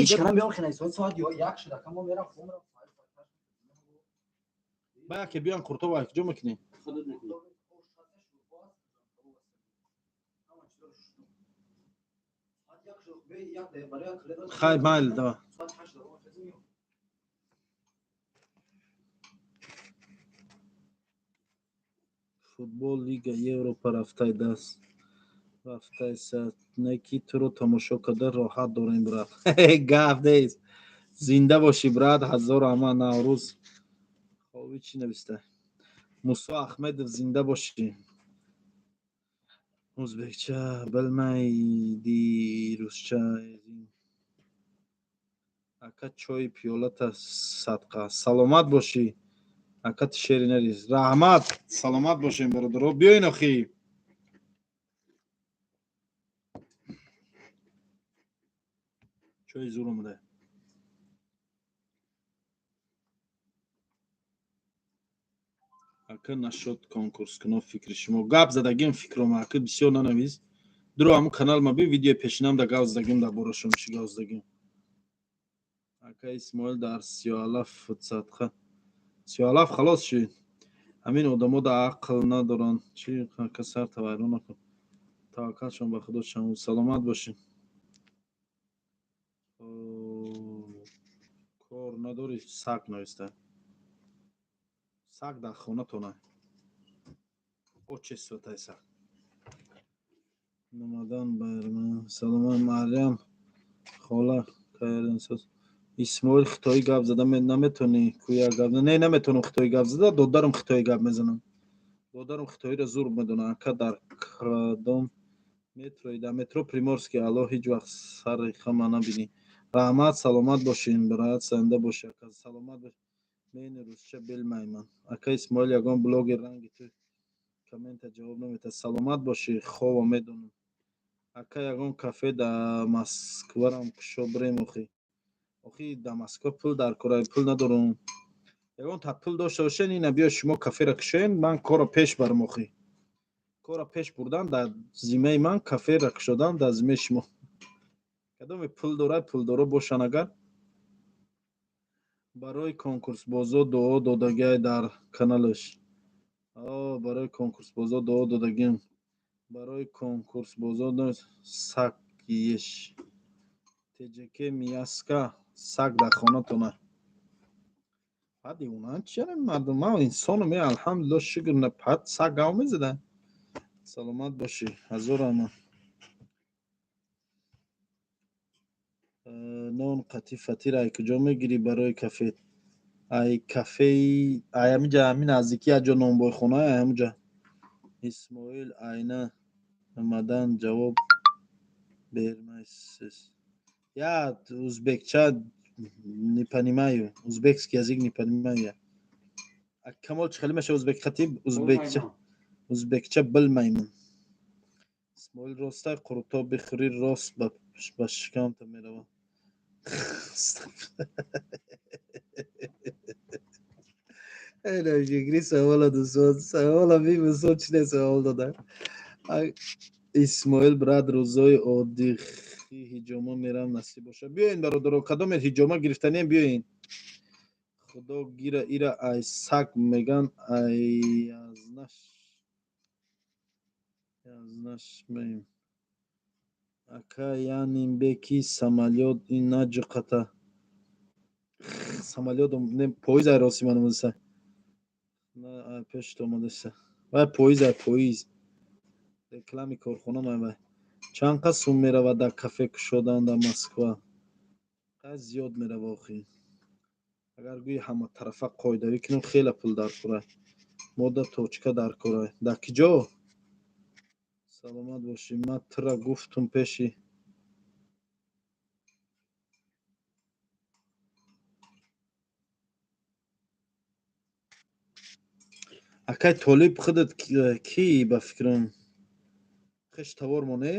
Speaker 3: هیچ کنم بیام خیلی ساعت یا یک شده کم ما میرم خونه
Speaker 1: با که بیان قرطا و کجا میکنی خیلی مایل دا футбол лига европа рафтаи даст рафтаи сад неки туро тамошо карда роҳат дорем брат гап нест зинда бошӣ брат ҳазор аман наврӯз хоби чӣ нависта мусо ахмедов зинда бошӣ ӯзбекча билмайди русча ака чои пиёлата садқа саломат бошӣ ака тишери нариз раҳмат саломат бошем бародаро биёин охӣ чои зур омада ака нашод конкурс куно фикри шумо гап задагим фикрома ака бисёр нанавис дуро ҳамун канал ма бин видеои пешинам да гап задагим да борашум чӣ гап задагим ака исмоил дар 37 футсатқа 37 халос шуд ҳамин одамо да ақл надоранд чӣ ака сар тавайрон накун таваккалшон ба худо шамуд саломат бошед кор надори саг нависта саг дар хонатона очествотай саг намадан байрман саломат марям хола кайринсоз исмоил хитоӣ гап зада наметонӣ кӯя гап не наметонам хитоӣ гап зада додарам хитоӣ гап мезанам додарам хитоиро зур медонам ака дар кадом метрои дар метро приморский алло ҳеҷ вақт сари хама набинӣ раҳмат саломат бошин брат занда бош ака саломат бош мени русча билмайман ака исмоил ягон блоги ранги ту коммента ҷавоб наметад саломат бошӣ хова медонам ака ягон кафе дар москварам кушо бирем охи дар москва пул дар кора пул надорам ягон та пул дошта бошен ина биё шумо кафера кушоен ман корро пеш барам охи корро пеш бурдан дар зимаи ман кафера кушодан дар зимаи шумо кадоме пул дорад пулдоро бошанд агар барои конкурсбозо дуо додагиай дар каналаш барои конкурсбозо дуо додагим барои конкурсбозо сагеш тҷк мияска саг дар хонатона падиуна чера мардума инсону ме алҳамдулиллоҳ шукр на пад саг гав мезада саломат бошӣ ҳазор аман нон қатифатира ай куҷо мегирӣ барои кафет ай кафеи ай ҳамиҷа ҳамин наздики яҷо нонбойхона ай ҳамуҷа исмоил айна омадан ҷавоб бермайсиз я узбекча не понимаю узбекский язык не понимаю я камол чихели меша узбекча билмайман. исмоил ростай қурто бихӯри рост ба шикамта мерава. Шикри савола дӯстон, савола мимисол чӣ савол дода. исмоил брат рӯзои оддихи ҳиҷома мерам насиб боша. Биёин бародаро, кадомер ҳиҷома гирифтанем биёин. Худо гира ира ай саг меган аязнаш мем. Ака яним беки самолёт ин наҷиқата. Самолёт поиз ай роси манамуса. На пеш томадеса. Вай поиз. Реклами корхона май. Чанд қа сум мерава дар кафе кушодан дар Москва? Қай зиёд мерава охи. Агар гӯи ҳама тарафа қоидавӣ кунем хеле пул дар кора. Мода точка дар кора. Дар киҷо? Саломат бошӣ. Ман тира гуфтум пеши акай толиб худат ки ба фикрам хеш тавор моне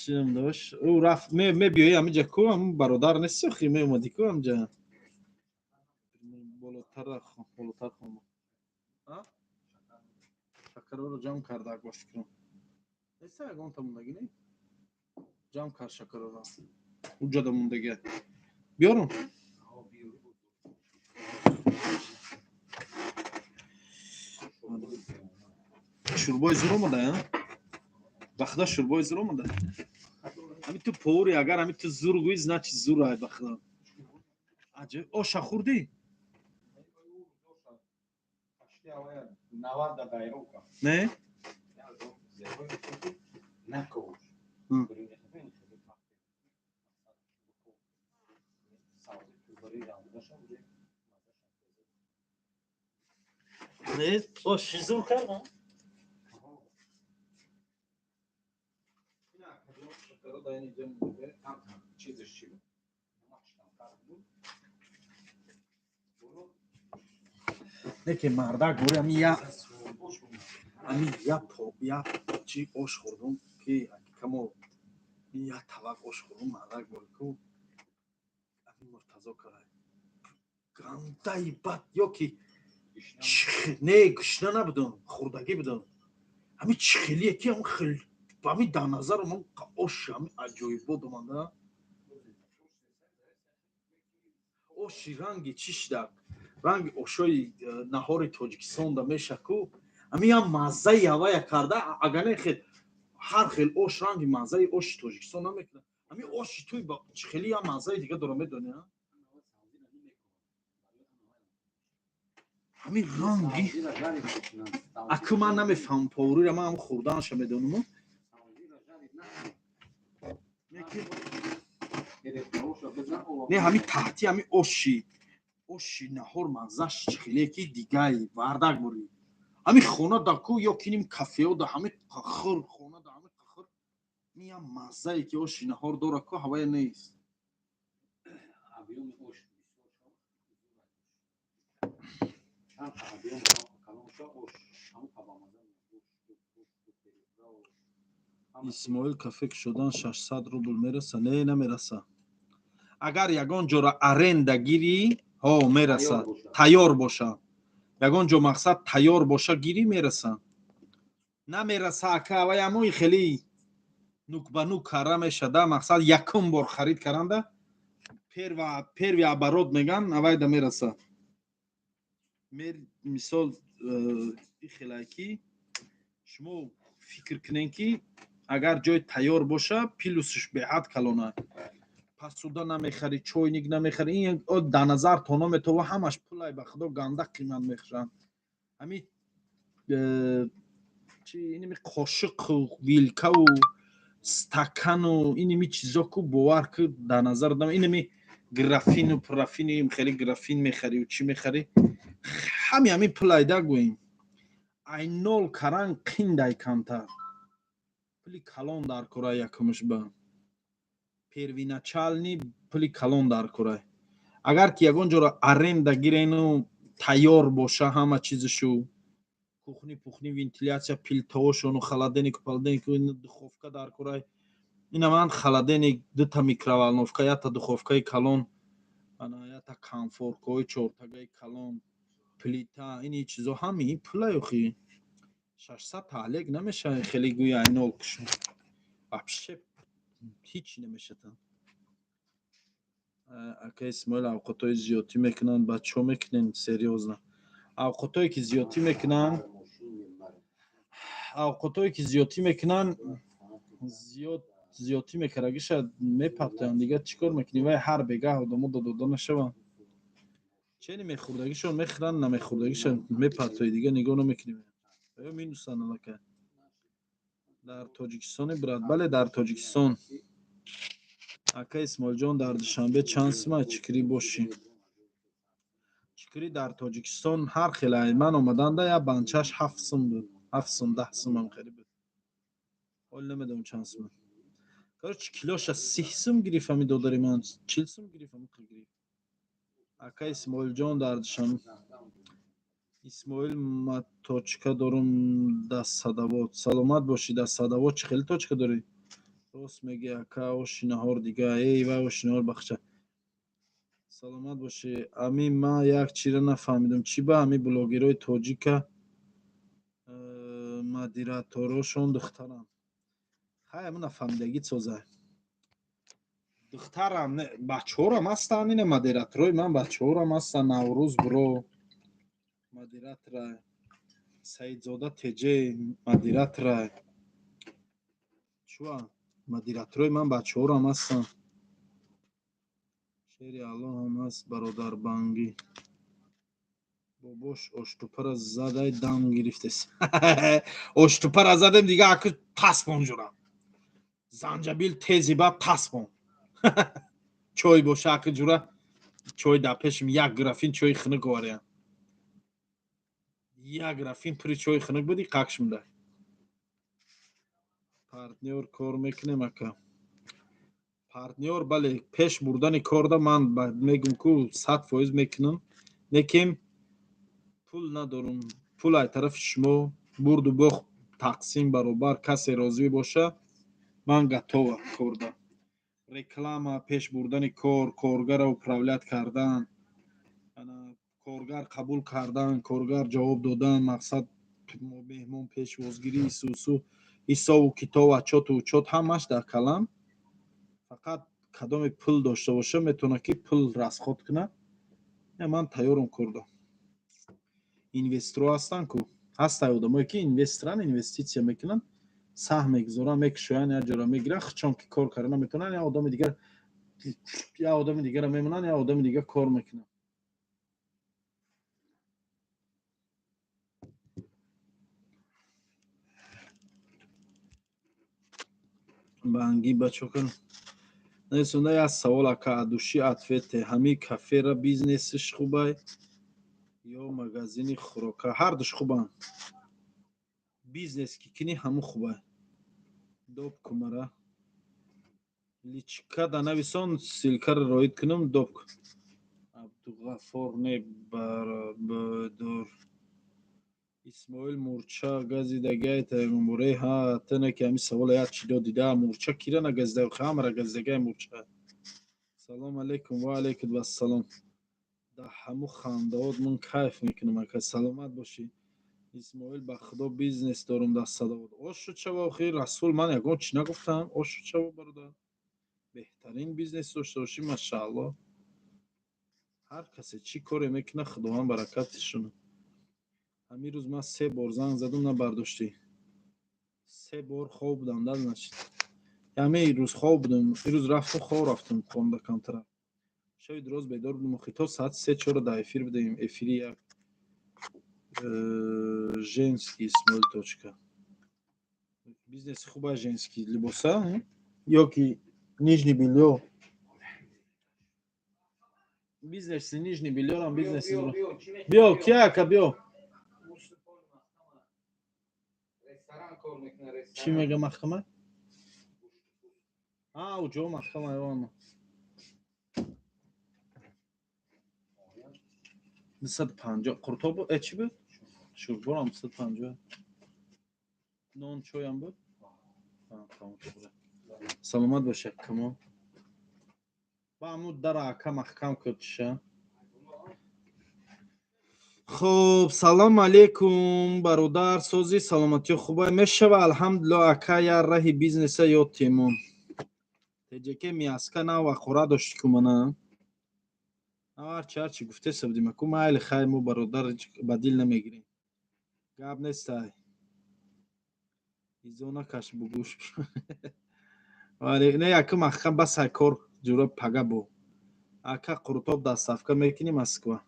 Speaker 1: чим дош ӯ рафт мебиёи амиҷа ку ам бародар нест охи меомади ку амҷа болотар хом шакароро ҷамъ кардак ба фикрам неста ягонта мондаги не ҷамъ кард шакароро уҷада мондаги биёрам шӯрбои зур омада бахда шӯрбои зур омада ҳами ту повури агар ҳами ту зур гӯӣ значи зур ай бахда аҷиб оша хӯрдӣ не оши зур кардам неки мардак бори ами я чи ош хӯрдум ки камо я тавак ош хӯрдум мардак бори ку ами муртазо карай гандаи бад ё ки не гушна набудам хӯрдагӣ будам ами чихелие ки ам хел ами дар назар ман оши ами аҷоибот омада оши ранги чишдак ранги ошои наҳори тоҷикистонда меша ку ами ям маззаи авая карда агане хел ҳар хел ош ранги маззаи оши тоҷикистон намекунад ами оши туи ба чихели ям маззаи дига дора медони ами ранги аку ман намефаҳмам повурира ман ам хӯрданша медонам не ҳами таҳти ами оши наҳор маззаш чихелие ки дигай вардак бори ами хона да ку ё киним кафео да ҳами қахр хона да ҳами қахр миям маззае ки оши наҳор дора ку ҳавая нест исмоил кафе кушодан 600 рубл мераса не намераса агар ягон ҷора аренда гирӣ мераса тайёр боша ягон ҷо мақсад тайёр боша гирӣ мераса намераса ака авай амои хеле нук ба нук карда мешада мақсад якум бор харид каранда перви оборот меган авай да мераса мисол ихелай ки шумо фикр кунен ки агар ҷой тайёр боша плюсш беҳад калона пасуда намехари чойник намехари ин да назар тоно метова ҳамаш пулай ба худо ганда қимат мехӯранд ҳами чи иними қошиқу вилкаву стакану иними чизо ку бовар ку да назар дам иними графину парафину хели графин мехари чи мехари ҳами ҳами пулай да гӯем ай нол каран қиндай камтар пули калон дар кора якумш ба первиначални пули калон дар кора агар ки ягон ҷоро аренда гирену тайёр боша ҳама чизашу кухни пухни вентилятсия пилтаошону холодильник палденик духовка дар кора ина ман холодильник дута микроволновка ята духовкаи калон ана ята комфоркои чортагаи калон плита ини чизо ҳамин пула ёхи 600 таълиқ намешавад хеле гӯи айнол кушу вообще ҳич намешавад ака исмоил авқотҳои зиёдӣ мекунанд бачаҳо мекунен серьёзно авқотҳое ки зиёдӣ мекунанд авқотҳое ки зиёдӣ мекунанд зиёдӣ мекарагиша мепартоянд дигар чӣ кор мекунӣ вай ҳар бегаҳ одамо дода нашаванд чени мехӯрдагишон мехӯранд намехӯрдагишон мепартои дигар нигоҳ намекунӣ ё минусанд аллакай дар тоҷикистони брат бале дар тоҷикистон ака исмоилҷон дар душанбе чанд сумай чикрӣ бошӣ чикрӣ дар тоҷикистон ҳар хела ман омаданда як банчаш 7 сум буд 7 сум 10 сумам хариб буд ҳол намедонам чанд сум короче килоша 30 сум гирифт ами додари ман 40 сум гирифт ака исмоилҷон дар душанбе исмоил ма точка дорум дастсадовод саломат бошӣ дастсадовод чӣ хеле точка дорӣ рост мегӯӣ ака оши наҳор дига вай оши наҳор бахша саломат бошӣ ами ман як чиро нафаҳмидам чӣ ба ами блогерои тоҷика модераторошон духтаранд хай аму нафаҳмидагит созай духтарам бачаҳорам ҳастанд ина модераторои ман бачаҳорам ҳастанд наврӯз буро модератора саидзода теҷе модератора чуа модераторои ман бачаҳорам ҳастанд шери алло ҳам ҳаст бародарбангӣ бобош оштупара задай дам гирифтес оштупара задем дига аку таспон ҷурам занҷабил тези ба таспон чой боша аку ҷура чой дар пешим як графин чои хунук оварям як графин пури чои хунук буди қакшмуда партнёр кор мекунем ака партнёр бале пеш бурдани корда ман мегум ку 100% мекунам лекин пул надорум пул ай тарафи шумо бурду бохт тақсим баробар касе розӣ боша ман гатовам корда реклама пеш бурдани кор коргара управлят кардан коргар қабул кардан коргар ҷавоб додан мақсад меҳмон пешвозгирӣ сусу ҳисобу китоб отчёту учёт ҳамаш дар калам фақат кадоме пул дошта боша метавонад ки пул расход кунад ман тайёрам корда инвесторҳо ҳастанд ку ҳастанд одамое ки инвесторанд инвеститсия мекунанд саҳм мегузоранд мекушоянд як ҷоро мегиранд чон ки кор карда наметавонанд як одами дигара мемонанд як одами дигар кор мекунанд банги бачокан насунда як савол ака адуши ответе ҳами кафера бизнесиш хубай ё магазини хӯрока ҳардуш хубанд бизнес ки кини ҳаму хубай доб кумара личка да нависон силкара роид кунам доб абдуғаффор не барабадор исмоил мурча газидагайта ягонбораи ҳа тана ки ҳами савола як чидо дида мурча кира нагазида ҳамара газидагай мурча салом алейкум ва алейкум ассалом да ҳаму хандаот ман кайф мекунам ака саломат бошӣ исмоил ба худо бизнес дорум дастсадовод ош шуд шава охир расул ман ягон чӣ нагуфтам ош шуд шава бародар беҳтарин бизнес дошта бошӣ машаалло ҳар касе чӣ коре мекуна худованд баракатшона ҳамин рӯз ман 3 бор занг задам набардоштӣ 3 бор хоб будам да значит ҳамин рӯз хоб будам ирӯз рафтам хоб рафтам хонда камтара шаби дроз бедор будам охи то саати 3-4 дар эфир будем эфири як женский исмоил точка бизнес хубай женский либоса ё ки нижний белье бизнеси нижний бельёрам бизнеси биё ки ака биё чӣ мега маҳкама уҷо маҳкама 150 قرطاب چی بود؟ شوربار هم 150 نان چای هم بود؟ تمام خوبه. سلامت باشه کما با همون در عکا محکم کردشه. خب سلام علیکم برادر سوزی سلامتی خوبه میشه و الحمدلله اکا یا راهی بیزنس یا تیمون تجیکه میاسکا نه و خورا داشت کمانه هرچی گفته سبدیم اکو مایل خیر مو برادر بدیل نمیگیریم گاب نیست های ایزونا کش بگوش ولی نه اکا محکم بس های کار جورا پگه بو اکا قرطاب دست افکا میکنی مسکوه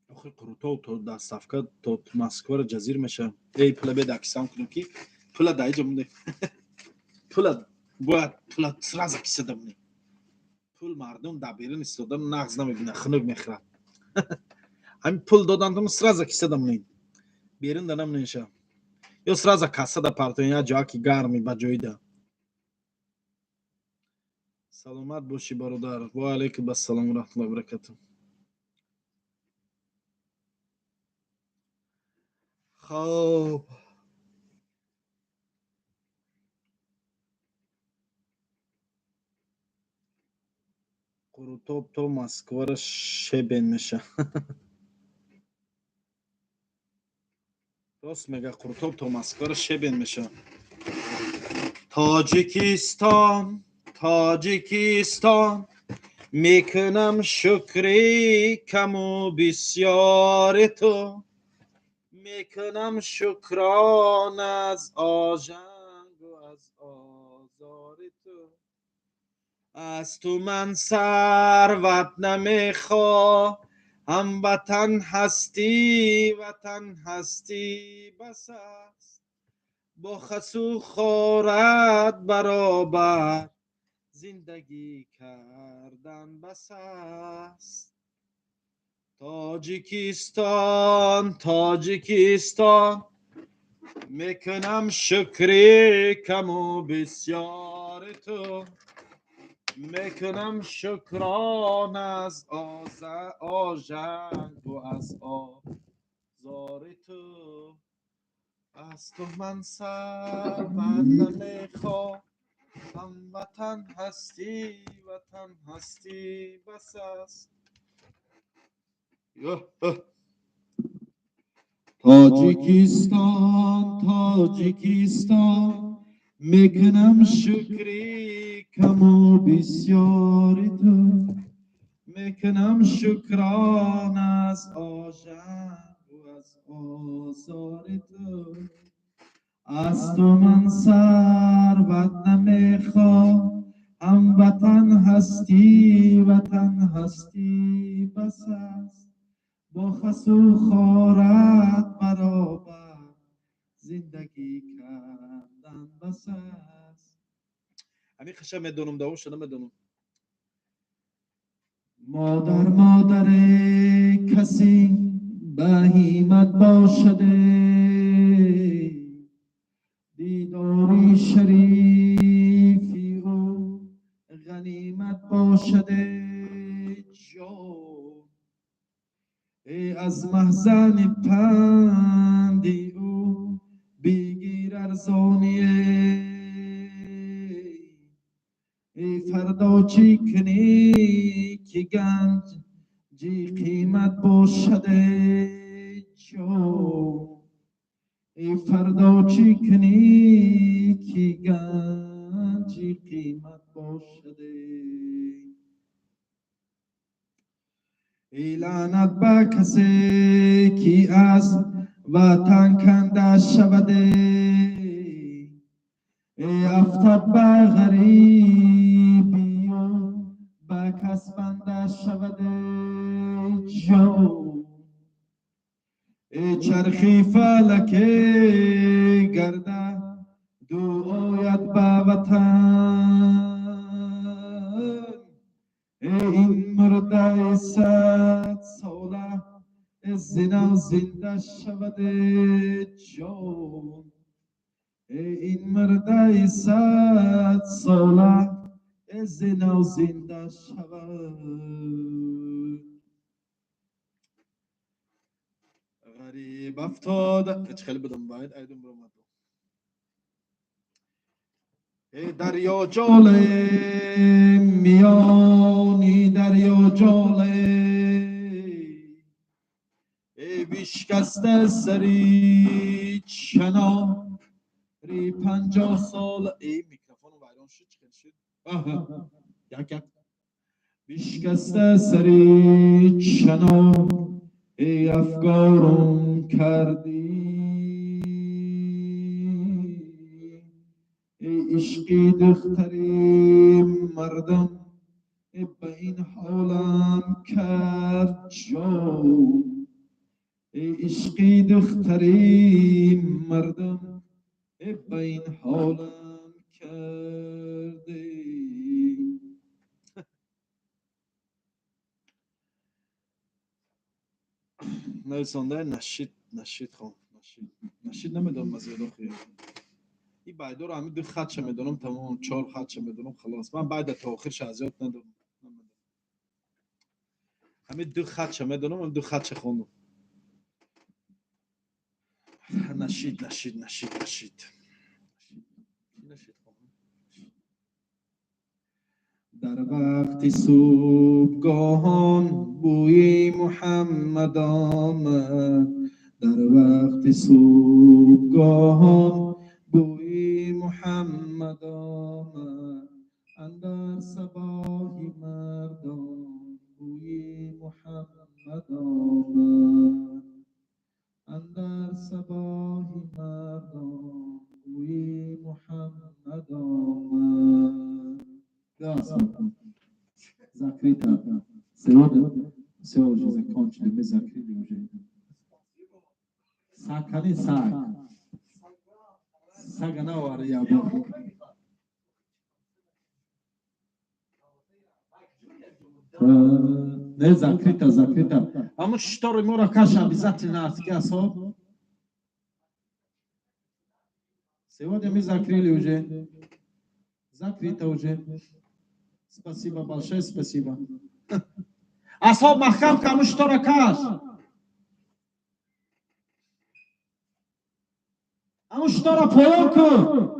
Speaker 1: آخه قرطاب تو دست افکا تو مسکوه جزیر میشه ای پلا بید اکسان کنو کی پلا دای جمونه پول باید پول سراز کیسه دمونی پول مردم در بیرون استودن نغز نمیبینه خنوگ میخورد همین پول دادن تو سراز کیسه دمونی بیرون دنم نمیشه یا سراز کاسه دا پارتون یا جا کی گرمی با جوی ده سلامت باشی برادر و علیکم السلام و رحمت الله و برکاته خب قروتوب تو مسکوار شبین میشه راست میگه قروتوب تو مسکوار شبین میشه تاجیکستان میکنم شکری کم و بسیار تو میکنم شکران از آژنگ و از آزار تو از تو من ثروت نمیخواه هموطن هستی وطن هستی بس است با خسو خورت برابر زندگی کردن بس است تاجیکستان میکنم شکری کم و بسیار تو میکنم شکران از آژنگ و از آزار تو از تو من ثروت نمیخواه هموطن هستی وطن هستی بس است تاجیکستان میکنم شکری کم و بسیار تو میکنم شکران از آژنگ و از آزار تو از تو من ثروت نمیخواه هموطن هستی وطن هستی بس است با خسو خورت برابر زندگی کردن بس است همین خشم میدونم داو شده میدونم مادر کسی بهیمت باشده دیداری شریفی او غنیمت باشده جان ای از محزن پندی او بگیر ارزانیه ای فردا چی کنی که گنج جی قیمت باشده جان ای فردا چی کنی که گنجی قیمت باشده ای لعنت به کسی که از وطن کنده شوده ای افتاد به غریبی و به کس بنده شوده جان ای چرخی فلک گرده دو آید به وطن این مرده 100 ساله زنا زنده شود جان این مرده 100 ساله زنا زنده شود غریب افتاده اچ خیلی بدم باید ایدم برو مدو دریا جاله میانی دریا جاله بیشکسته سری چناری 50 سال میکروفون ویران شد چه شد یک بیشکسته سری چناری افگارم کردی عشقی دختری مردم به این حالم کرد جان عشقی دختری مردم به این حالم کردی نویسنده نشید خون نشید نمیدونم مزیده خیلی این بعد رو همین 2 خط میدونم تمام 4 خط میدونم خلاص من بعد تا آخرش ازیاد ندارم همین 2 خط میدونم هم 2 خط خوندم نشید در وقت صبحگاهان بوی محمد آمد در وقت صبحگاهان بوی محمد آمد اندر صباح مردان بوی محمد آمد اندر صباح مردان بوی محمد آمد Закрыто. Сегодня закончили, мы закрыли уже. Сакани сак. Сагана вария бог. Не закрыто. А мы что мора каша обязательно особ. Сегодня мы закрыли уже. Закрыто уже. Спасибо большое, спасибо. Асоб махкам кому что ракаш? Аму что рапоёку?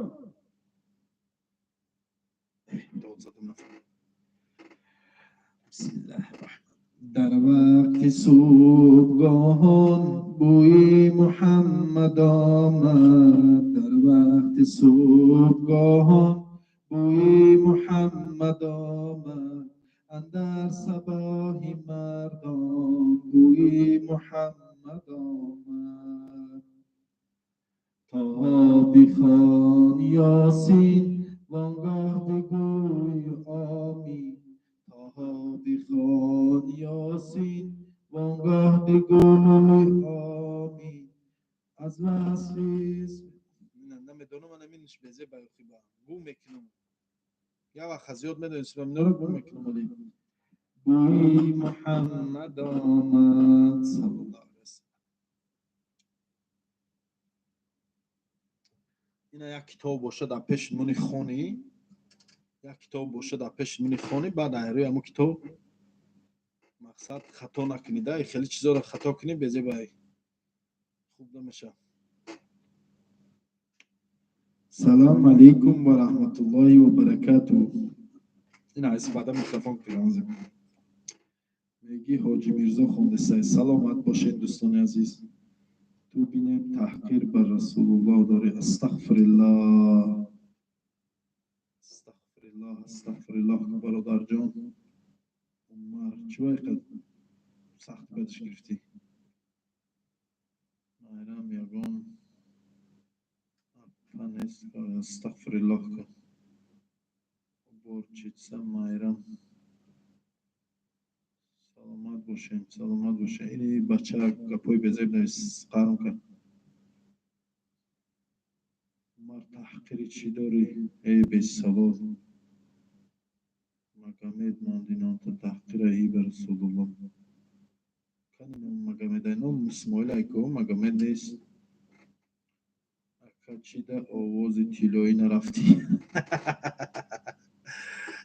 Speaker 1: در وقت صبحگاهان بوی محمد آمد در وقت صبحگاهان بوی محمد آمد اندر صباح مردان بوی محمد آمد تا بخوان یاسین وانگاه بگوی آمین تا بخوان یاسین وانگاه بگوی آمین از وصل نمیدونم من نمیدونش بزه بایخی با بو میکنم یا وقت زیاد میدونست من نرو بو میکنم ولی بوی محمد آمد صلی الله علیه وسلم اینا یک کتاب باشه در پیش منی خونی یک کتاب باشه در پیش منی خونی بعد روی همون کتاب مقصد خطا نکنید خیلی چیزا رو خطا کنی بزه بای خوب نمیشه سلام علیکم و رحمت الله و برکاته این استفاده میکروفون کنم میگی حاجی میرزا خونده سلامت باشین دوستان عزیز تو بینیم تحقیر بر رسول الله داره استغفر الله برادر جان عمر چوی قد سخت بدش گرفتی مایرم یگان فنست استغفر الله کن برچیتسم مایرم سلامت باشین اینی بچه گپوی بزرگ نویست قرم کن عمر تحقیری چی داری ای بی سلام مگامید ماندینان تا تحقیر ای بر رسول الله کنیم مگامید اینو اسماعیل ایکو مگامید نیست اکا چی ده آواز تیلوی نرفتی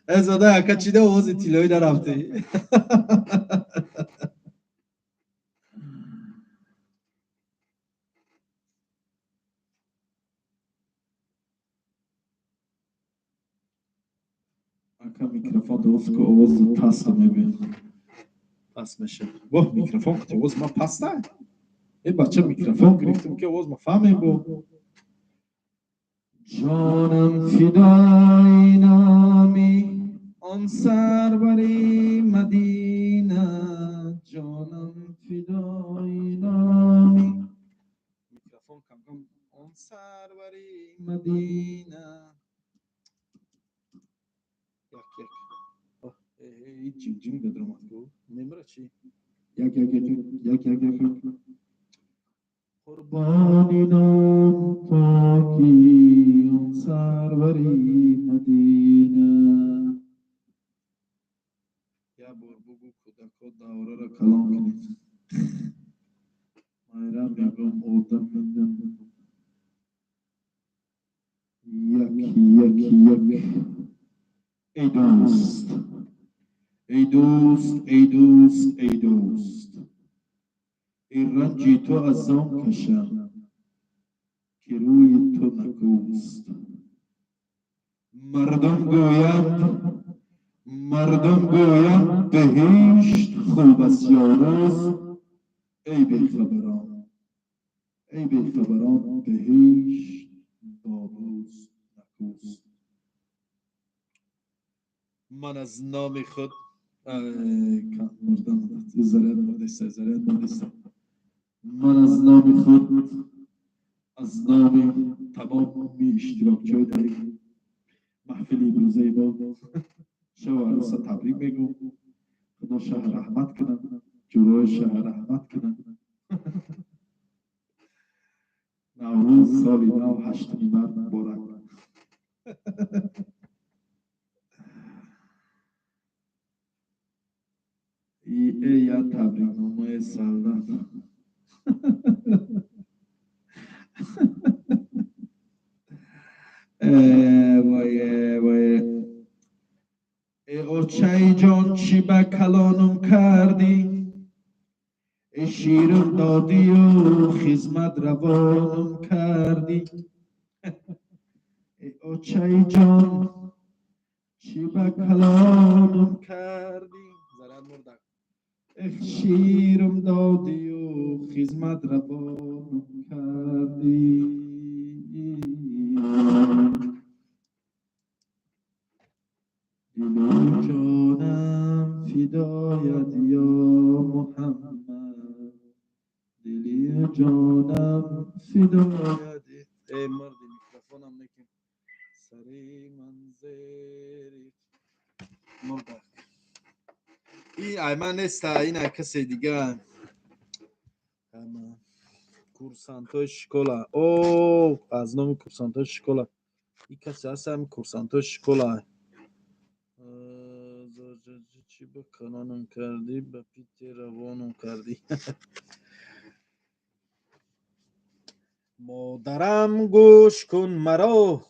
Speaker 1: ازاده اکا چیده اوزی تیلوی در رفته اکا میکروفون دوست که اوز پست میبین پس میشه واه میکروفون که اوز ما پسته این بچه میکروفون گرفتم که اوز ما فهمیم با جانم فدای نامی آن سروری مدینه جانم فدای نامی میکروفون کم کم آن سروری مدینه یک جیم جیم بدرم کو نمیره چی یک قربانی نام پاکی آن سروری مدینه یا بار بگو کودکا دوره را کلام کنید مایرا میگم آدم میدم یک ای دوست ای دوست ای دوست ای دوست ای رنجی تو از آن کشم که روی تو نکوست مردم گویند بهشت خوب است یا روز ای بیخبران بهشت با روز نکوست من از نام خود من از نام خود از نام تمام اشتراکچای در این محفل امروزه ما شب عروس تبریک میگم خدا شهر رحمت کنم جلوی شهر رحمت کنم نوروز سالی نو هشتمی مرد مبارک ای یا تبریک نامه سالدان وای ای اوچای جان چی به کلانم کردی ای شیرم دادی و خدمت روانم کردی ای اوچای جان چی به کلانم کردی زرد مردک ای شیرم دادی و خدمت روانم کردی دل و جانم فدایت یا محمد دلی جانم فدایت ای مرد میکروفونم نکن سری منظری مرد این ایمن نیست این کسی دیگه کورسانتو شکولا او از نام کورسانتو شکولا این کسی هست هم کورسانتو شکولا چی به کنانم کردی به پیت روانم کردی مادرم گوش کن مرا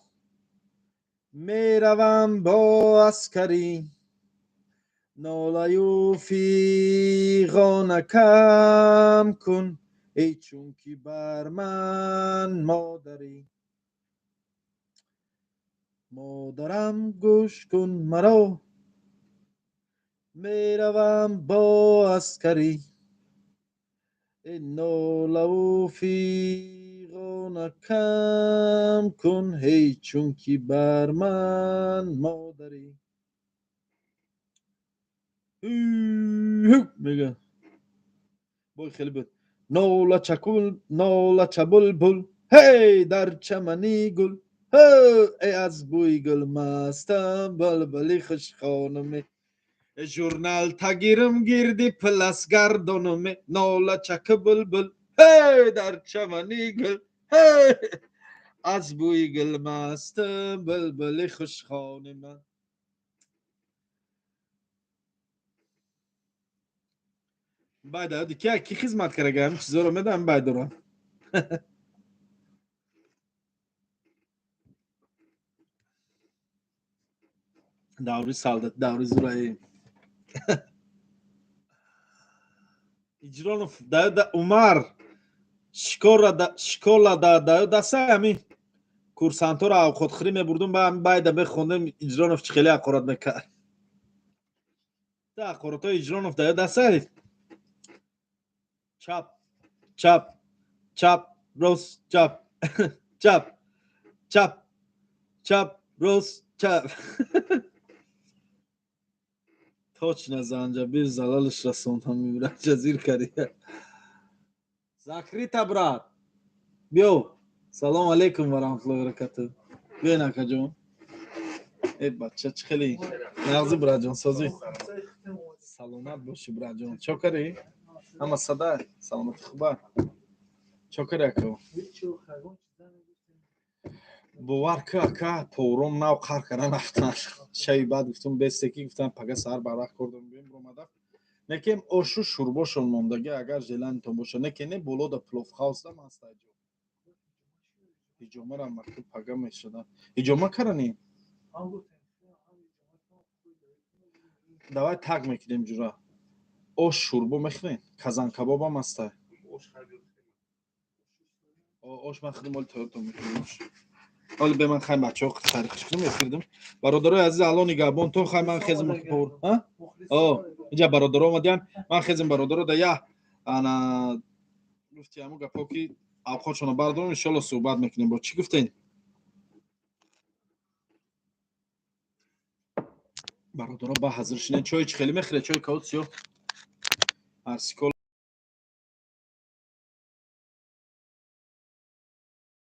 Speaker 1: میروم با عسکری ناله و فیغان کم کن ای چون که بر من مادری مادرم گوش کن مرا میروم با عسکری ای ناله و فیغان کم کن ای چون که بر من مادری میگه بای خیلی بود ناله چکل ناله چبلبل هی در چمنی گل ای از بوی گل مستم بلبلی خوش خانمه ژورنال تگیرم گیردی پلاس گردانمه ناله چک بلبل هی در چمنی گل هی از بوی گل مستم بلبلی خوش خانمه بعد دیگه کی خدمت کرده هم چیزا رو میدم بعد رو даври солдат, даври зураи. Иҷронов даёда Умар школа даё дастай ами курсантора авқотхӯрӣ мебурдум ба ами байда мехондем Иҷронов чӣ хеле ҳақорат мекард. Да ҳақоратҳои Иҷронов даё дастай. Чап, чап, чап, рост, чап, чап, чап, чап, рост, чап. Точно занҷабил залалаш расондам мебурад ҷазир кардия. Закрита брат. Биё. Салом алейкум ва раҳматуллоҳи ва баракатуҳ. Биё накаҷон. бача чӣ хеле нағзи братҷон созӣ. Саломат бошӣ братҷон. Чокарӣ? Ҳама сада? Саломати хуба? Чокари ака? бовар ки ака пором нав қар кардан рафтан. Шаби баъд гуфтам бестеки гуфтам пага саҳар барвақт кор дорем биём омада. Некем ошу шурбошон мондаги агар желанитон боша. Неке не болода пловхаус дам аста ҷо. Иҷомара мактуб пага мешуда. Иҷома карани? Давай так мекунем ҷура. Ош шурбо мехӯрем. Казан кабобам аста. Ош махӯрем оли тоёртон мекунем. Оли бе ман хай бачаҳо тарихш кунем мефирдим. Бародарои азиз алло нигаҳбон то хай ман хезим пор. Инҷа бародаро омадиан. Ман хезим бародаро да я ана гуфти аму гапо ки авқотшона бардорем иншалло суҳбат мекунем. Бо чӣ гуфтен? бародаро ба ҳазир шинед. Чой чӣ хеле мехӯред? Чои каут сиёҳ? Арсикола